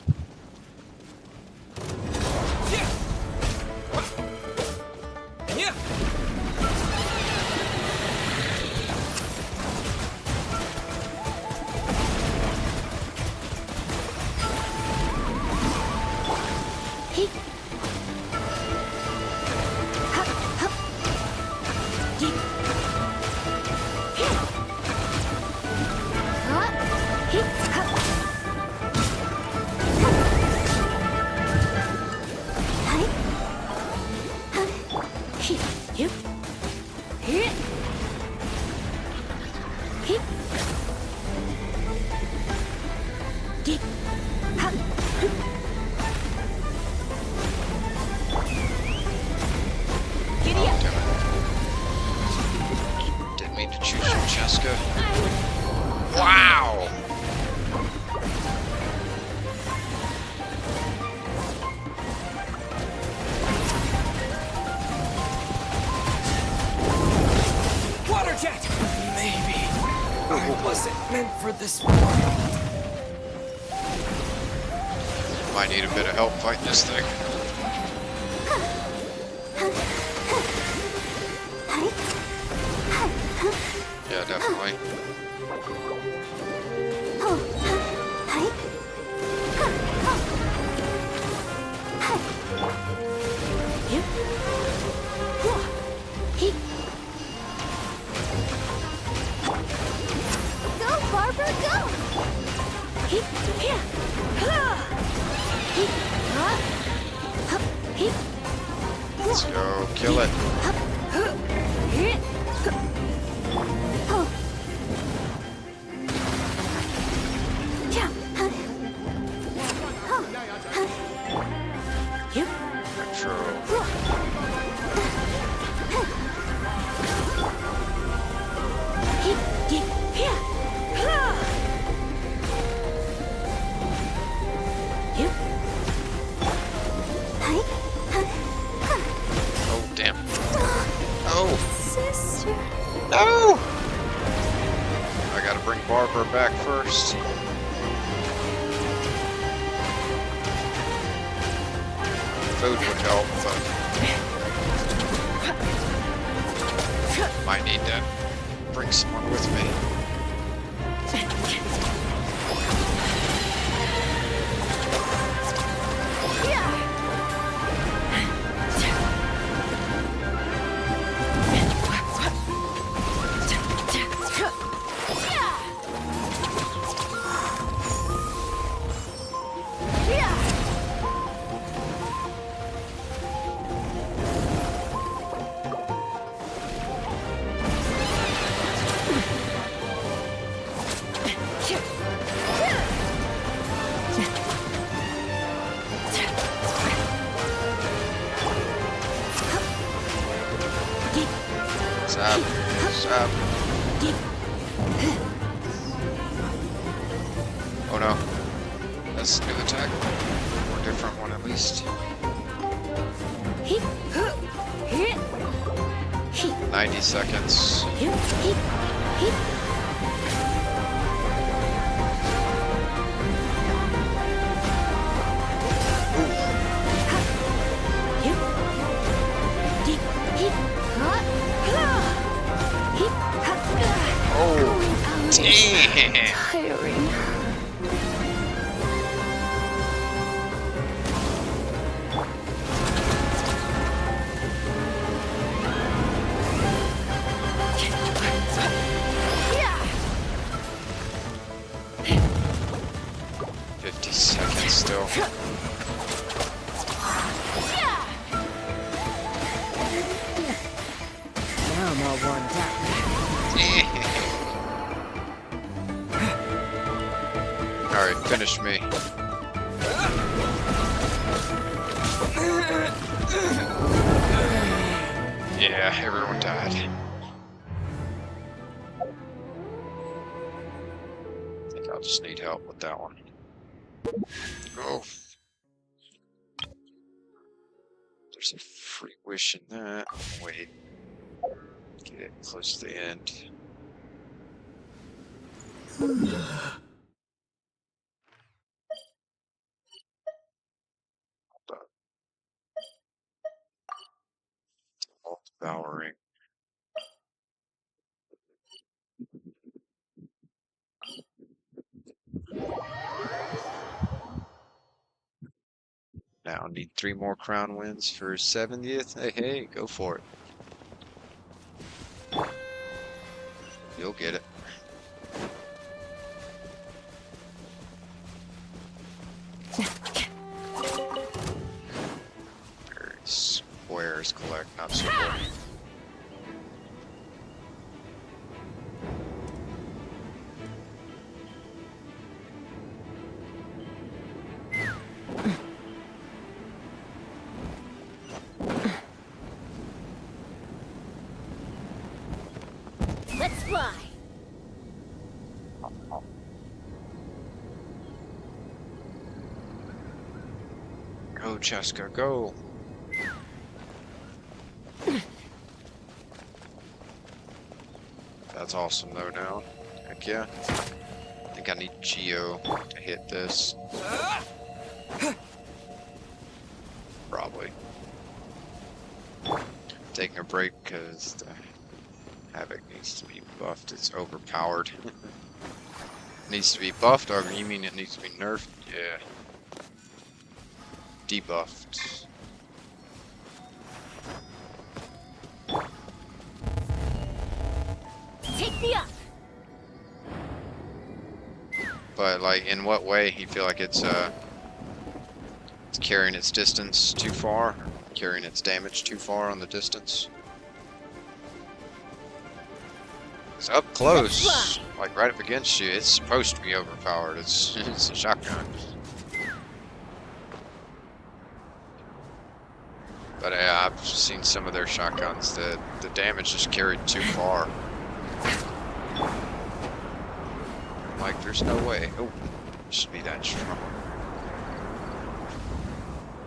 Didn't mean to choose Francesca. Wow! Water jet! Maybe I wasn't meant for this world. Might need a bit of help fighting this thing. Yeah, definitely. Go, Barber, go! Let's go, kill it. Control. Oh, damn. Oh! Sister. No! I gotta bring Barbara back first. Food would help, but might need to bring someone with me. Stop. Oh no. That's a new attack. Or a different one at least. 90 seconds. Oh, damn! Tiring. Still. Now I'm all worn out. Alright, finish me. Yeah, everyone died. I think I'll just need help with that one. Oh. There's a free wish in that. Wait. Get it close to the end. All devouring. Now need 3 more crown wins for 70th. Hey, go for it. You'll get it. Squares collect, not so good. Let's fly. Go, Cheska, go. That's awesome though now. Heck yeah. I think I need Geo to hit this. Probably. Taking a break because the Havoc needs to be buffed. It's overpowered. Needs to be buffed, or you mean it needs to be nerfed? Yeah. Debuffed. Take me up. But like, in what way you feel like it's carrying its distance too far, carrying its damage too far on the distance? It's up close, like right up against you. It's supposed to be overpowered. It's it's a shotgun. But yeah, I've seen some of their shotguns that the damage is carried too far. Like, there's no way. Oh, it should be that strong.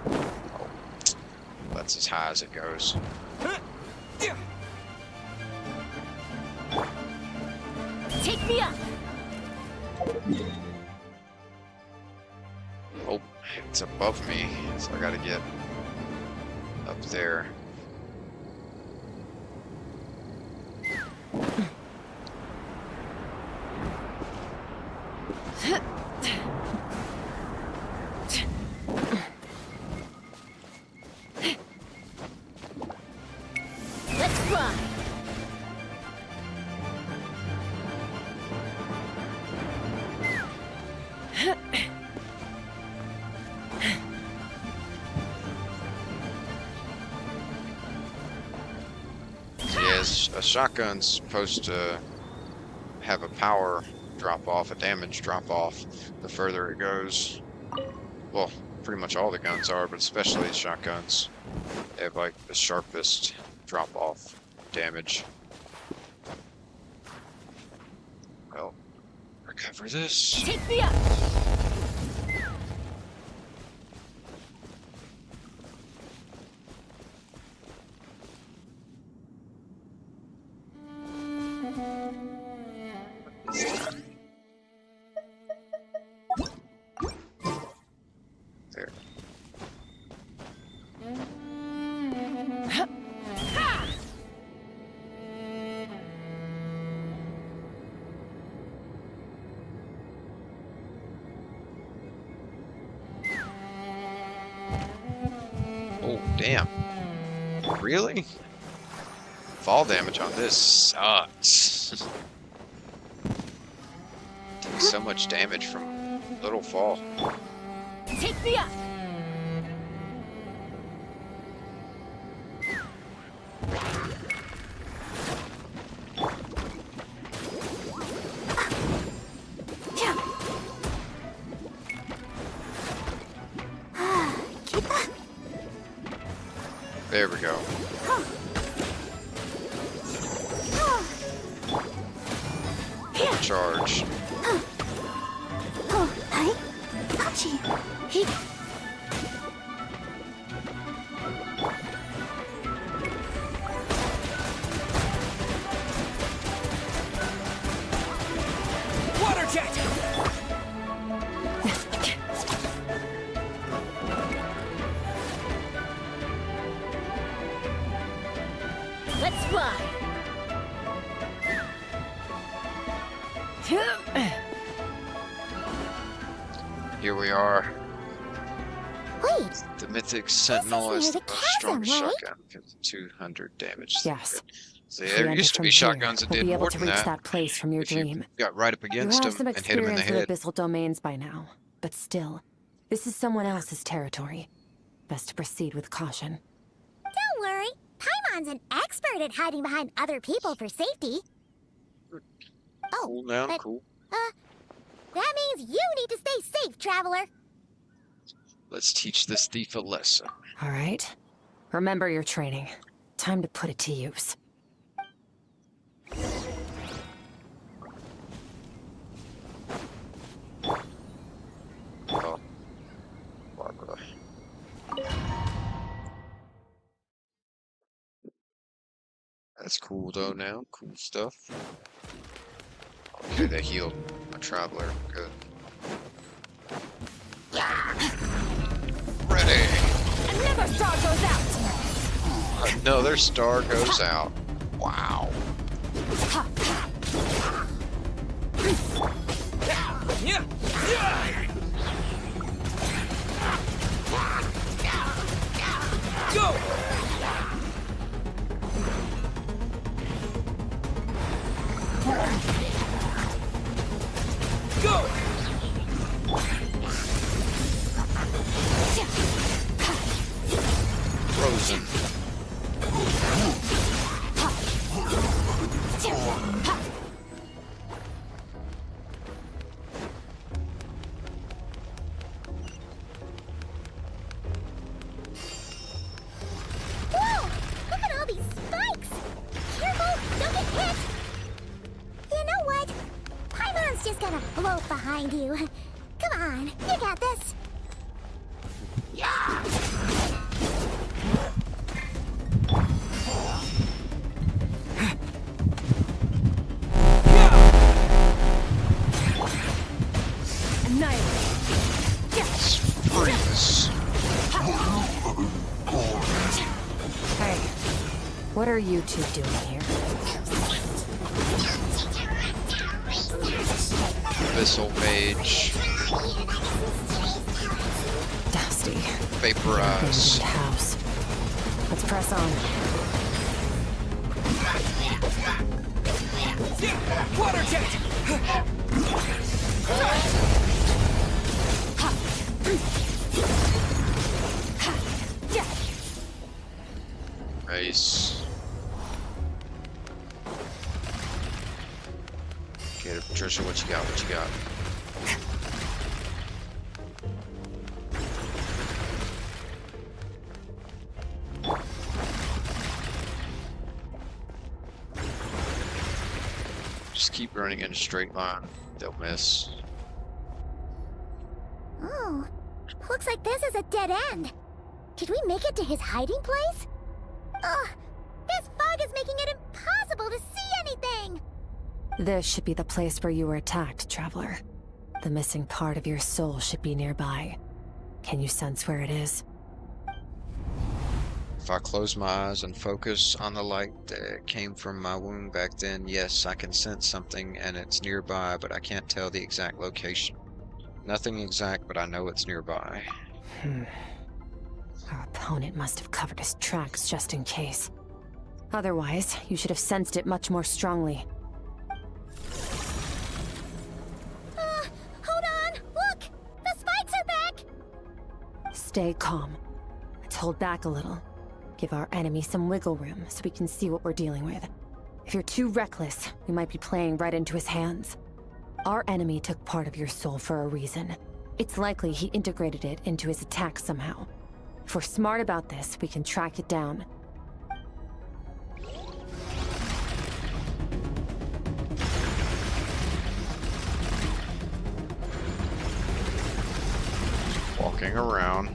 Oh, that's as high as it goes. Take me up. Oh, it's above me, so I gotta get up there. Let's fly. Yes, a shotgun's supposed to have a power drop off, a damage drop off, the further it goes. Well, pretty much all the guns are, but especially shotguns. They have like the sharpest drop off damage. Well, recover this. Take me up. There. Oh, damn. Really? Fall damage on this sucks. Take so much damage from little fall. Take me up. There we go. Charge. Water jet! Let's fly. Here we are. Wait. The Mythic Sentinel is near the the most strongest chasm, right? shotgun, 200 damage. Yes. So If we there enter used to from be here, shotguns that we'll did be able more to than reach that. that place from your If you dream. got right up You against have him some and hit him in the experience with head. abyssal domains by now, but still, this is someone else's territory. Best to proceed with caution. Don't worry. Paimon's an expert at hiding behind other people for safety. Oh, Cool now, but, cool. that means you need to stay safe, traveler. Let's teach this thief a lesson. All right. Remember your training. Time to put it to use. That's cool though now. Cool stuff. Okay, they healed my traveler. Good. Ready. Another star goes out. Another star goes out. Wow. Go! Go! Frozen. Whoa! Look at all these spikes! Careful! Don't get hit! You know what? Paimon's just gonna float behind you. Come on, you got this. Freeze. Hey, what are you two doing here? Abyssal Mage. Dusty. Vaporize. Abandoned house. Let's press on. Water jet! Nice. Okay, Patricia, what you got? What you got? Just keep running in a straight line. They'll miss. Oh, looks like this is a dead end. Did we make it to his hiding place? Ugh, this fog is making it impossible to see anything! This should be the place where you were attacked, Traveler. The missing part of your soul should be nearby. Can you sense where it is? If I close my eyes and focus on the light that came from my wound back then, yes, I can sense something and it's nearby, but I can't tell the exact location. Nothing exact, but I know it's nearby. Our opponent must have covered his tracks just in case. Otherwise, you should have sensed it much more strongly. Hold on! Look! The spikes are back! Stay calm. Let's hold back a little. Give our enemy some wiggle room so we can see what we're dealing with. If you're too reckless, we might be playing right into his hands. Our enemy took part of your soul for a reason. It's likely he integrated it into his attack somehow. If we're smart about this, we can track it down. Walking around.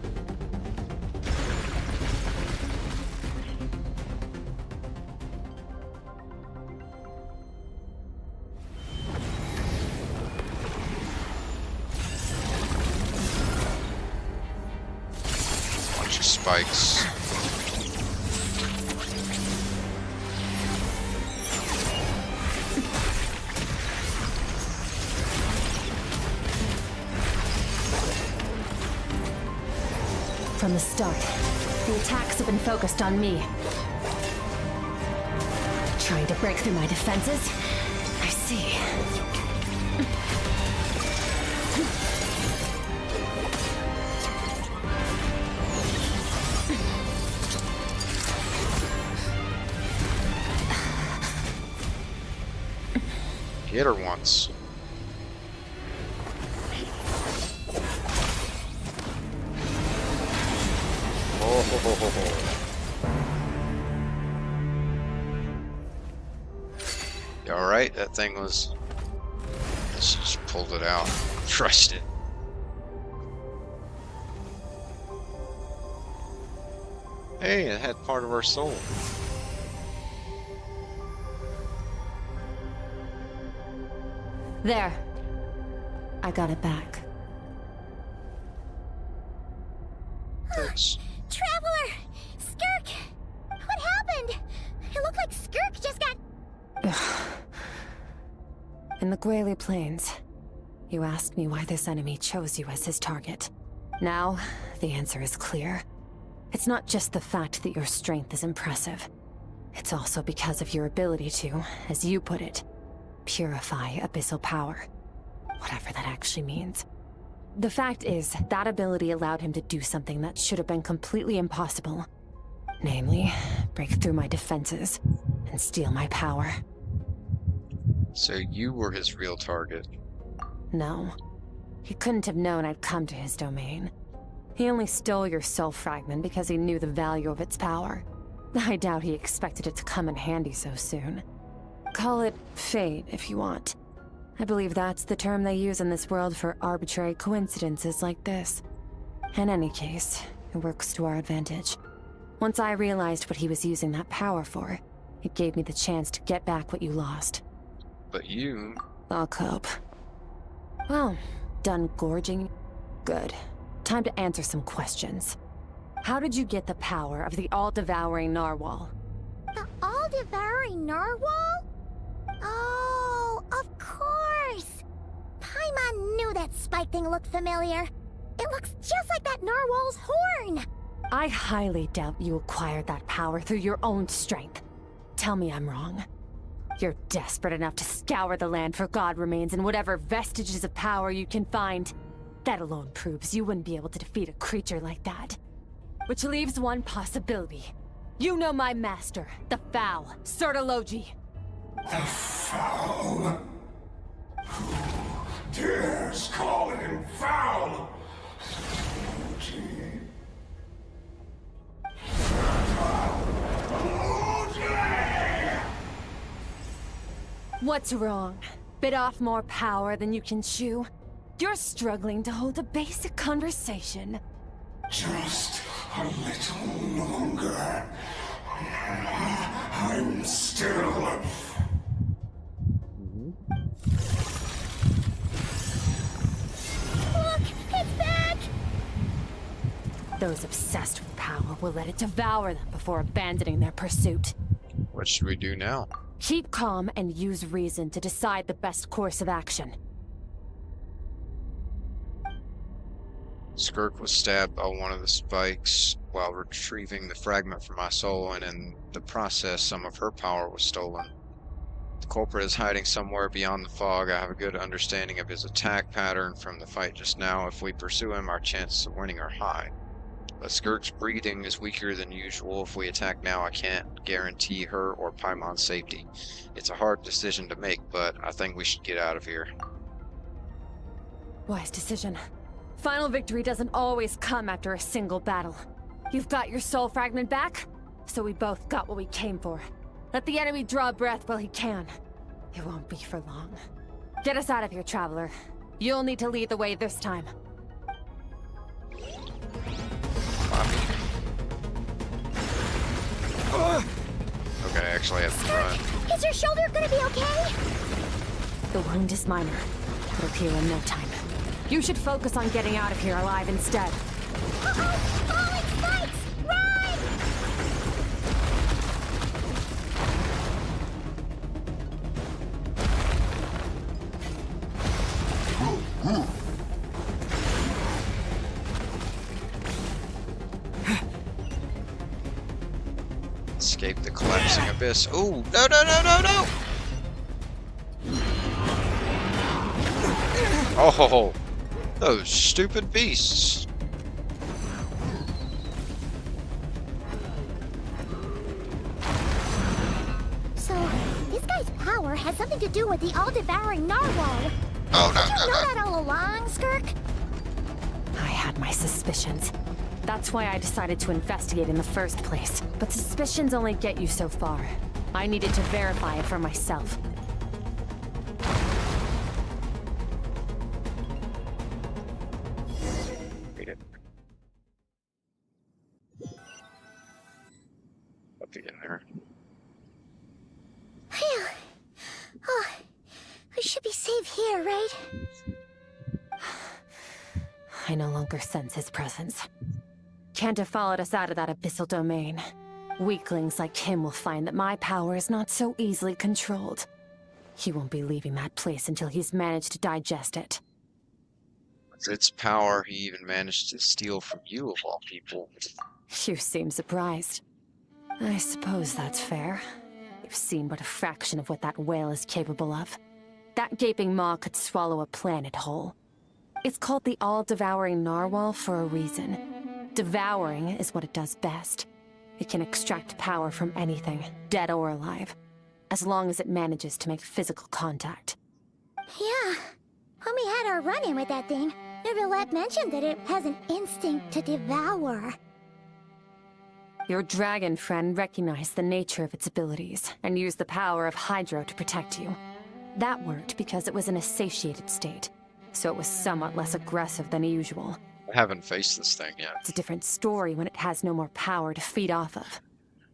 Bunch of spikes. From the start, the attacks have been focused on me. Trying to break through my defenses? I see. Get her once. You alright? That thing was... She just pulled it out. Crushed it. Hey, it had part of our soul. There. I got it back. Thanks. Traveler! Skirk! What happened? It looked like Skirk just got... In the Gwali Plains, you asked me why this enemy chose you as his target. Now, the answer is clear. It's not just the fact that your strength is impressive. It's also because of your ability to, as you put it, purify abyssal power. Whatever that actually means. The fact is, that ability allowed him to do something that should have been completely impossible. Namely, break through my defenses and steal my power. So you were his real target. No. He couldn't have known I'd come to his domain. He only stole your soul fragment because he knew the value of its power. I doubt he expected it to come in handy so soon. Call it fate, if you want. I believe that's the term they use in this world for arbitrary coincidences like this. In any case, it works to our advantage. Once I realized what he was using that power for, it gave me the chance to get back what you lost. But you... I'll cope. Well, done gorging? Good. Time to answer some questions. How did you get the power of the all-devouring narwhal? The all-devouring narwhal? Oh, of course! Paimon knew that spike thing looked familiar. It looks just like that narwhal's horn! I highly doubt you acquired that power through your own strength. Tell me I'm wrong. You're desperate enough to scour the land for god remains and whatever vestiges of power you can find. That alone proves you wouldn't be able to defeat a creature like that. Which leaves one possibility. You know my master, the Foul, Sertologi. The Foul? Who dares call him Foul? What's wrong? Bit off more power than you can chew? You're struggling to hold a basic conversation. Just a little longer. I'm still... Look! It's back! Those obsessed with power will let it devour them before abandoning their pursuit. What should we do now? Keep calm and use reason to decide the best course of action. Skirk was stabbed by one of the spikes while retrieving the fragment from my soul, and in the process some of her power was stolen. The culprit is hiding somewhere beyond the fog. I have a good understanding of his attack pattern from the fight just now. If we pursue him, our chances of winning are high. But Skirk's breathing is weaker than usual. If we attack now, I can't guarantee her or Paimon's safety. It's a hard decision to make, but I think we should get out of here. Wise decision. Final victory doesn't always come after a single battle. You've got your soul fragment back, so we both got what we came for. Let the enemy draw breath while he can. It won't be for long. Get us out of here, Traveler. You'll need to lead the way this time. Okay, actually I have to run. Is your shoulder gonna be okay? The wound is minor. It'll heal in no time. You should focus on getting out of here alive instead. Uh-oh! Falling spikes! Run! Escape the collapsing abyss. Ooh, no, no, no, no, no! Oh, those stupid beasts. So, this guy's power has something to do with the all-devouring narwhal. Oh, no, Did you no, know no. that all along, Skirk? I had my suspicions. That's why I decided to investigate in the first place. But suspicions only get you so far. I needed to verify it for myself. Read it. Up again there. Phew. Oh, I should be safe here, right? I no longer sense his presence. Can't have followed us out of that abyssal domain. Weaklings like him will find that my power is not so easily controlled. He won't be leaving that place until he's managed to digest it. With its power, he even managed to steal from you of all people. You seem surprised. I suppose that's fair. You've seen but a fraction of what that whale is capable of. That gaping maw could swallow a planet whole. It's called the all-devouring narwhal for a reason. Devouring is what it does best. It can extract power from anything, dead or alive, as long as it manages to make physical contact. Yeah. When we had our run-in with that thing, Neuvillette mentioned that it has an instinct to devour. Your dragon friend recognized the nature of its abilities and used the power of Hydro to protect you. That worked because it was in a satiated state, so it was somewhat less aggressive than usual. I haven't faced this thing yet. It's a different story when it has no more power to feed off of.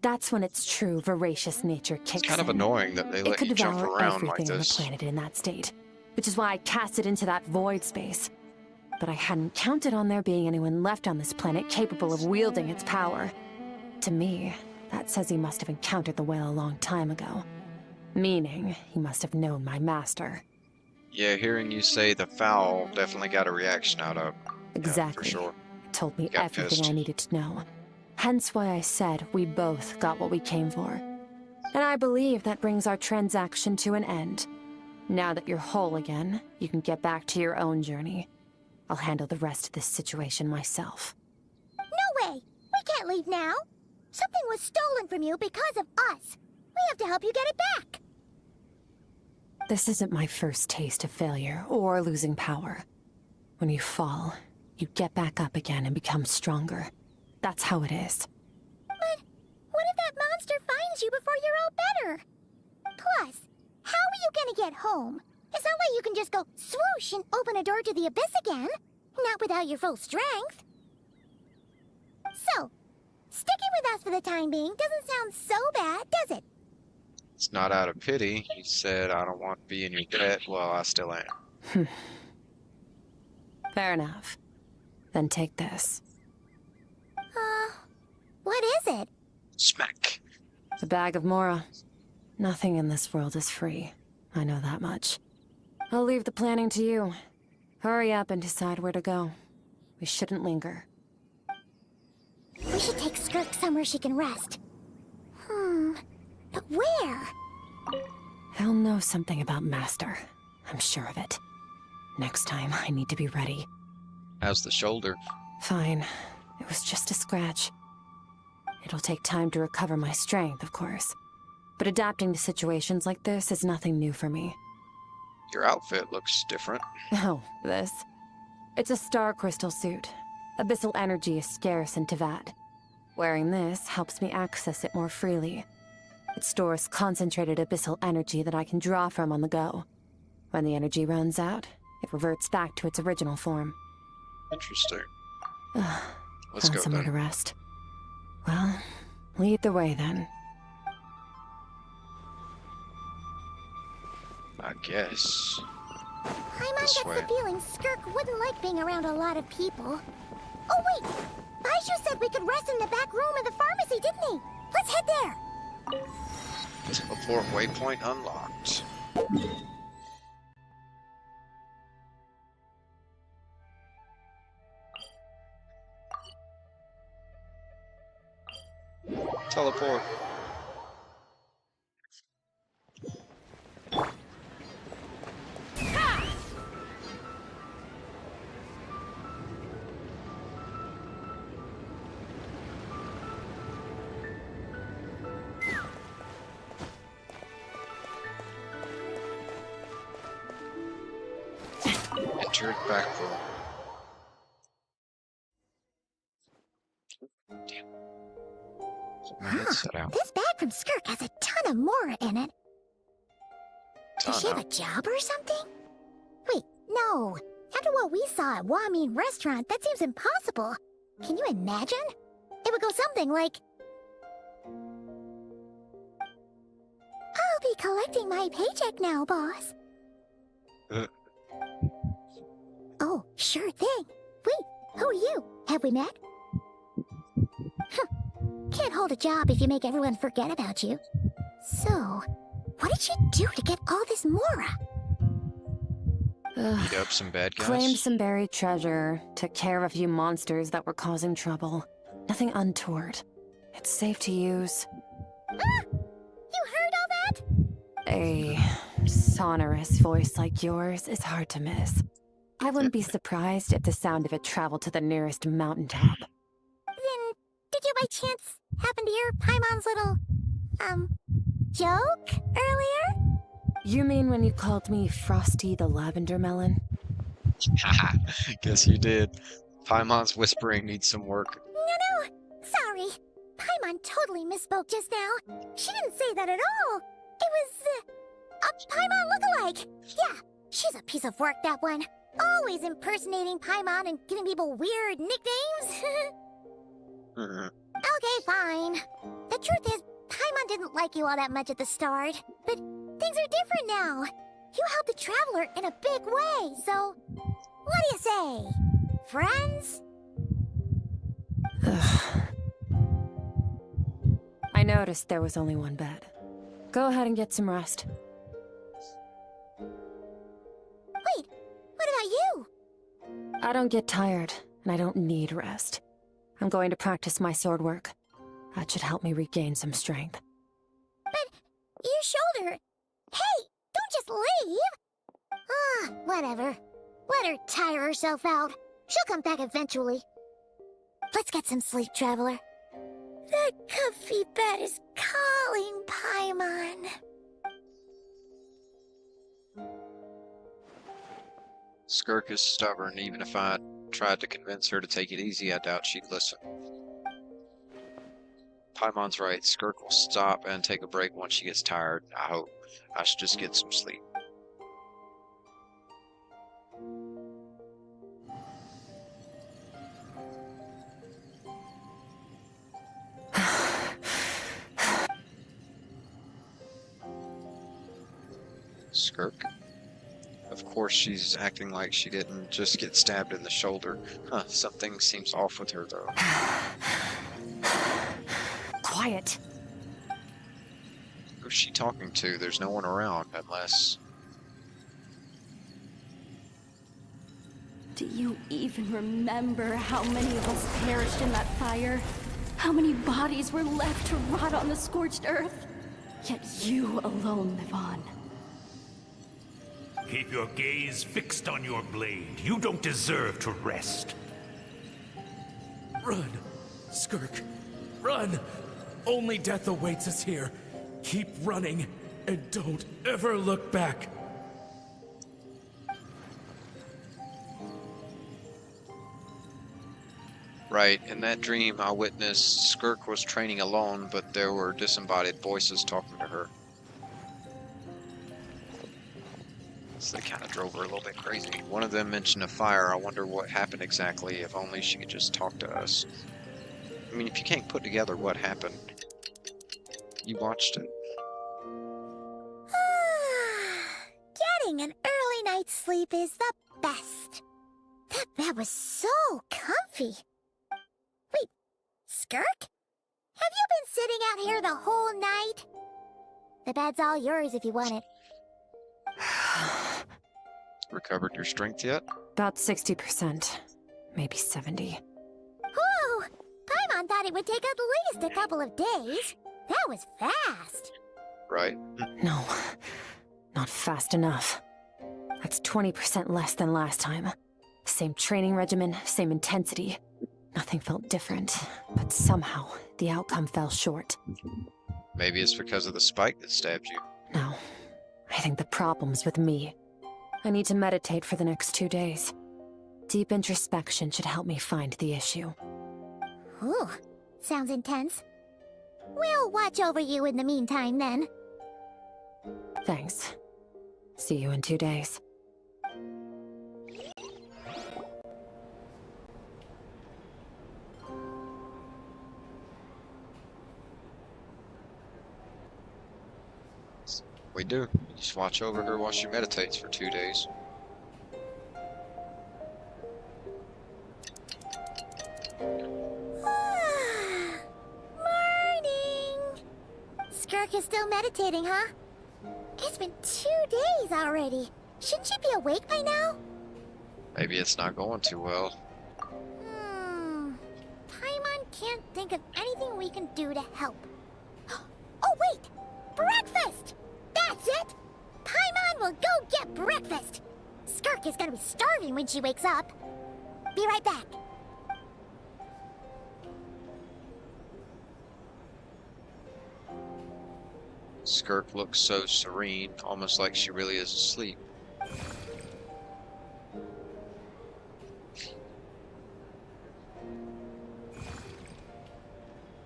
That's when its true voracious nature kicks in. It's kind of annoying that they let you jump around like everything on the this. planet in that state, which is why I cast it into that void space. But I hadn't counted on there being anyone left on this planet capable of wielding its power. To me, that says he must have encountered the whale a long time ago. Meaning, he must have known my master. Yeah, hearing you say the foul definitely got a reaction out of. Exactly. Yeah, for sure. It told me Got everything pissed. I needed to know. Hence why I said we both got what we came for. And I believe that brings our transaction to an end. Now that you're whole again, you can get back to your own journey. I'll handle the rest of this situation myself. No way! We can't leave now! Something was stolen from you because of us! We have to help you get it back! This isn't my first taste of failure or losing power. When you fall, you get back up again and become stronger. That's how it is. But what if that monster finds you before you're all better? Plus, how are you gonna get home? It's not like you can just go swoosh and open a door to the abyss again. Not without your full strength. So, sticking with us for the time being doesn't sound so bad, does it? It's not out of pity. He said, I don't want to be in your debt. Well, I still am. Fair enough. Then take this. What is it? Smack. The bag of Mora. Nothing in this world is free. I know that much. I'll leave the planning to you. Hurry up and decide where to go. We shouldn't linger. We should take Skirk somewhere she can rest. But where? He'll know something about Master. I'm sure of it. Next time, I need to be ready. How's the shoulder? Fine. It was just a scratch. It'll take time to recover my strength, of course. But adapting to situations like this is nothing new for me. Your outfit looks different. Oh, this? It's a star crystal suit. Abyssal energy is scarce in Teyvat. Wearing this helps me access it more freely. It stores concentrated abyssal energy that I can draw from on the go. When the energy runs out, it reverts back to its original form. Interesting. Let's Found go somewhere then. to rest. Well, lead the way then. I guess. Paimon This gets way. the feeling Skirk wouldn't like being around a lot of people. Oh wait! Baiju said we could rest in the back room of the pharmacy, didn't he? Let's head there! Teleport waypoint unlocked. Teleport. Entered back room. Damn. Put my headset out. This bag from Skirk has a ton of Mora in it. Does she have Ton, a job or something? Wait, no. After what we saw at Wamin Restaurant, that seems impossible. Can you imagine? It would go something like... I'll be collecting my paycheck now, boss. Sure thing. Wait, who are you? Have we met? Can't hold a job if you make everyone forget about you. So, what did you do to get all this Mora? Beat up some bad guys. Claimed some buried treasure, took care of a few monsters that were causing trouble. Nothing untoward. It's safe to use. Ah! You heard all that? A sonorous voice like yours is hard to miss. I wouldn't be surprised if the sound of it traveled to the nearest mountaintop. Then, did you by chance happen to hear Paimon's little, joke earlier? You mean when you called me Frosty the Lavender Melon? Haha, guess you did. Paimon's whispering needs some work. No, sorry. Paimon totally misspoke just now. She didn't say that at all. It was, a Paimon lookalike. Yeah, she's a piece of work, that one. Always impersonating Paimon and giving people weird nicknames. Okay, fine. The truth is, Paimon didn't like you all that much at the start, but things are different now. You helped the Traveler in a big way, so what do you say? Friends? I noticed there was only one bed. Go ahead and get some rest. Wait, what about you? I don't get tired, and I don't need rest. I'm going to practice my sword work. That should help me regain some strength. But your shoulder... Hey, don't just leave! Ah, whatever. Let her tire herself out. She'll come back eventually. Let's get some sleep, Traveler. That comfy bed is calling, Paimon. Skirk is stubborn. Even if I tried to convince her to take it easy, I doubt she'd listen. Paimon's right. Skirk will stop and take a break once she gets tired. I hope. I should just get some sleep. Skirk? Of course she's acting like she didn't just get stabbed in the shoulder. Huh, something seems off with her though. Quiet. Who's she talking to? There's no one around, unless... Do you even remember how many of us perished in that fire? How many bodies were left to rot on the scorched earth? Yet you alone live on. Keep your gaze fixed on your blade. You don't deserve to rest. Run, Skirk, run! Only death awaits us here. Keep running, and don't ever look back. Right, in that dream I witnessed Skirk was training alone, but there were disembodied voices talking to her. So they kind of drove her a little bit crazy. One of them mentioned a fire. I wonder what happened exactly, if only she could just talk to us. I mean, if you can't put together what happened, you watched it. Getting an early night's sleep is the best. That bed was so comfy. Wait, Skirk? Have you been sitting out here the whole night? The bed's all yours if you want it. Recovered your strength yet? About 60%. Maybe 70. Whoa! Paimon thought it would take at least a couple of days. That was fast. Right. No, not fast enough. That's 20% less than last time. Same training regimen, same intensity. Nothing felt different, but somehow the outcome fell short. Maybe it's because of the spike that stabbed you. No, I think the problem's with me. I need to meditate for the next 2 days. Deep introspection should help me find the issue. Ooh, sounds intense. We'll watch over you in the meantime, then. Thanks. See you in 2 days. We do. Just watch over her while she meditates for 2 days. Skirk is still meditating, huh? It's been 2 days already. Shouldn't she be awake by now? Maybe it's not going too well. Paimon can't think of anything we can do to help. Oh, wait! Breakfast! That's it! Paimon will go get breakfast! Skirk is gonna be starving when she wakes up. Be right back. Skirk looks so serene, almost like she really is asleep.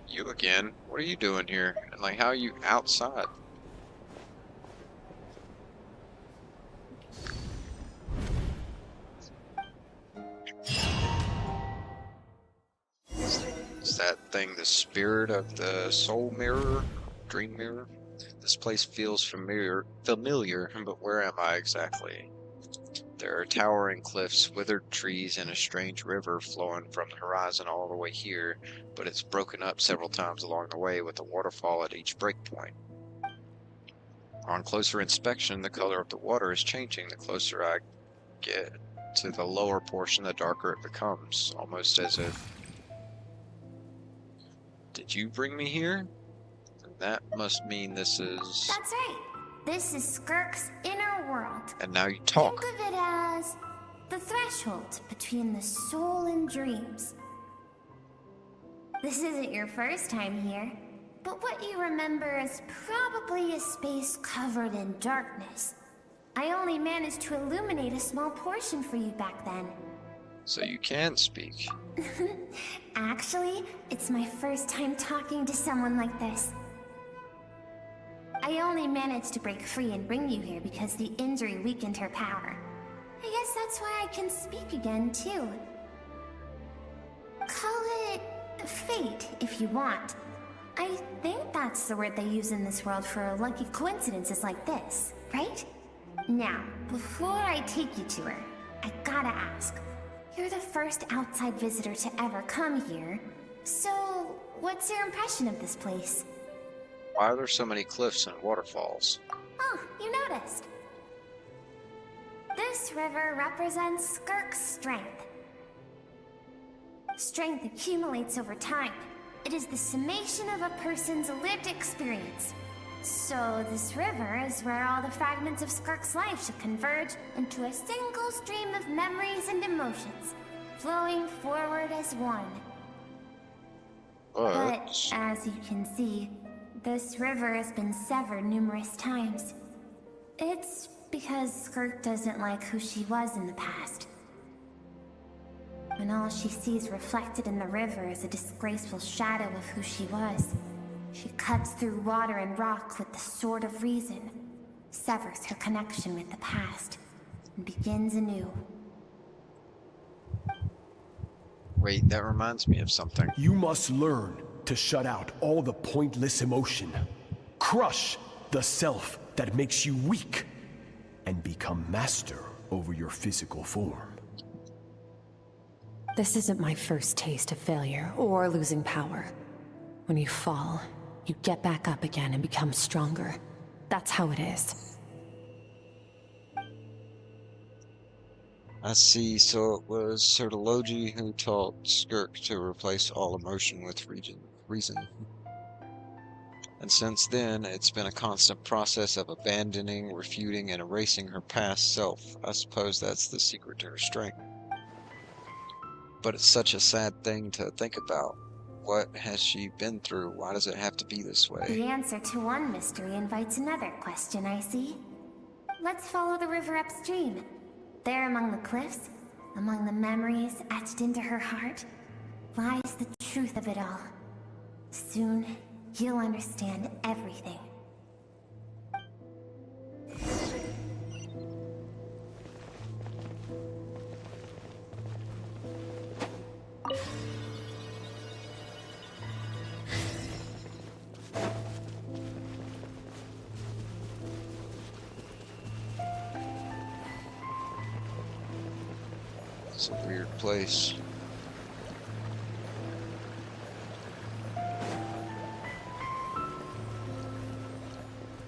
You again? What are you doing here? And like, how are you outside? Is that thing the spirit of the soul mirror? Dream mirror? This place feels familiar, but where am I exactly? There are towering cliffs, withered trees, and a strange river flowing from the horizon all the way here, but it's broken up several times along the way with a waterfall at each breakpoint. On closer inspection, the color of the water is changing the closer I get to the lower portion, the darker it becomes, almost as if... Did you bring me here? That must mean this is... That's right. This is Skirk's inner world. And now you talk. Think of it as the threshold between the soul and dreams. This isn't your first time here, but what you remember is probably a space covered in darkness. I only managed to illuminate a small portion for you back then. So you can speak. Actually, it's my first time talking to someone like this. I only managed to break free and bring you here because the injury weakened her power. I guess that's why I can speak again, too. Call it fate, if you want. I think that's the word they use in this world for lucky coincidences like this, right? Now, before I take you to her, I gotta ask. You're the first outside visitor to ever come here, so what's your impression of this place? Why are there so many cliffs and waterfalls? Oh, you noticed. This river represents Skirk's strength. Strength accumulates over time. It is the summation of a person's lived experience. So this river is where all the fragments of Skirk's life should converge into a single stream of memories and emotions, flowing forward as one. But as you can see, this river has been severed numerous times. It's because Skirk doesn't like who she was in the past. And all she sees reflected in the river is a disgraceful shadow of who she was. She cuts through water and rock with the sword of reason, severs her connection with the past, and begins anew. Wait, that reminds me of something. You must learn to shut out all the pointless emotion. Crush the self that makes you weak, and become master over your physical form. This isn't my first taste of failure or losing power. When you fall, you get back up again and become stronger. That's how it is. I see, so it was Sertology who taught Skirk to replace all emotion with reason. And since then, it's been a constant process of abandoning, refuting, and erasing her past self. I suppose that's the secret to her strength. But it's such a sad thing to think about. What has she been through? Why does it have to be this way? The answer to one mystery invites another question, I see. Let's follow the river upstream. There among the cliffs, among the memories etched into her heart, lies the truth of it all. Soon, you'll understand everything. It's a weird place.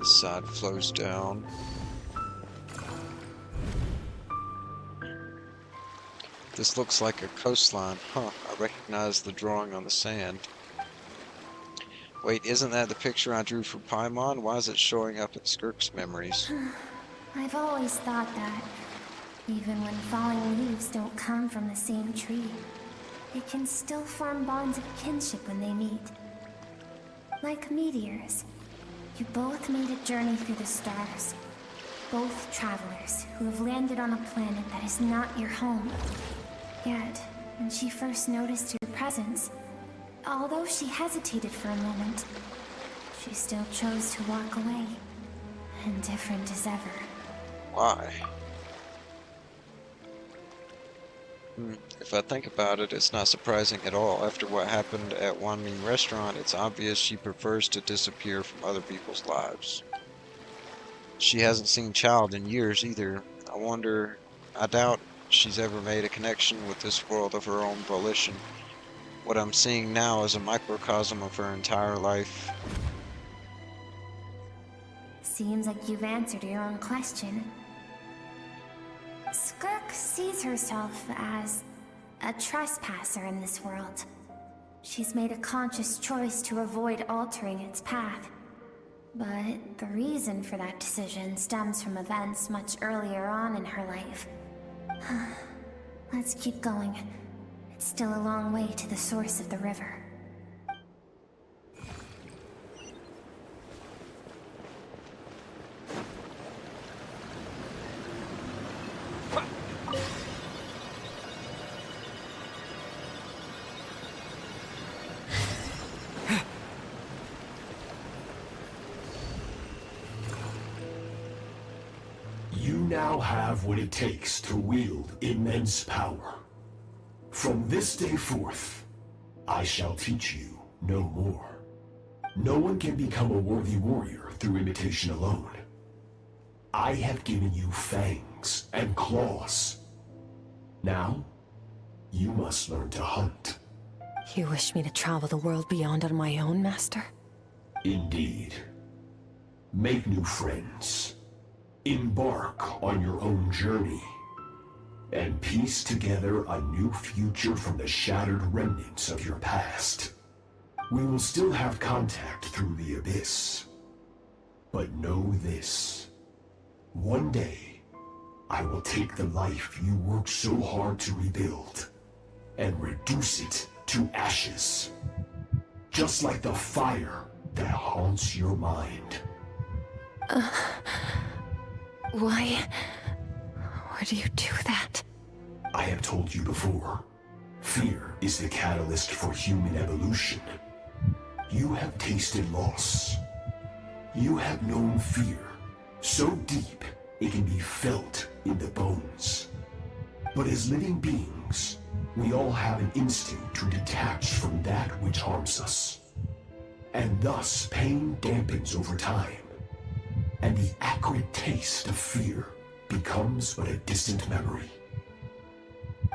This side flows down. This looks like a coastline. Huh, I recognize the drawing on the sand. Wait, isn't that the picture I drew for Paimon? Why is it showing up in Skirk's memories? I've always thought that, even when falling leaves don't come from the same tree, they can still form bonds of kinship when they meet. Like meteors, you both made a journey through the stars. Both travelers who have landed on a planet that is not your home. Yet, when she first noticed your presence, although she hesitated for a moment, she still chose to walk away, indifferent as ever. Why? If I think about it, it's not surprising at all. After what happened at Wanming Restaurant, it's obvious she prefers to disappear from other people's lives. She hasn't seen Child in years either. I doubt she's ever made a connection with this world of her own volition. What I'm seeing now is a microcosm of her entire life. Seems like you've answered your own question. Skirk sees herself as a trespasser in this world. She's made a conscious choice to avoid altering its path. But the reason for that decision stems from events much earlier on in her life. Let's keep going. It's still a long way to the source of the river. You now have what it takes to wield immense power. From this day forth, I shall teach you no more. No one can become a worthy warrior through imitation alone. I have given you fangs and claws. Now, you must learn to hunt. You wish me to travel the world beyond on my own, Master? Indeed. Make new friends. Embark on your own journey. And piece together a new future from the shattered remnants of your past. We will still have contact through the Abyss. But know this. One day, I will take the life you worked so hard to rebuild and reduce it to ashes. Just like the fire that haunts your mind. Why do you do that? I have told you before, fear is the catalyst for human evolution. You have tasted loss. You have known fear so deep it can be felt in the bones. But as living beings, we all have an instinct to detach from that which harms us. And thus pain dampens over time. And the acrid taste of fear becomes but a distant memory.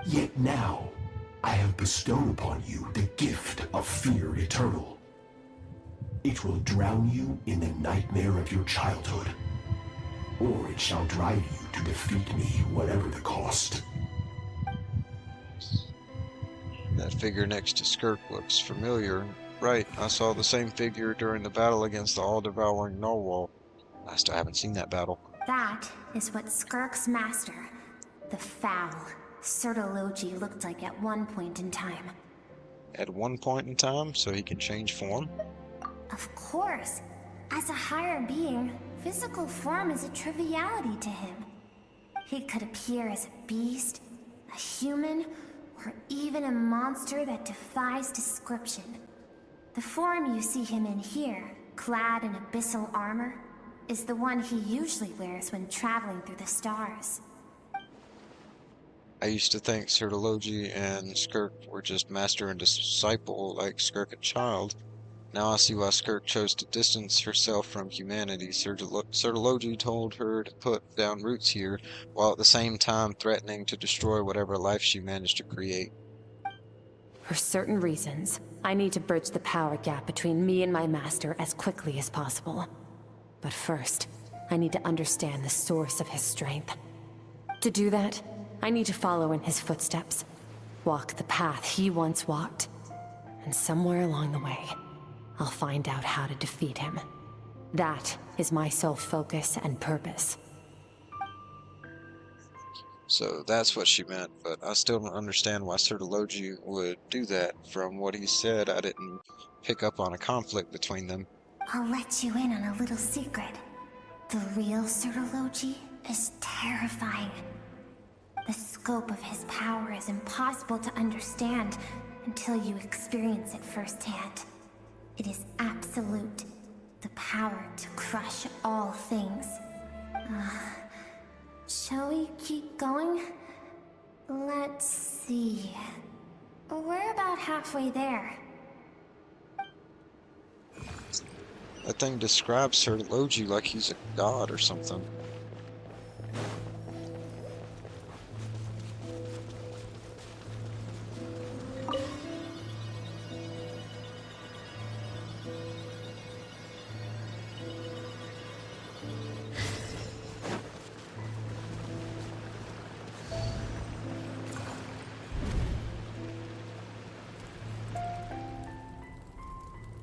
Yet now, I have bestowed upon you the gift of fear eternal. It will drown you in the nightmare of your childhood, or it shall drive you to defeat me, whatever the cost. That figure next to Skirk looks familiar. Right, I saw the same figure during the battle against the all-devouring Narwhal. I still haven't seen that battle. That is what Skirk's master, the foul Sertologi, looked like at one point in time. At one point in time, so he can change form? Of course. As a higher being, physical form is a triviality to him. He could appear as a beast, a human, or even a monster that defies description. The form you see him in here, clad in abyssal armor, is the one he usually wears when traveling through the stars. I used to think Sertologi and Skirk were just master and disciple like Skirk and Child. Now I see why Skirk chose to distance herself from humanity. Sertologi told her to put down roots here, while at the same time threatening to destroy whatever life she managed to create. For certain reasons, I need to bridge the power gap between me and my master as quickly as possible. But first, I need to understand the source of his strength. To do that, I need to follow in his footsteps. Walk the path he once walked. And somewhere along the way, I'll find out how to defeat him. That is my sole focus and purpose. So that's what she meant, but I still don't understand why Sertologi would do that. From what he said, I didn't pick up on a conflict between them. I'll let you in on a little secret. The real Sertologi is terrifying. The scope of his power is impossible to understand until you experience it firsthand. It is absolute. The power to crush all things. Shall we keep going? Let's see. We're about halfway there. That thing describes Sertologi like he's a god or something.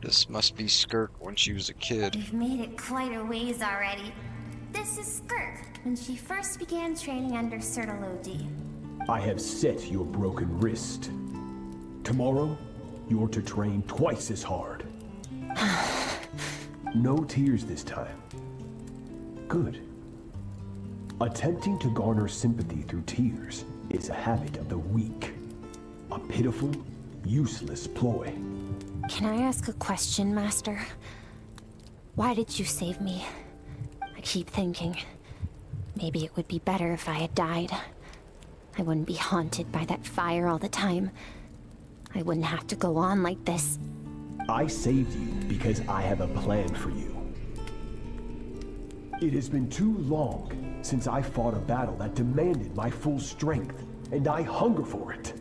This must be Skirk when she was a kid. We've made it quite a ways already. This is Skirk, when she first began training under Sertologi. I have set your broken wrist. Tomorrow, you're to train twice as hard. No tears this time. Good. Attempting to garner sympathy through tears is a habit of the weak. A pitiful, useless ploy. Can I ask a question, Master? Why did you save me? I keep thinking, maybe it would be better if I had died. I wouldn't be haunted by that fire all the time. I wouldn't have to go on like this. I saved you because I have a plan for you. It has been too long since I fought a battle that demanded my full strength, and I hunger for it.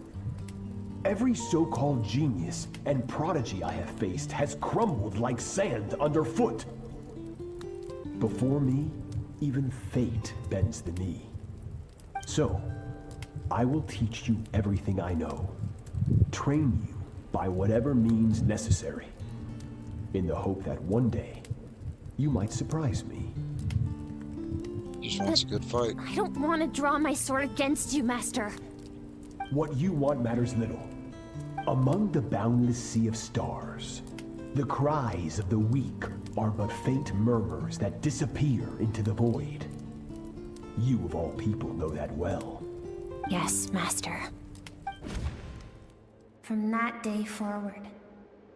Every so-called genius and prodigy I have faced has crumbled like sand underfoot. Before me, even fate bends the knee. So, I will teach you everything I know. Train you by whatever means necessary, in the hope that one day, you might surprise me. Just wants a good fight. I don't want to draw my sword against you, Master. What you want matters little. Among the boundless sea of stars, the cries of the weak are but faint murmurs that disappear into the void. You of all people know that well. Yes, Master. From that day forward,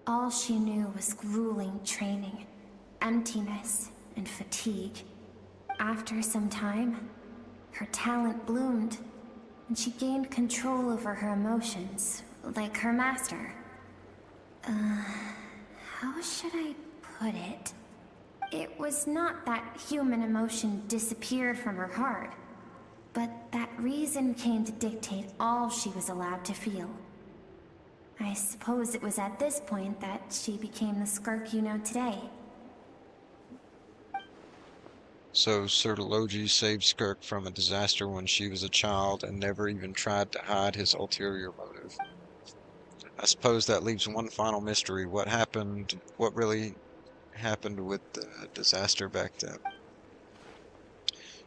all she knew was grueling training, emptiness, and fatigue. After some time, her talent bloomed, and she gained control over her emotions, like her master. How should I put it? It was not that human emotion disappeared from her heart, but that reason came to dictate all she was allowed to feel. I suppose it was at this point that she became the Skirk you know today. So Sertologi saved Skirk from a disaster when she was a child and never even tried to hide his ulterior motive. I suppose that leaves one final mystery. What really happened with the disaster back then?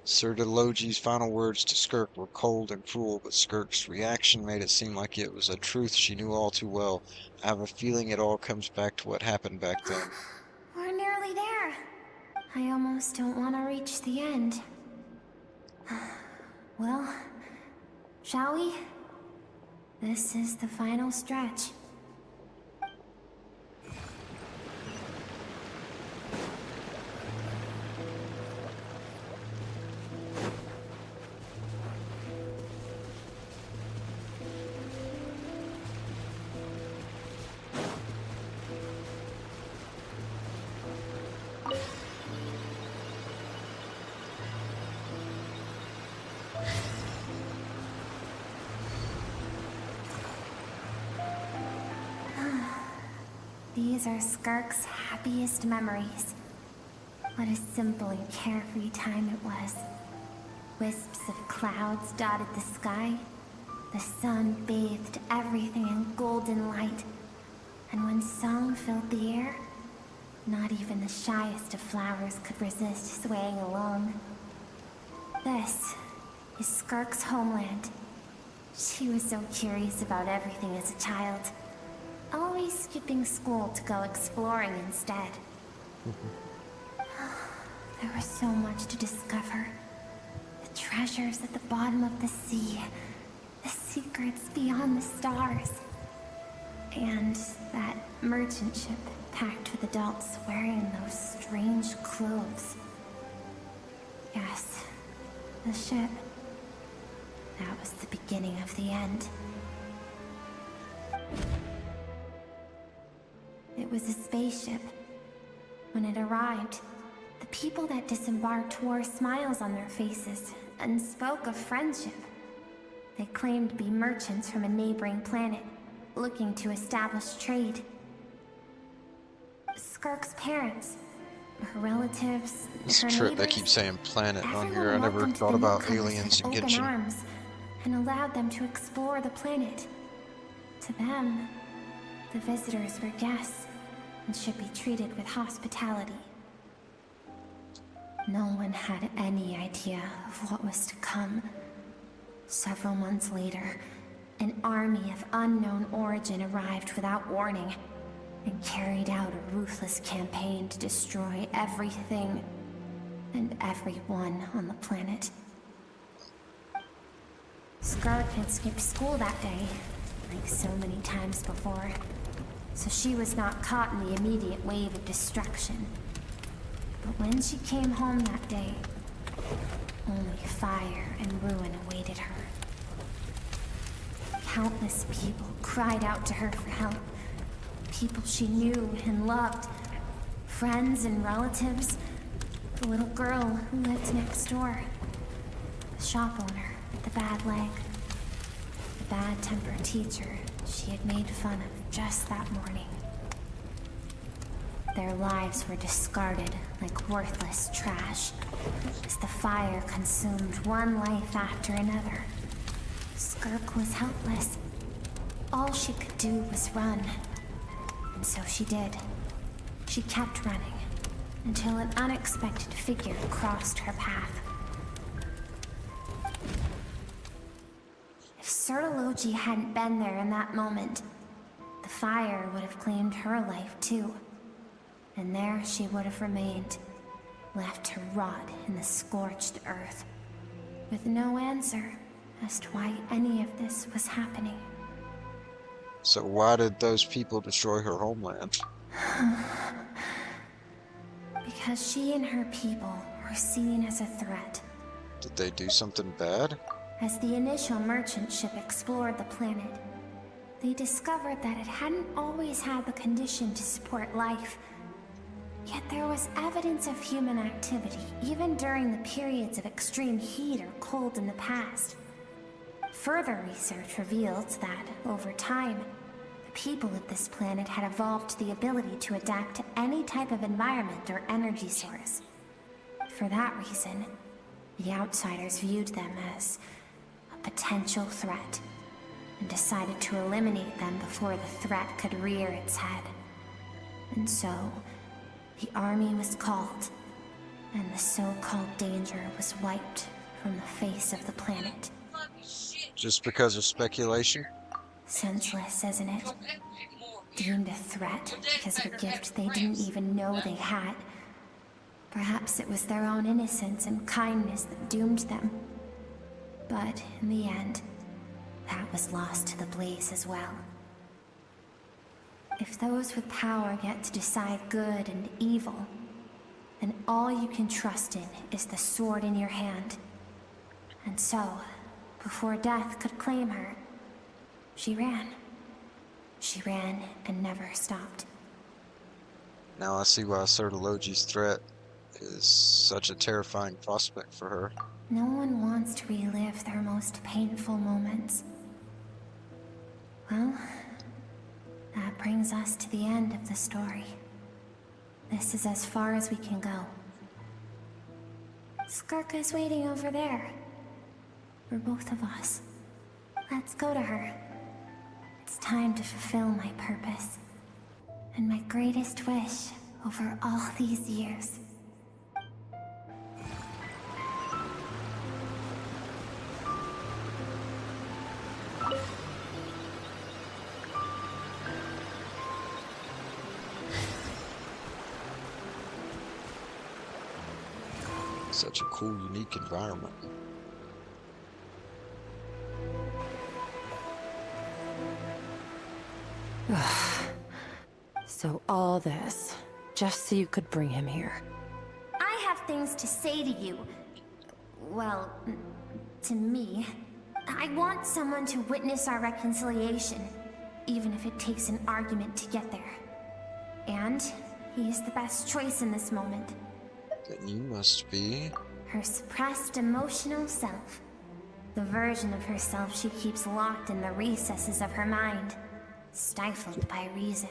Sertologi's final words to Skirk were cold and cruel, but Skirk's reaction made it seem like it was a truth she knew all too well. I have a feeling it all comes back to what happened back then. We're nearly there. I almost don't want to reach the end. Well, shall we? This is the final stretch. These are Skirk's happiest memories. What a simple and carefree time it was. Wisps of clouds dotted the sky. The sun bathed everything in golden light. And when song filled the air, not even the shyest of flowers could resist swaying along. This is Skirk's homeland. She was so curious about everything as a child, always skipping school to go exploring instead. There was so much to discover. The treasures at the bottom of the sea, the secrets beyond the stars, and that merchant ship packed with adults wearing those strange clothes. Yes, the ship. That was the beginning of the end. It was a spaceship. When it arrived, the people that disembarked wore smiles on their faces and spoke of friendship. They claimed to be merchants from a neighboring planet, looking to establish trade. Skirk's parents, her relatives, It's her true, neighbors, they keep saying planet on everyone here. I never welcomed thought the about newcomers aliens with in open Genshin. arms and allowed them to explore the planet. To them, the visitors were guests and should be treated with hospitality. No one had any idea of what was to come. Several months later, an army of unknown origin arrived without warning and carried out a ruthless campaign to destroy everything and everyone on the planet. Skirk had skipped school that day, like so many times before, so she was not caught in the immediate wave of destruction. But when she came home that day, only fire and ruin awaited her. Countless people cried out to her for help. People she knew and loved. Friends and relatives. The little girl who lived next door. The shop owner with the bad leg. The bad-tempered teacher she had made fun of just that morning. Their lives were discarded like worthless trash as the fire consumed one life after another. Skirk was helpless. All she could do was run. And so she did. She kept running until an unexpected figure crossed her path. If Sertology hadn't been there in that moment, the fire would have claimed her life too. And there she would have remained, left to rot in the scorched earth, with no answer as to why any of this was happening. So why did those people destroy her homeland? Because she and her people were seen as a threat. Did they do something bad? As the initial merchant ship explored the planet, they discovered that it hadn't always had the condition to support life. Yet there was evidence of human activity, even during the periods of extreme heat or cold in the past. Further research revealed that, over time, the people of this planet had evolved the ability to adapt to any type of environment or energy source. For that reason, the outsiders viewed them as a potential threat, and decided to eliminate them before the threat could rear its head. And so, the army was called, and the so-called danger was wiped from the face of the planet. Just because of speculation? Senseless, isn't it? Deemed a threat because of a gift they didn't even know they had. Perhaps it was their own innocence and kindness that doomed them. But in the end, that was lost to the blaze as well. If those with power get to decide good and evil, then all you can trust in is the sword in your hand. And so, before death could claim her, she ran. She ran and never stopped. Now I see why Sertology's threat is such a terrifying prospect for her. No one wants to relive their most painful moments. Well, that brings us to the end of the story. This is as far as we can go. Skirk is waiting over there. For both of us. Let's go to her. It's time to fulfill my purpose. And my greatest wish over all these years. Such a cool, unique environment. So all this, just so you could bring him here. I have things to say to you. Well, to me. I want someone to witness our reconciliation, even if it takes an argument to get there. And he is the best choice in this moment. Then you must be... Her suppressed emotional self. The version of herself she keeps locked in the recesses of her mind, stifled by reason.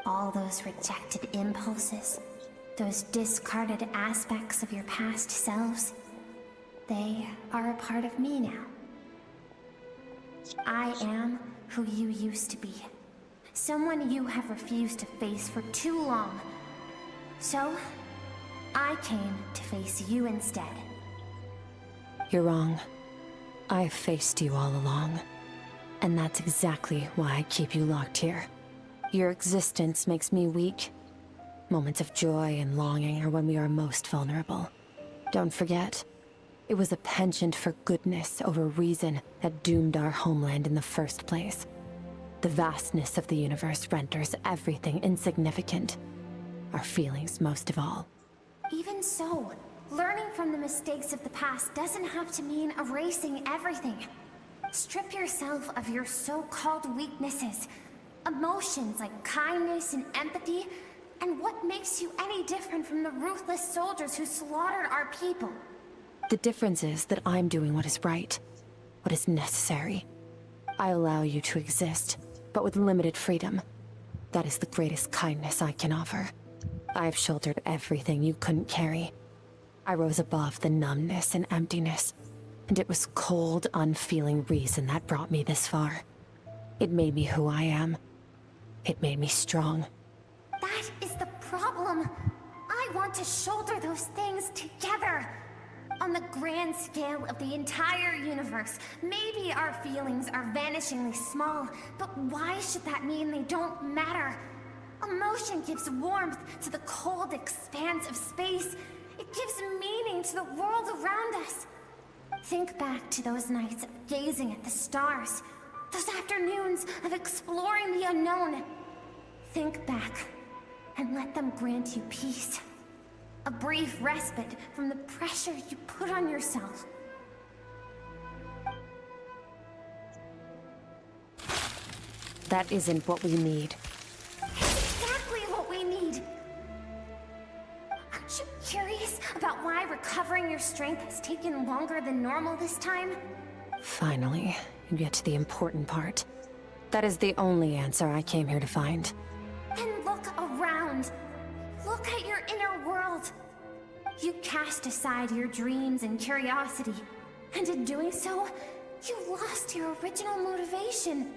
All those rejected impulses, those discarded aspects of your past selves, they are a part of me now. I am who you used to be. Someone you have refused to face for too long. So, I came to face you instead. You're wrong. I've faced you all along. And that's exactly why I keep you locked here. Your existence makes me weak. Moments of joy and longing are when we are most vulnerable. Don't forget, it was a penchant for goodness over reason that doomed our homeland in the first place. The vastness of the universe renders everything insignificant. Our feelings most of all. Even so, learning from the mistakes of the past doesn't have to mean erasing everything. Strip yourself of your so-called weaknesses. Emotions like kindness and empathy, and what makes you any different from the ruthless soldiers who slaughtered our people? The difference is that I'm doing what is right, what is necessary. I allow you to exist, but with limited freedom. That is the greatest kindness I can offer. I've shouldered everything you couldn't carry. I rose above the numbness and emptiness, and it was cold, unfeeling reason that brought me this far. It made me who I am. It made me strong. That is the problem. I want to shoulder those things together. On the grand scale of the entire universe, maybe our feelings are vanishingly small, but why should that mean they don't matter? Emotion gives warmth to the cold expanse of space. It gives meaning to the world around us. Think back to those nights of gazing at the stars, those afternoons of exploring the unknown. Think back, and let them grant you peace. A brief respite from the pressure you put on yourself. That isn't what we need. It's exactly what we need. Aren't you curious about why recovering your strength has taken longer than normal this time? Finally, you get to the important part. That is the only answer I came here to find. Then look around. Look at your inner world. You cast aside your dreams and curiosity, and in doing so, you lost your original motivation.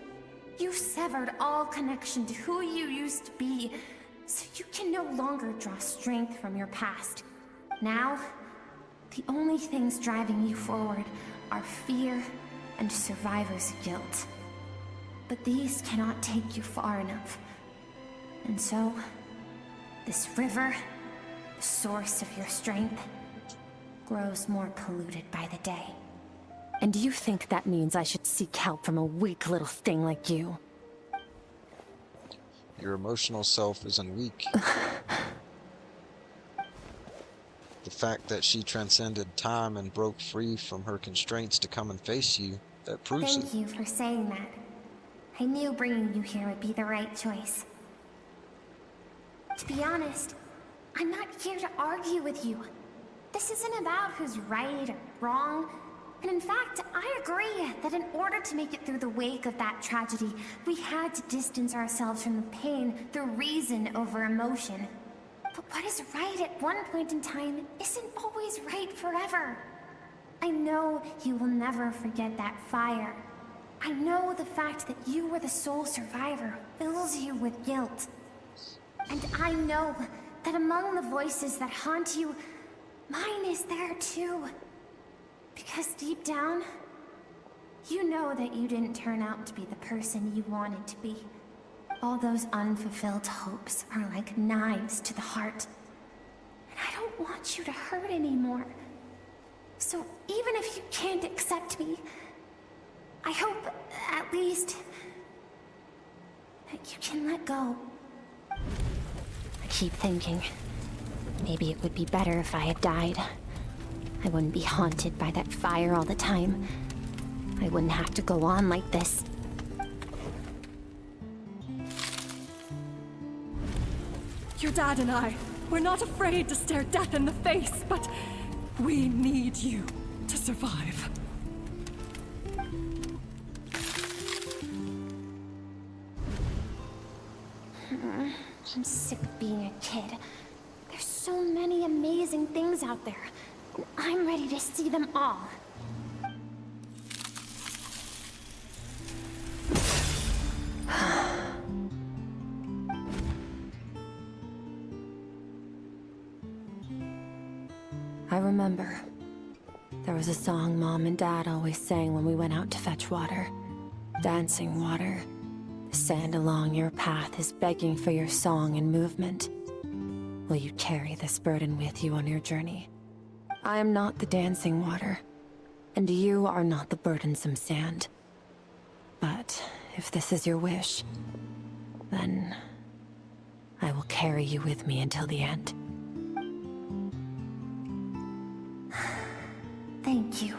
You severed all connection to who you used to be, so you can no longer draw strength from your past. Now, the only things driving you forward are fear and survivor's guilt. But these cannot take you far enough. And so, this river, the source of your strength, grows more polluted by the day. And you think that means I should seek help from a weak little thing like you? Your emotional self isn't weak. The fact that she transcended time and broke free from her constraints to come and face you, that proves it. Thank you for saying that. I knew bringing you here would be the right choice. To be honest, I'm not here to argue with you. This isn't about who's right or wrong. And in fact, I agree that in order to make it through the wake of that tragedy, we had to distance ourselves from the pain through reason over emotion. But what is right at one point in time isn't always right forever. I know you will never forget that fire. I know the fact that you were the sole survivor fills you with guilt. And I know that among the voices that haunt you, mine is there too. Because deep down, you know that you didn't turn out to be the person you wanted to be. All those unfulfilled hopes are like knives to the heart. And I don't want you to hurt anymore. So even if you can't accept me, I hope, at least, that you can let go. I keep thinking, maybe it would be better if I had died. I wouldn't be haunted by that fire all the time. I wouldn't have to go on like this. Your dad and I, we're not afraid to stare death in the face, but we need you to survive. I'm sick of being a kid. There's so many amazing things out there, and I'm ready to see them all. I remember. There was a song Mom and Dad always sang when we went out to fetch water. Dancing water. The sand along your path is begging for your song and movement. Will you carry this burden with you on your journey? I am not the dancing water, and you are not the burdensome sand. But if this is your wish, then I will carry you with me until the end. Thank you.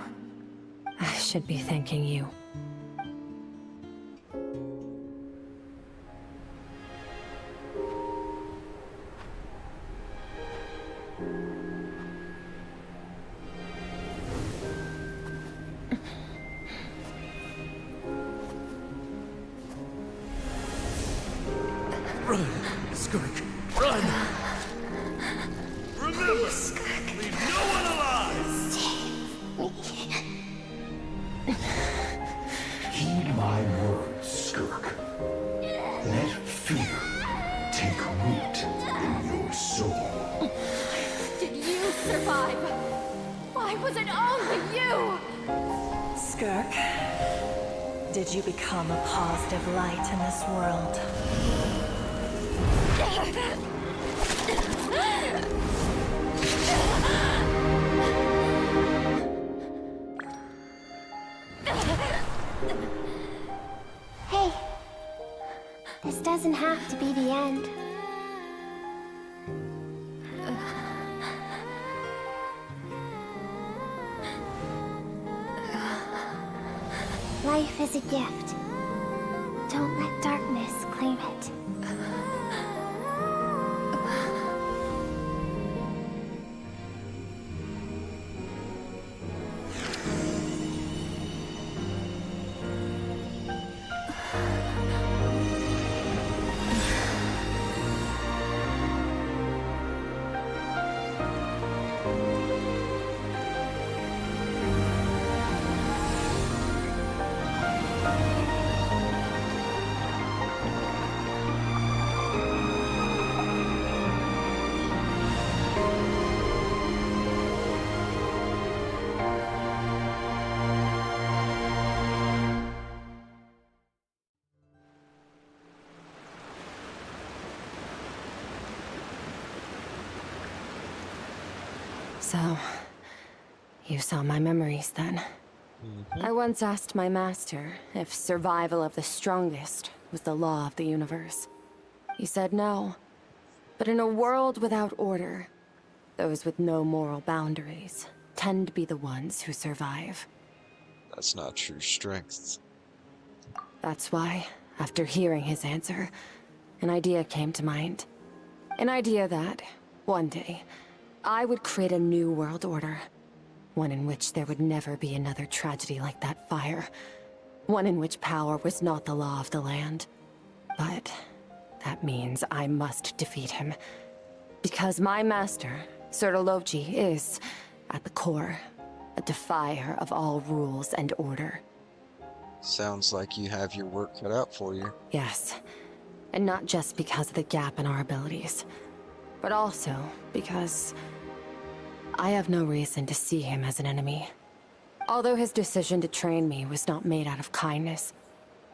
I should be thanking you. Run, Skirk, run! Remember, leave no one alive! Heed my words, Skirk. Let fear take root in your soul. Did you survive? Why was it only you? Skirk, did you become a positive light in this world? Hey, this doesn't have to be the end. Life is a gift. Don't let darkness claim it. So, you saw my memories then. I once asked my master if survival of the strongest was the law of the universe. He said no. But in a world without order, those with no moral boundaries tend to be the ones who survive. That's not true strength. That's why, after hearing his answer, an idea came to mind. An idea that, one day, I would create a new world order. One in which there would never be another tragedy like that fire. One in which power was not the law of the land. But that means I must defeat him. Because my master, Sertologi, is, at the core, a defier of all rules and order. Sounds like you have your work cut out for you. Yes, and not just because of the gap in our abilities, but also because I have no reason to see him as an enemy. Although his decision to train me was not made out of kindness,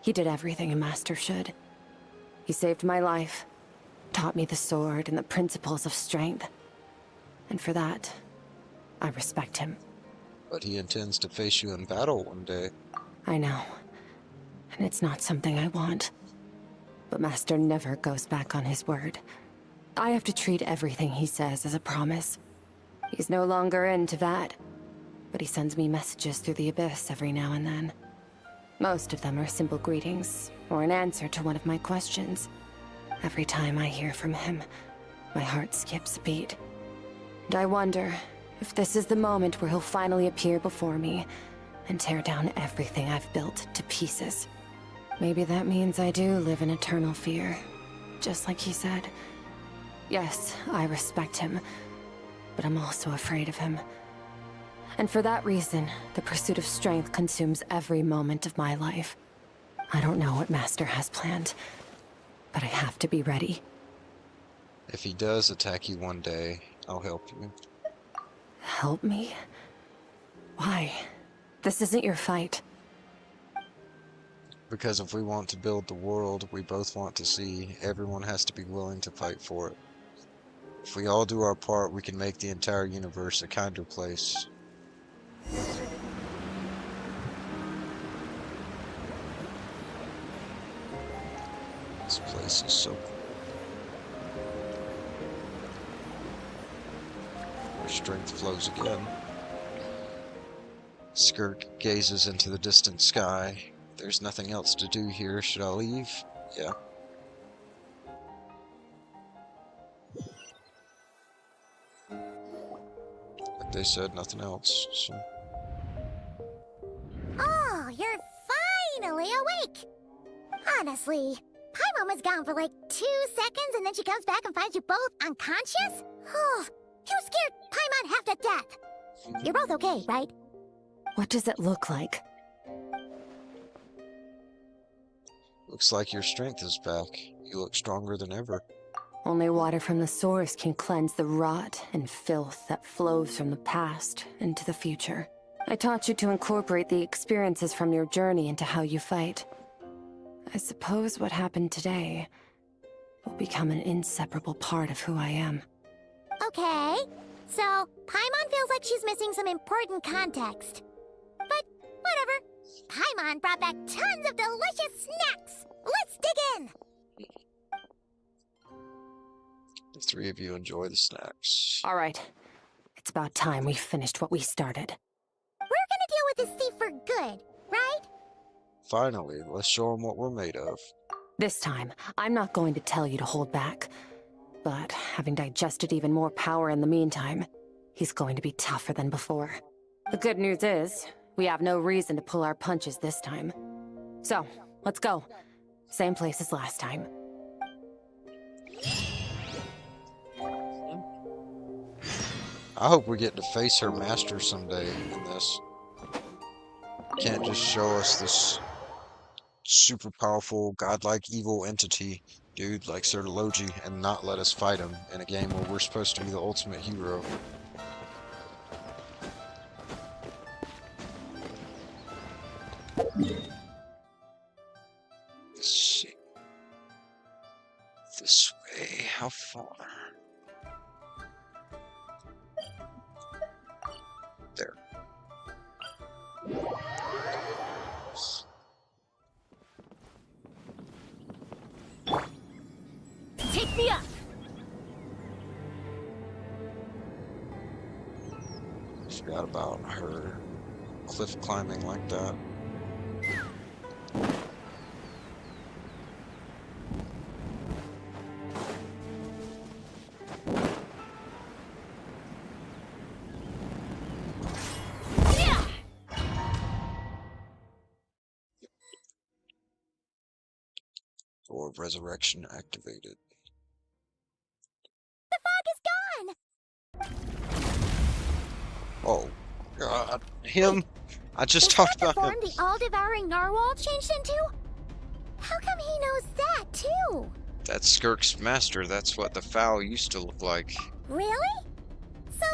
he did everything a master should. He saved my life, taught me the sword and the principles of strength. And for that, I respect him. But he intends to face you in battle one day. I know. And it's not something I want. But Master never goes back on his word. I have to treat everything he says as a promise. He's no longer into that. But he sends me messages through the Abyss every now and then. Most of them are simple greetings, or an answer to one of my questions. Every time I hear from him, my heart skips a beat. And I wonder if this is the moment where he'll finally appear before me and tear down everything I've built to pieces. Maybe that means I do live in eternal fear, just like he said. Yes, I respect him, but I'm also afraid of him. And for that reason, the pursuit of strength consumes every moment of my life. I don't know what Master has planned, but I have to be ready. If he does attack you one day, I'll help you. Help me? Why? This isn't your fight. Because if we want to build the world we both want to see, everyone has to be willing to fight for it. If we all do our part, we can make the entire universe a kinder place. This place is so cool. Our strength flows again. Skirk gazes into the distant sky. There's nothing else to do here. Should I leave? Yeah. Like they said, nothing else, so... Oh, you're finally awake! Honestly, Paimon was gone for like 2 seconds and then she comes back and finds you both unconscious? Oh, you scared Paimon half to death! You're both okay, right? What does it look like? Looks like your strength is back. You look stronger than ever. Only water from the source can cleanse the rot and filth that flows from the past into the future. I taught you to incorporate the experiences from your journey into how you fight. I suppose what happened today will become an inseparable part of who I am. Okay, so Paimon feels like she's missing some important context. But whatever. Paimon brought back tons of delicious snacks! Let's dig in! The three of you enjoy the snacks. All right. It's about time we finished what we started. We're gonna deal with this thief for good, right? Finally, let's show them what we're made of. This time, I'm not going to tell you to hold back. But having digested even more power in the meantime, he's going to be tougher than before. The good news is, we have no reason to pull our punches this time. So, let's go. Same place as last time. I hope we get to face her master someday in this. Can't just show us this super powerful, godlike evil entity, dude, like Sertologi, and not let us fight him in a game where we're supposed to be the ultimate hero. Let's see. This way, how far? There. Take me up! Forgot about her cliff climbing like that. Door of Resurrection activated. The fog is about him. I just talked The about form him. the all-devouring narwhal changed into? How come he knows that, too? That's Skirk's master. That's what the fowl used to look like. Really? So,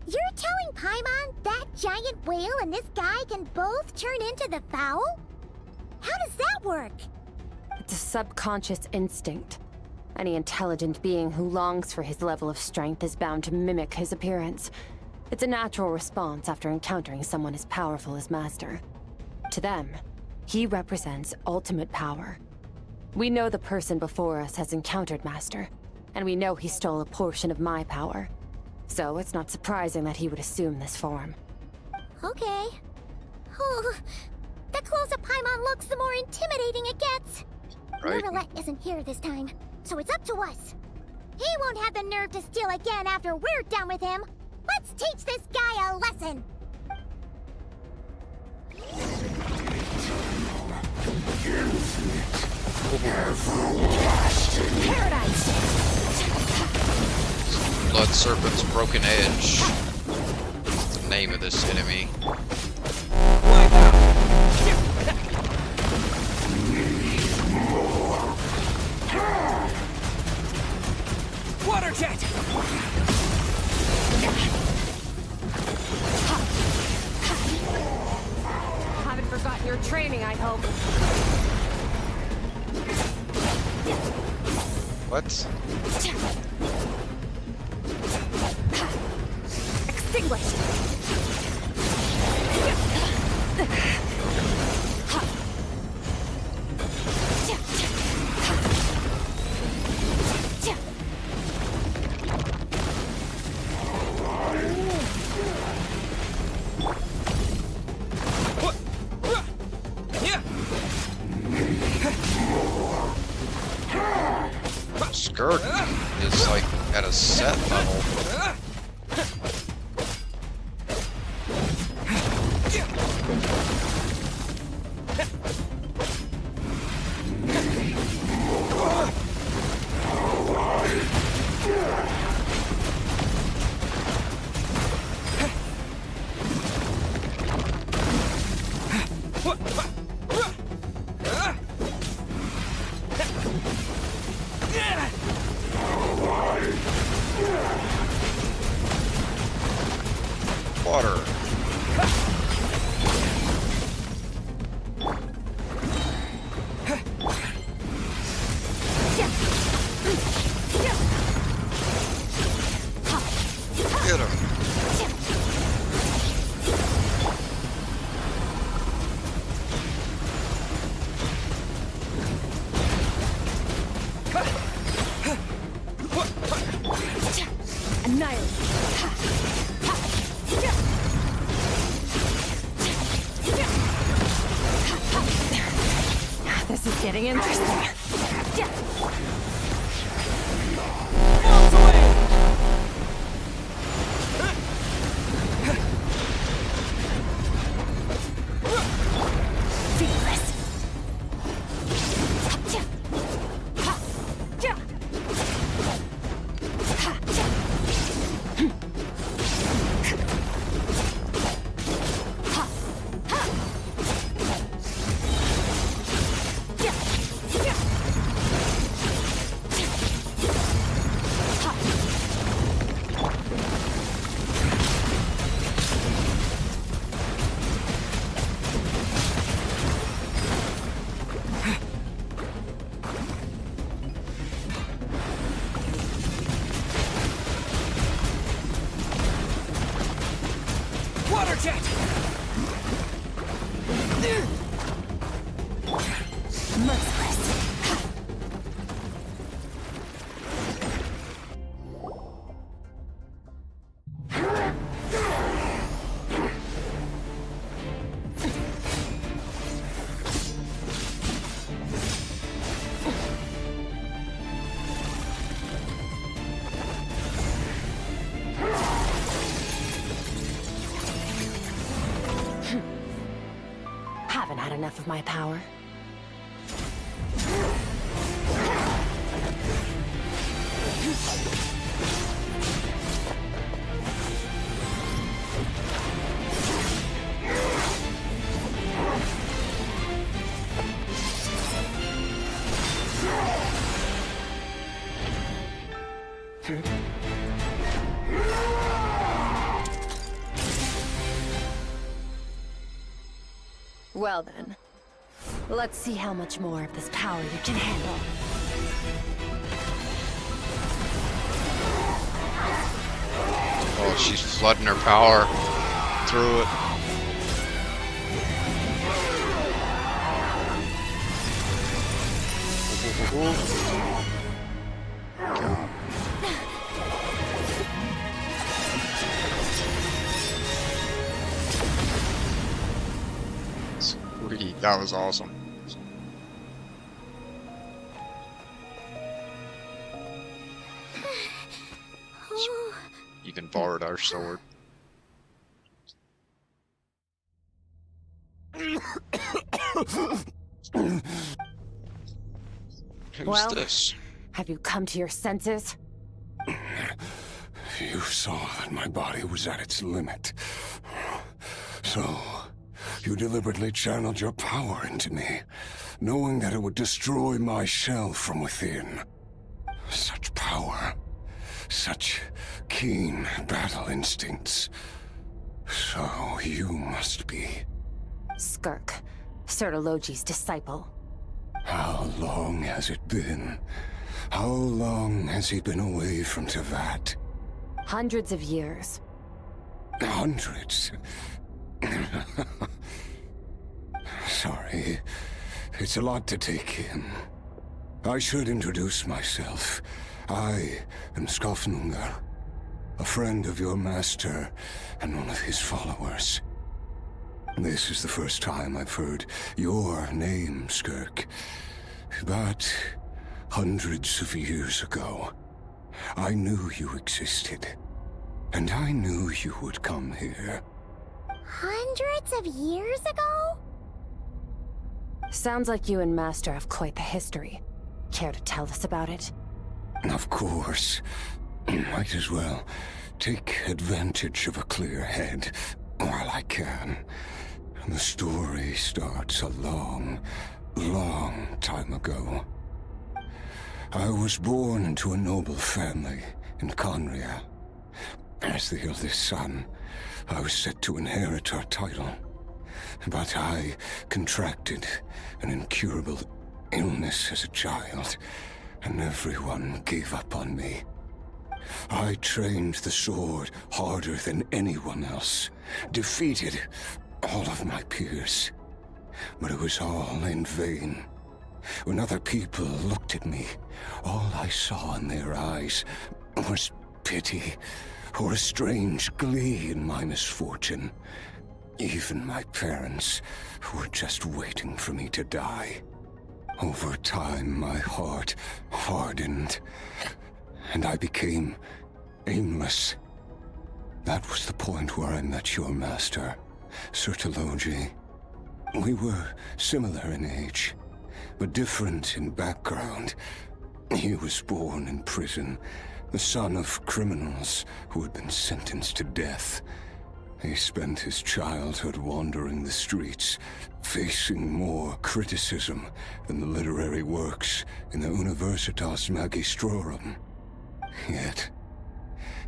you're telling Paimon that giant whale and this guy can both turn into the fowl? How does that work? It's a subconscious instinct. Any intelligent being who longs for his level of strength is bound to mimic his appearance. It's a natural response after encountering someone as powerful as Master. To them, he represents ultimate power. We know the person before us has encountered Master, and we know he stole a portion of my power. So it's not surprising that he would assume this form. Okay. Oh, the closer Paimon looks, the more intimidating it gets. Right. Neverlet isn't here this time, so it's up to us. He won't have the nerve to steal again after we're done with him. Let's teach this guy a lesson. Paradise! Blood Serpent's Broken Edge. That's the name of this enemy. Water jet! Haven't forgotten your training, I hope. What? Extinguished! Skirk is like at a set level. Water. Get him. This is getting interesting. Water jet! Haven't had enough of my power. Well then, let's see how much more of this power you can handle. Oh, she's flooding her power through it. Sweet, that was awesome. Even borrowed our sword. Who's Well, this? Have you come to your senses? You saw that my body was at its limit. So, you deliberately channeled your power into me, knowing that it would destroy my shell from within. Such power. Such keen battle instincts. So you must be... Skirk, Sertologi's disciple. How long has it been? How long has he been away from Tevat? Hundreds of years. Hundreds? Sorry. It's a lot to take in. I should introduce myself. I am Skofnungar, a friend of your master and one of his followers. This is the first time I've heard your name, Skirk. But hundreds of years ago, I knew you existed. And I knew you would come here. Hundreds of years ago? Sounds like you and Master have quite the history. Care to tell us about it? Of course. Might as well take advantage of a clear head while I can. The story starts a long, long time ago. I was born into a noble family in Conria. As the eldest son, I was set to inherit our title. But I contracted an incurable illness as a child, and everyone gave up on me. I trained the sword harder than anyone else, defeated all of my peers. But it was all in vain. When other people looked at me, all I saw in their eyes was pity or a strange glee in my misfortune. Even my parents were just waiting for me to die. Over time, my heart hardened, and I became aimless. That was the point where I met your master, Sertologi. We were similar in age, but different in background. He was born in prison, the son of criminals who had been sentenced to death. He spent his childhood wandering the streets, facing more criticism than the literary works in the Universitas Magistrorum. Yet,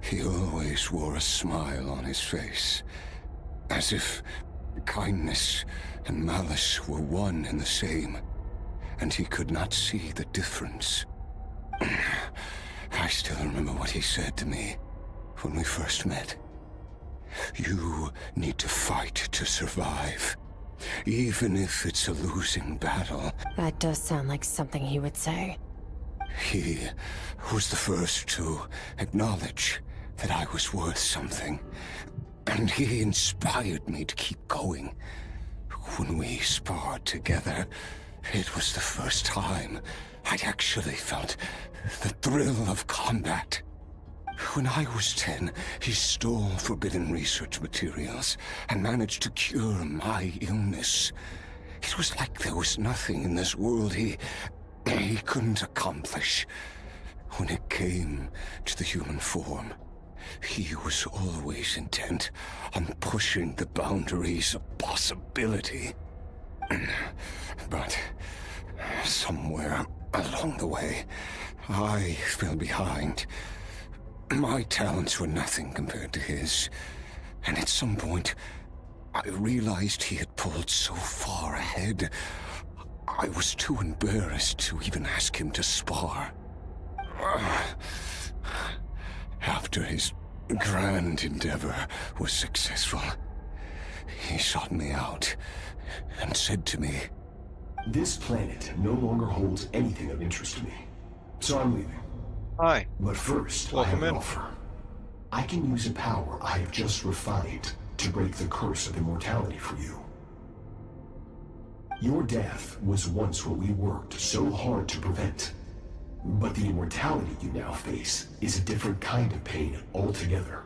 he always wore a smile on his face, as if kindness and malice were one and the same, and he could not see the difference. I still remember what he said to me when we first met. You need to fight to survive, even if it's a losing battle. That does sound like something he would say. He was the first to acknowledge that I was worth something, and he inspired me to keep going. When we sparred together, it was the first time I'd actually felt the thrill of combat. When I was 10, he stole forbidden research materials and managed to cure my illness. It was like there was nothing in this world he couldn't accomplish. When it came to the human form, he was always intent on pushing the boundaries of possibility. But somewhere along the way, I fell behind. My talents were nothing compared to his, and at some point, I realized he had pulled so far ahead, I was too embarrassed to even ask him to spar. After his grand endeavor was successful, he sought me out and said to me, "This planet no longer holds anything of interest to me, so I'm leaving. Hi. But first, I have an offer. I can use a power I have just refined to break the curse of immortality for you. Your death was once what we worked so hard to prevent. But the immortality you now face is a different kind of pain altogether."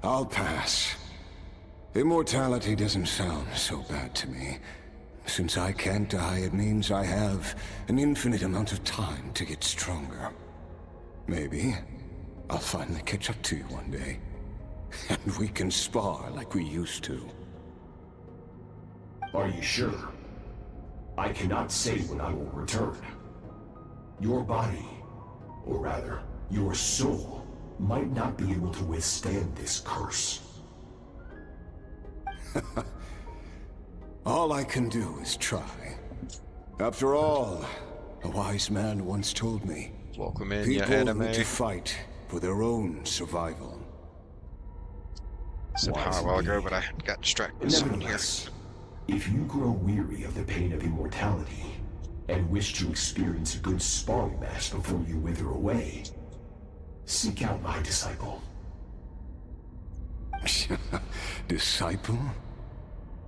I'll pass. Immortality doesn't sound so bad to me. Since I can't die, it means I have an infinite amount of time to get stronger. Maybe I'll finally catch up to you one day, and we can spar like we used to. Are you sure? I cannot say when I will return. Your body, or rather, your soul, might not be able to withstand this curse. All I can do is try. After all, a wise man once told me, welcome in, people ya anime. need to fight for their own survival. Said hi a while ago, but I got distracted with someone here. Nevertheless, if you grow weary of the pain of immortality, and wish to experience a good sparring match before you wither away, seek out my disciple. Disciple?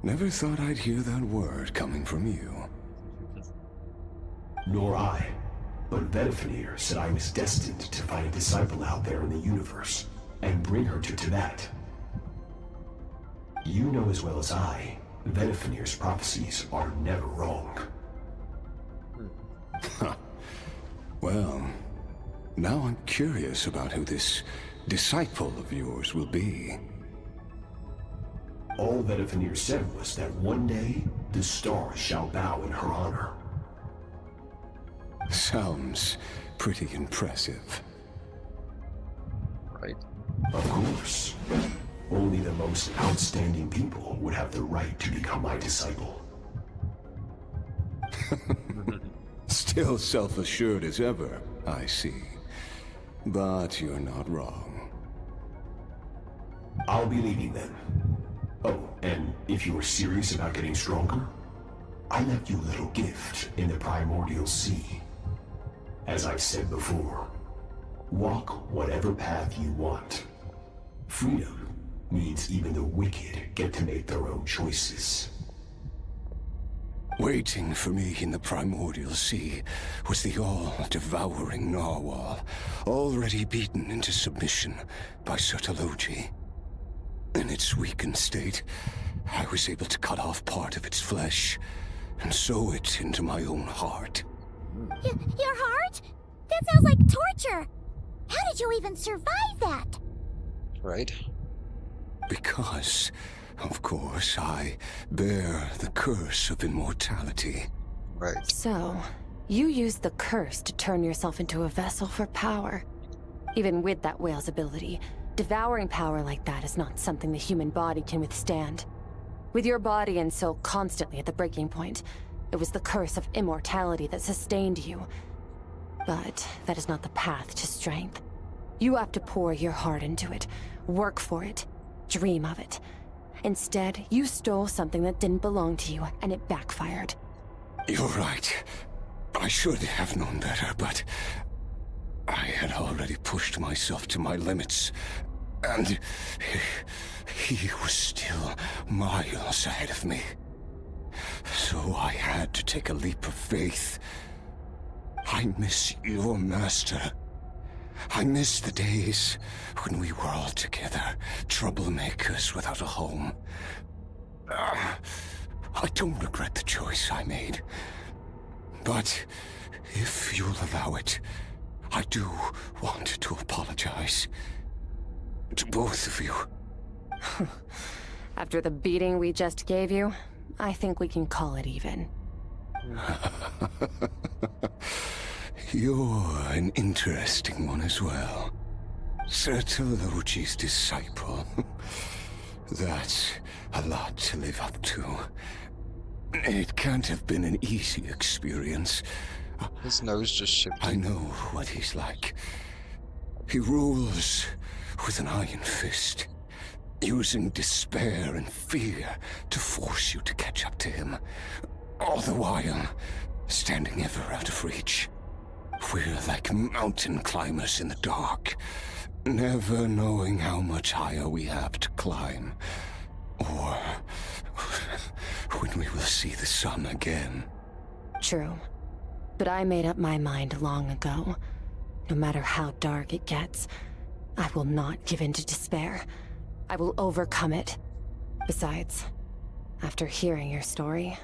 Never thought I'd hear that word coming from you. Nor I. But Vedifenir said I was destined to find a disciple out there in the universe, and bring her to Tibet. You know as well as I, Vedifenir's prophecies are never wrong. Well, now I'm curious about who this disciple of yours will be. All Vedifenir said was that one day, the stars shall bow in her honor. Sounds pretty impressive. Right. Of course. Only the most outstanding people would have the right to become my disciple. Still self-assured as ever, I see. But you're not wrong. I'll be leaving then. Oh, and if you are serious about getting stronger, I left you a little gift in the primordial sea. As I've said before, walk whatever path you want. Freedom means even the wicked get to make their own choices. Waiting for me in the primordial sea was the all-devouring narwhal, already beaten into submission by Sertologi. In its weakened state, I was able to cut off part of its flesh and sew it into my own heart. Your heart? That sounds like torture! How did you even survive that? Right. Because, of course, I bear the curse of immortality. Right. So, you used the curse to turn yourself into a vessel for power. Even with that whale's ability, devouring power like that is not something the human body can withstand. With your body and soul constantly at the breaking point, it was the curse of immortality that sustained you. But that is not the path to strength. You have to pour your heart into it, work for it, dream of it. Instead, you stole something that didn't belong to you, and it backfired. You're right. I should have known better, but I had already pushed myself to my limits, and he was still miles ahead of me. So I had to take a leap of faith. I miss your master. I miss the days when we were all together, troublemakers without a home. I don't regret the choice I made. But if you'll allow it, I do want to apologize. To both of you. After the beating we just gave you, I think we can call it even. You're an interesting one as well. Sertologi's disciple. That's a lot to live up to. It can't have been an easy experience. His nose just shifted. I know what he's like. He rules with an iron fist, using despair and fear to force you to catch up to him, all the while standing ever out of reach. We're like mountain climbers in the dark, never knowing how much higher we have to climb, or when we will see the sun again. True. But I made up my mind long ago. No matter how dark it gets, I will not give in to despair. I will overcome it. Besides, after hearing your story,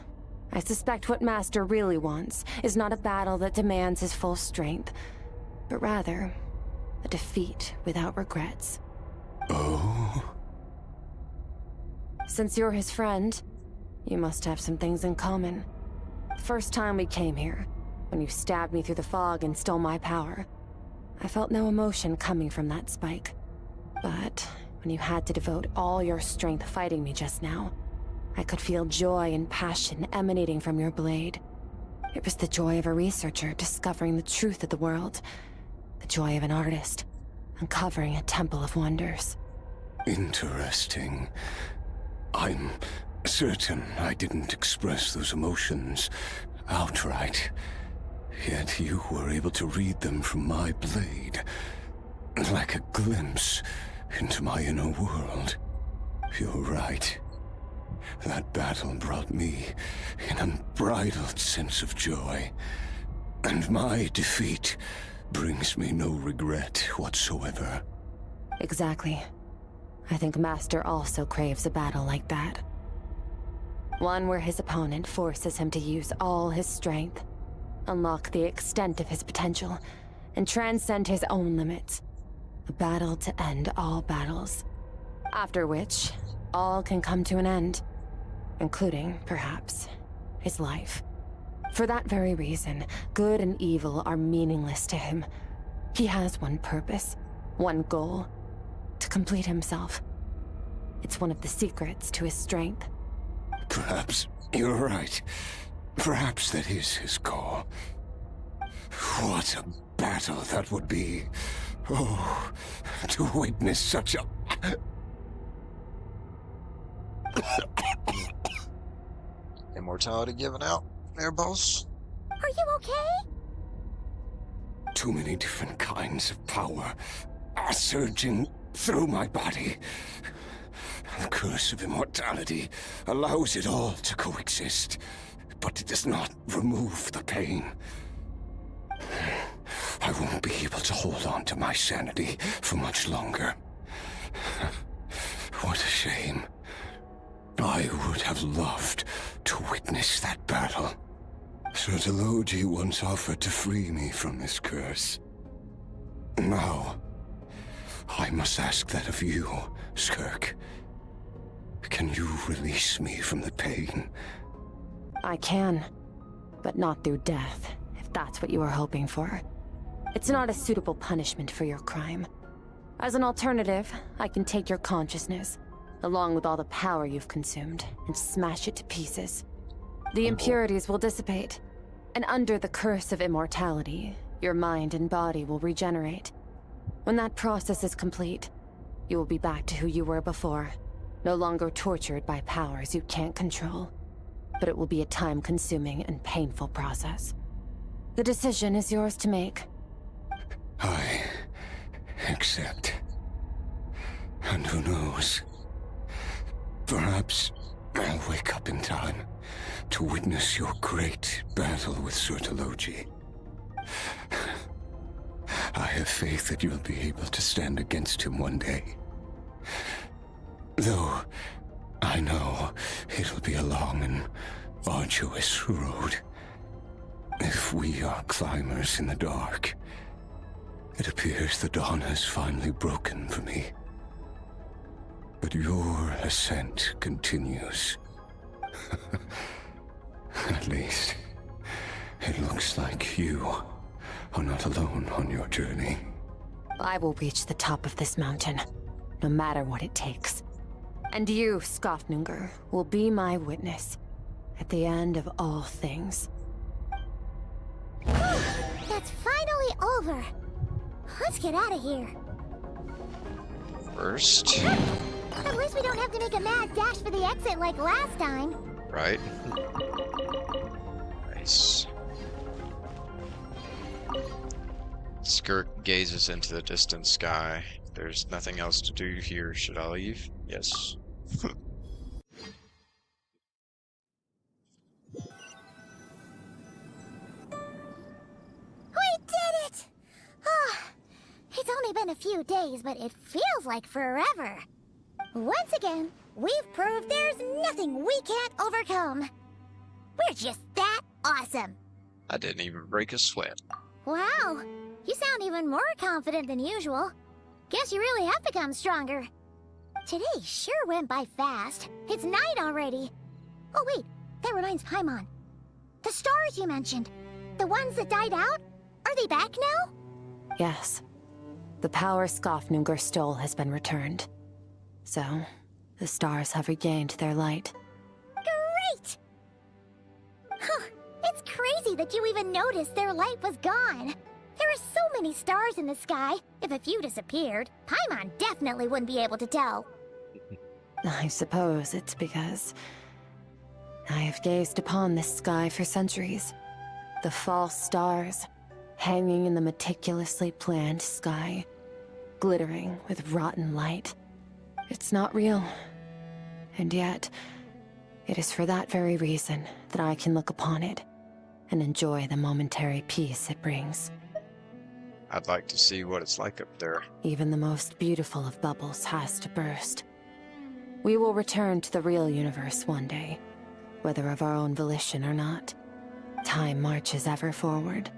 I suspect what Master really wants is not a battle that demands his full strength, but rather a defeat without regrets. Oh? Since you're his friend, you must have some things in common. First time we came here, when you stabbed me through the fog and stole my power, I felt no emotion coming from that spike. But when you had to devote all your strength fighting me just now, I could feel joy and passion emanating from your blade. It was the joy of a researcher discovering the truth of the world, the joy of an artist uncovering a temple of wonders. Interesting. I'm certain I didn't express those emotions outright. Yet you were able to read them from my blade, like a glimpse into my inner world. You're right. That battle brought me an unbridled sense of joy, and my defeat brings me no regret whatsoever. Exactly. I think Master also craves a battle like that. One where his opponent forces him to use all his strength, unlock the extent of his potential, and transcend his own limits. A battle to end all battles. After which, all can come to an end, including, perhaps, his life. For that very reason, good and evil are meaningless to him. He has one purpose, one goal: to complete himself. It's one of the secrets to his strength. Perhaps you're right. Perhaps that is his goal. What a battle that would be. Oh, to witness such a... Immortality given out there, boss? Are you okay? Too many different kinds of power are surging through my body. The curse of immortality allows it all to coexist, but it does not remove the pain. I won't be able to hold on to my sanity for much longer. What a shame. I would have loved to witness that battle. Sertologi once offered to free me from this curse. Now, I must ask that of you, Skirk. Can you release me from the pain? I can, but not through death, if that's what you are hoping for. It's not a suitable punishment for your crime. As an alternative, I can take your consciousness, along with all the power you've consumed, and smash it to pieces. The impurities will dissipate, and under the curse of immortality, your mind and body will regenerate. When that process is complete, you will be back to who you were before, no longer tortured by powers you can't control. But it will be a time-consuming and painful process. The decision is yours to make. I accept. And who knows? Perhaps I'll wake up in time to witness your great battle with Sertologi. I have faith that you'll be able to stand against him one day. Though I know it'll be a long and arduous road. If we are climbers in the dark, it appears the dawn has finally broken for me. But your ascent continues. At least, it looks like you are not alone on your journey. I will reach the top of this mountain, no matter what it takes. And you, Skofnungr, will be my witness at the end of all things. That's finally over. Let's get out of here. First. At least we don't have to make a mad dash for the exit like last time. Right. Nice. Skirk gazes into the distant sky. There's nothing else to do here. Should I leave? Yes. We did it! Oh, it's only been a few days, but it feels like forever. Once again, we've proved there's nothing we can't overcome. We're just that awesome. I didn't even break a sweat. Wow, you sound even more confident than usual. Guess you really have become stronger. Today sure went by fast. It's night already. Oh wait, that reminds Paimon. The stars you mentioned, the ones that died out, are they back now? Yes. The power Skofnungr stole has been returned. So, the stars have regained their light. Great! Huh, it's crazy that you even noticed their light was gone. There are so many stars in the sky. If a few disappeared, Paimon definitely wouldn't be able to tell. I suppose it's because I have gazed upon this sky for centuries. The false stars, hanging in the meticulously planned sky, glittering with rotten light. It's not real. And yet, it is for that very reason that I can look upon it and enjoy the momentary peace it brings. I'd like to see what it's like up there. Even the most beautiful of bubbles has to burst. We will return to the real universe one day, whether of our own volition or not. Time marches ever forward.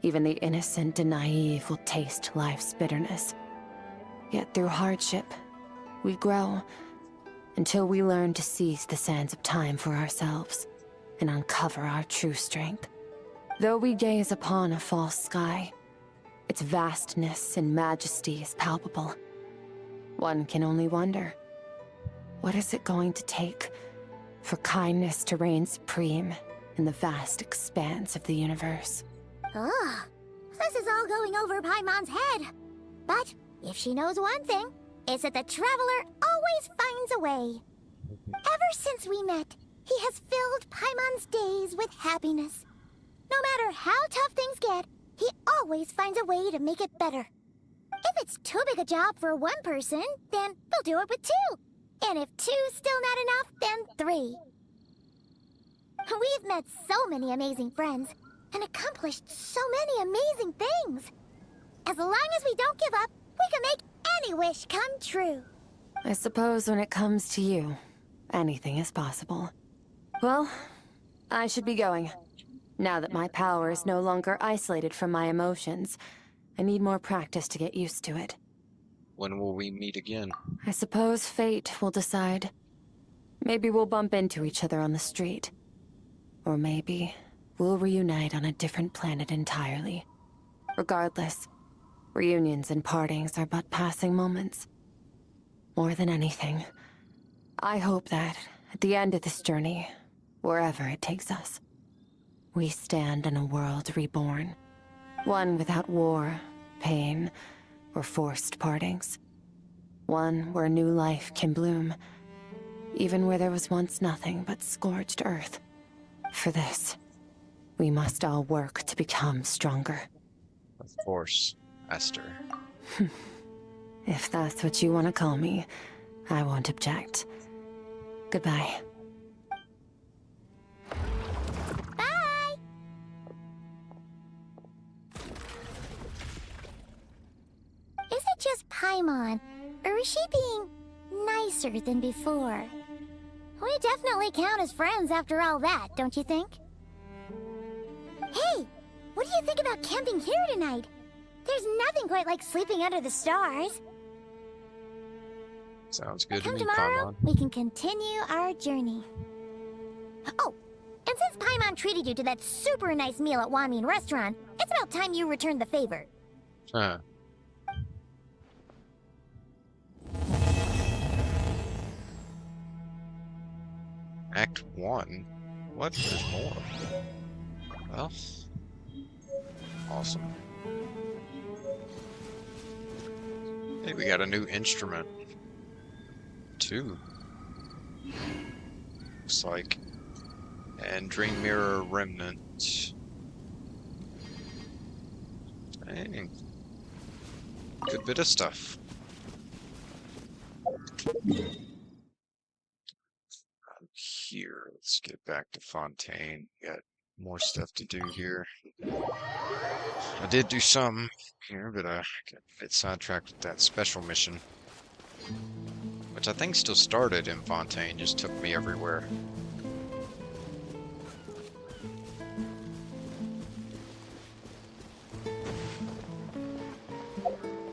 Even the innocent and naive will taste life's bitterness. Yet through hardship, we grow, until we learn to seize the sands of time for ourselves, and uncover our true strength. Though we gaze upon a false sky, its vastness and majesty is palpable. One can only wonder, what is it going to take for kindness to reign supreme in the vast expanse of the universe? Ugh, this is all going over Paimon's head. But if she knows one thing, it's that the Traveler always finds a way. Ever since we met, he has filled Paimon's days with happiness. No matter how tough things get, he always finds a way to make it better. If it's too big a job for one person, then they'll do it with two. And if two's still not enough, then three. We've met so many amazing friends, and accomplished so many amazing things. As long as we don't give up, we can make any wish come true. I suppose when it comes to you, anything is possible. Well, I should be going. Now that my power is no longer isolated from my emotions, I need more practice to get used to it. When will we meet again? I suppose fate will decide. Maybe we'll bump into each other on the street. Or maybe we'll reunite on a different planet entirely. Regardless, reunions and partings are but passing moments. More than anything, I hope that, at the end of this journey, wherever it takes us, we stand in a world reborn. One without war, pain, or forced partings. One where new life can bloom, even where there was once nothing but scorched earth. For this, we must all work to become stronger. Of course, Esther. If that's what you want to call me, I won't object. Goodbye. Bye! Is it just Paimon, or is she being nicer than before? We definitely count as friends after all that, don't you think? Hey, what do you think about camping here tonight? There's nothing quite like sleeping under the stars. Sounds good to Come me, tomorrow, Paimon. we can continue our journey. Oh, and since Paimon treated you to that super nice meal at Wanmin restaurant, it's about time you returned the favor. Huh. Act 1? What? There's more. Well, awesome. Hey, we got a new instrument. 2. Looks like. And Dream Mirror Remnant. Dang. Good bit of stuff. Here, let's get back to Fontaine. Got more stuff to do here. I did do some here, but I got a bit sidetracked with that special mission, which I think still started in Fontaine, just took me everywhere.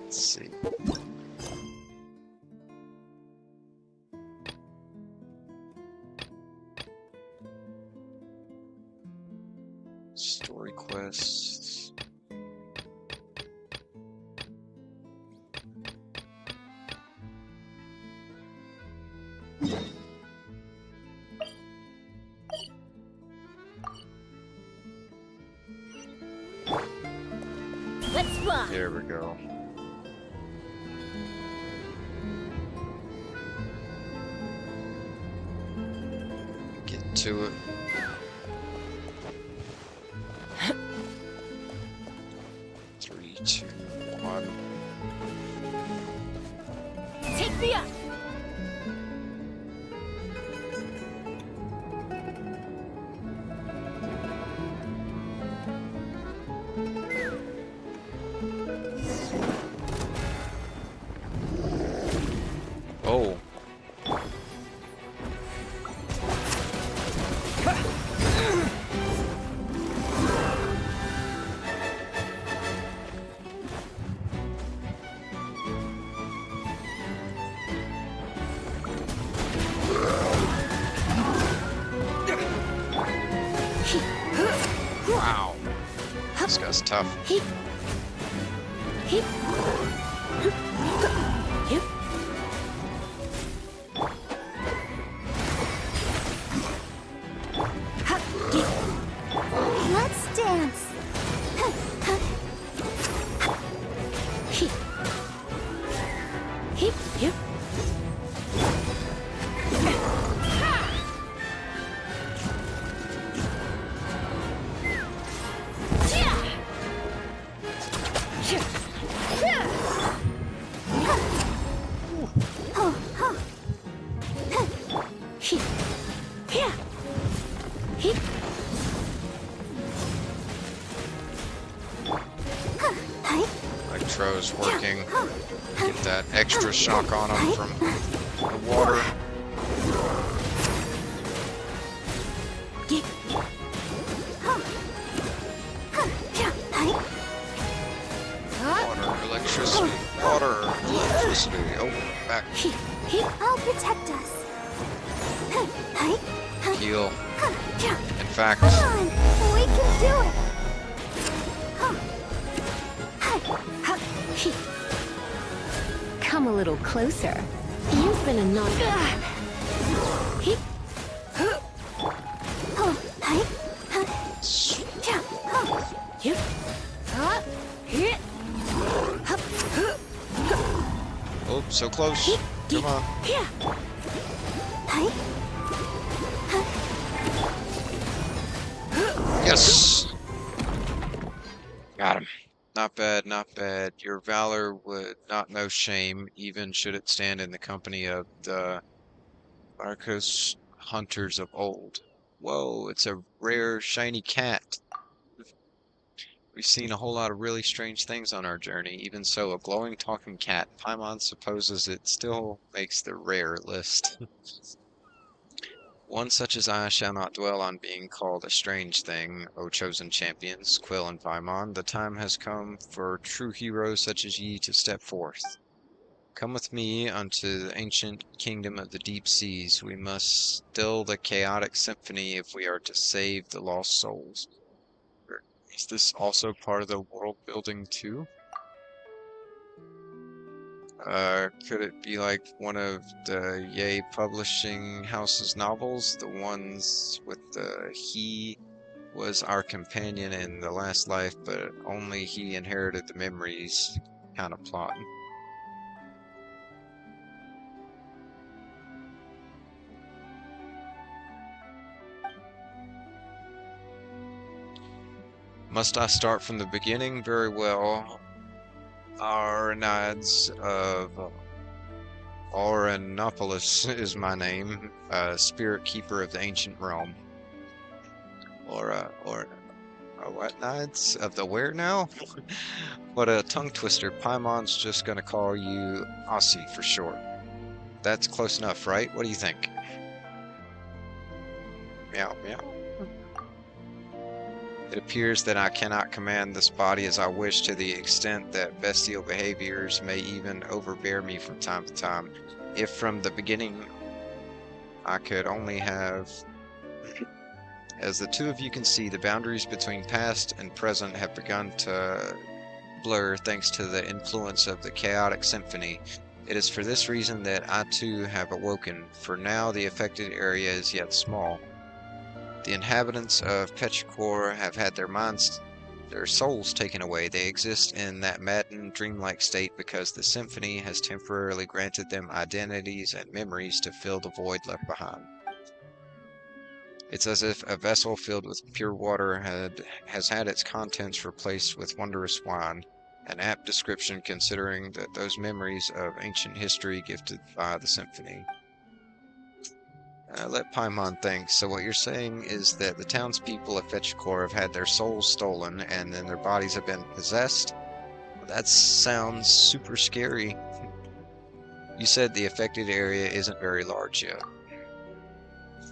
Let's see. Story quests. Let's fly. There we go. Get to it. Three, two, one. Take me up. Oh. Wow. This guy's tough. Let's dance. Electro's working. Get that extra shock on him from the water. Water, electricity, water, electricity. Oh, back. I'll protect us. Heal. In fact, Come on, we can do it. Come a little closer. You've been a naughty. oh, so close. Come on. Yes. Got him. Not bad, not bad. Your valor would not know shame, even should it stand in the company of the Arcos hunters of old. Whoa, it's a rare, shiny cat. We've seen a whole lot of really strange things on our journey. Even so, a glowing talking cat. Paimon supposes it still makes the rare list. One such as I shall not dwell on being called a strange thing, O chosen champions, Quill and Paimon. The time has come for true heroes such as ye to step forth. Come with me unto the ancient kingdom of the deep seas. We must still the chaotic symphony if we are to save the lost souls. Is this also part of the world building too? Could it be like one of the Yay Publishing House's novels? The ones with the he was our companion in the last life, but only he inherited the memories kind of plot. Must I start from the beginning? Very well. Arnades of Auranopolis is my name, spirit keeper of the ancient realm. Or what Nides? Of the where now? What a tongue twister. Paimon's just gonna call you Aussie for short. That's close enough, right? What do you think? Meow, meow. It appears that I cannot command this body as I wish, to the extent that bestial behaviors may even overbear me from time to time. If from the beginning I could only have... As the two of you can see, the boundaries between past and present have begun to blur thanks to the influence of the chaotic symphony. It is for this reason that I too have awoken. For now, the affected area is yet small. The inhabitants of Petrichor have had their souls taken away. They exist in that maddened, dreamlike state because the symphony has temporarily granted them identities and memories to fill the void left behind. It's as if a vessel filled with pure water has had its contents replaced with wondrous wine. An apt description, considering that those memories of ancient history gifted by the symphony. Let Paimon think. So what you're saying is that the townspeople of Fetchcore have had their souls stolen and then their bodies have been possessed? Well, that sounds super scary. You said the affected area isn't very large yet.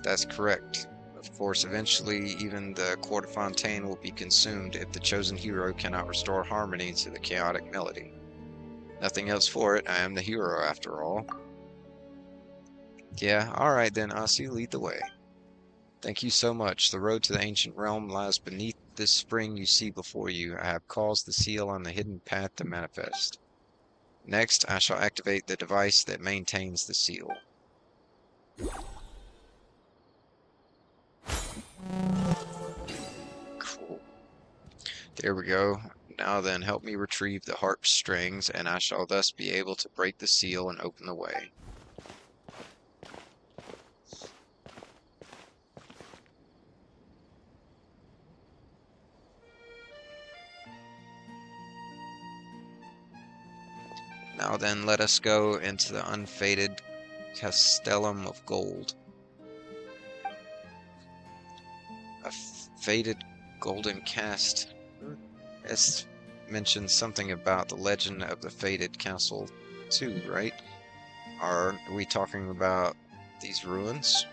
That's correct. Of course, eventually even the court of Fontaine will be consumed if the chosen hero cannot restore harmony to the chaotic melody. Nothing else for it. I am the hero after all. Yeah, alright then, Aussie, lead the way. Thank you so much. The road to the ancient realm lies beneath this spring you see before you. I have caused the seal on the hidden path to manifest. Next, I shall activate the device that maintains the seal. Cool. There we go. Now then, help me retrieve the harp strings, and I shall thus be able to break the seal and open the way. Now then, let us go into the unfaded castellum of gold. A faded golden cast. It's mentioned something about the legend of the faded castle too, right? Are we talking about these ruins?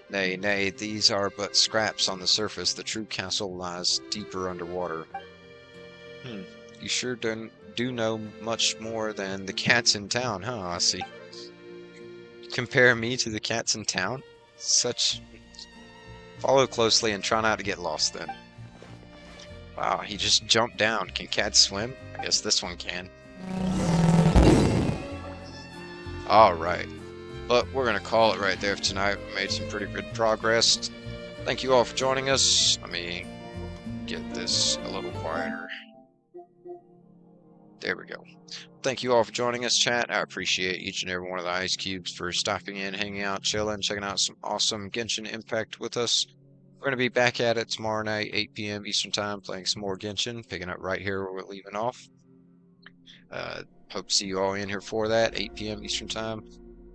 Nay, nay, these are but scraps on the surface. The true castle lies deeper underwater. You sure do know much more than the cats in town, huh, Aussie? Compare me to the cats in town? Such... Follow closely and try not to get lost then. Wow, he just jumped down. Can cats swim? I guess this one can. Alright. But we're gonna call it right there for tonight. We made some pretty good progress. Thank you all for joining us. Let me get this a little quieter. There we go. Thank you all for joining us, chat. I appreciate each and every one of the ice cubes for stopping in, hanging out, chilling, checking out some awesome Genshin Impact with us. We're going to be back at it tomorrow night, 8 p.m. Eastern Time, playing some more Genshin, picking up right here where we're leaving off. Hope to see you all in here for that, 8 p.m. Eastern Time.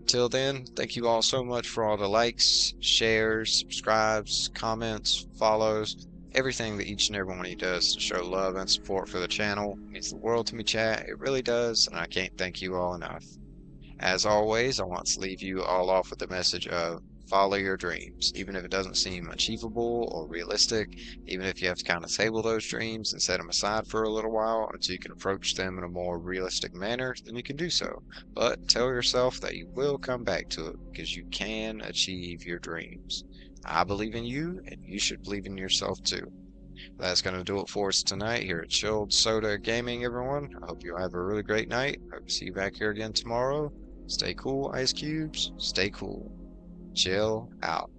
Until then, thank you all so much for all the likes, shares, subscribes, comments, follows, everything that each and every one of you does to show love and support for the channel. It means the world to me, chat. It really does, and I can't thank you all enough. As always, I want to leave you all off with the message of follow your dreams, even if it doesn't seem achievable or realistic, even if you have to kind of table those dreams and set them aside for a little while until you can approach them in a more realistic manner, then you can do so. But tell yourself that you will come back to it, because you can achieve your dreams. I believe in you, and you should believe in yourself too. That's going to do it for us tonight here at Chilled Soda Gaming, everyone. I hope you have a really great night. Hope to see you back here again tomorrow. Stay cool, Ice Cubes. Stay cool. Chill out.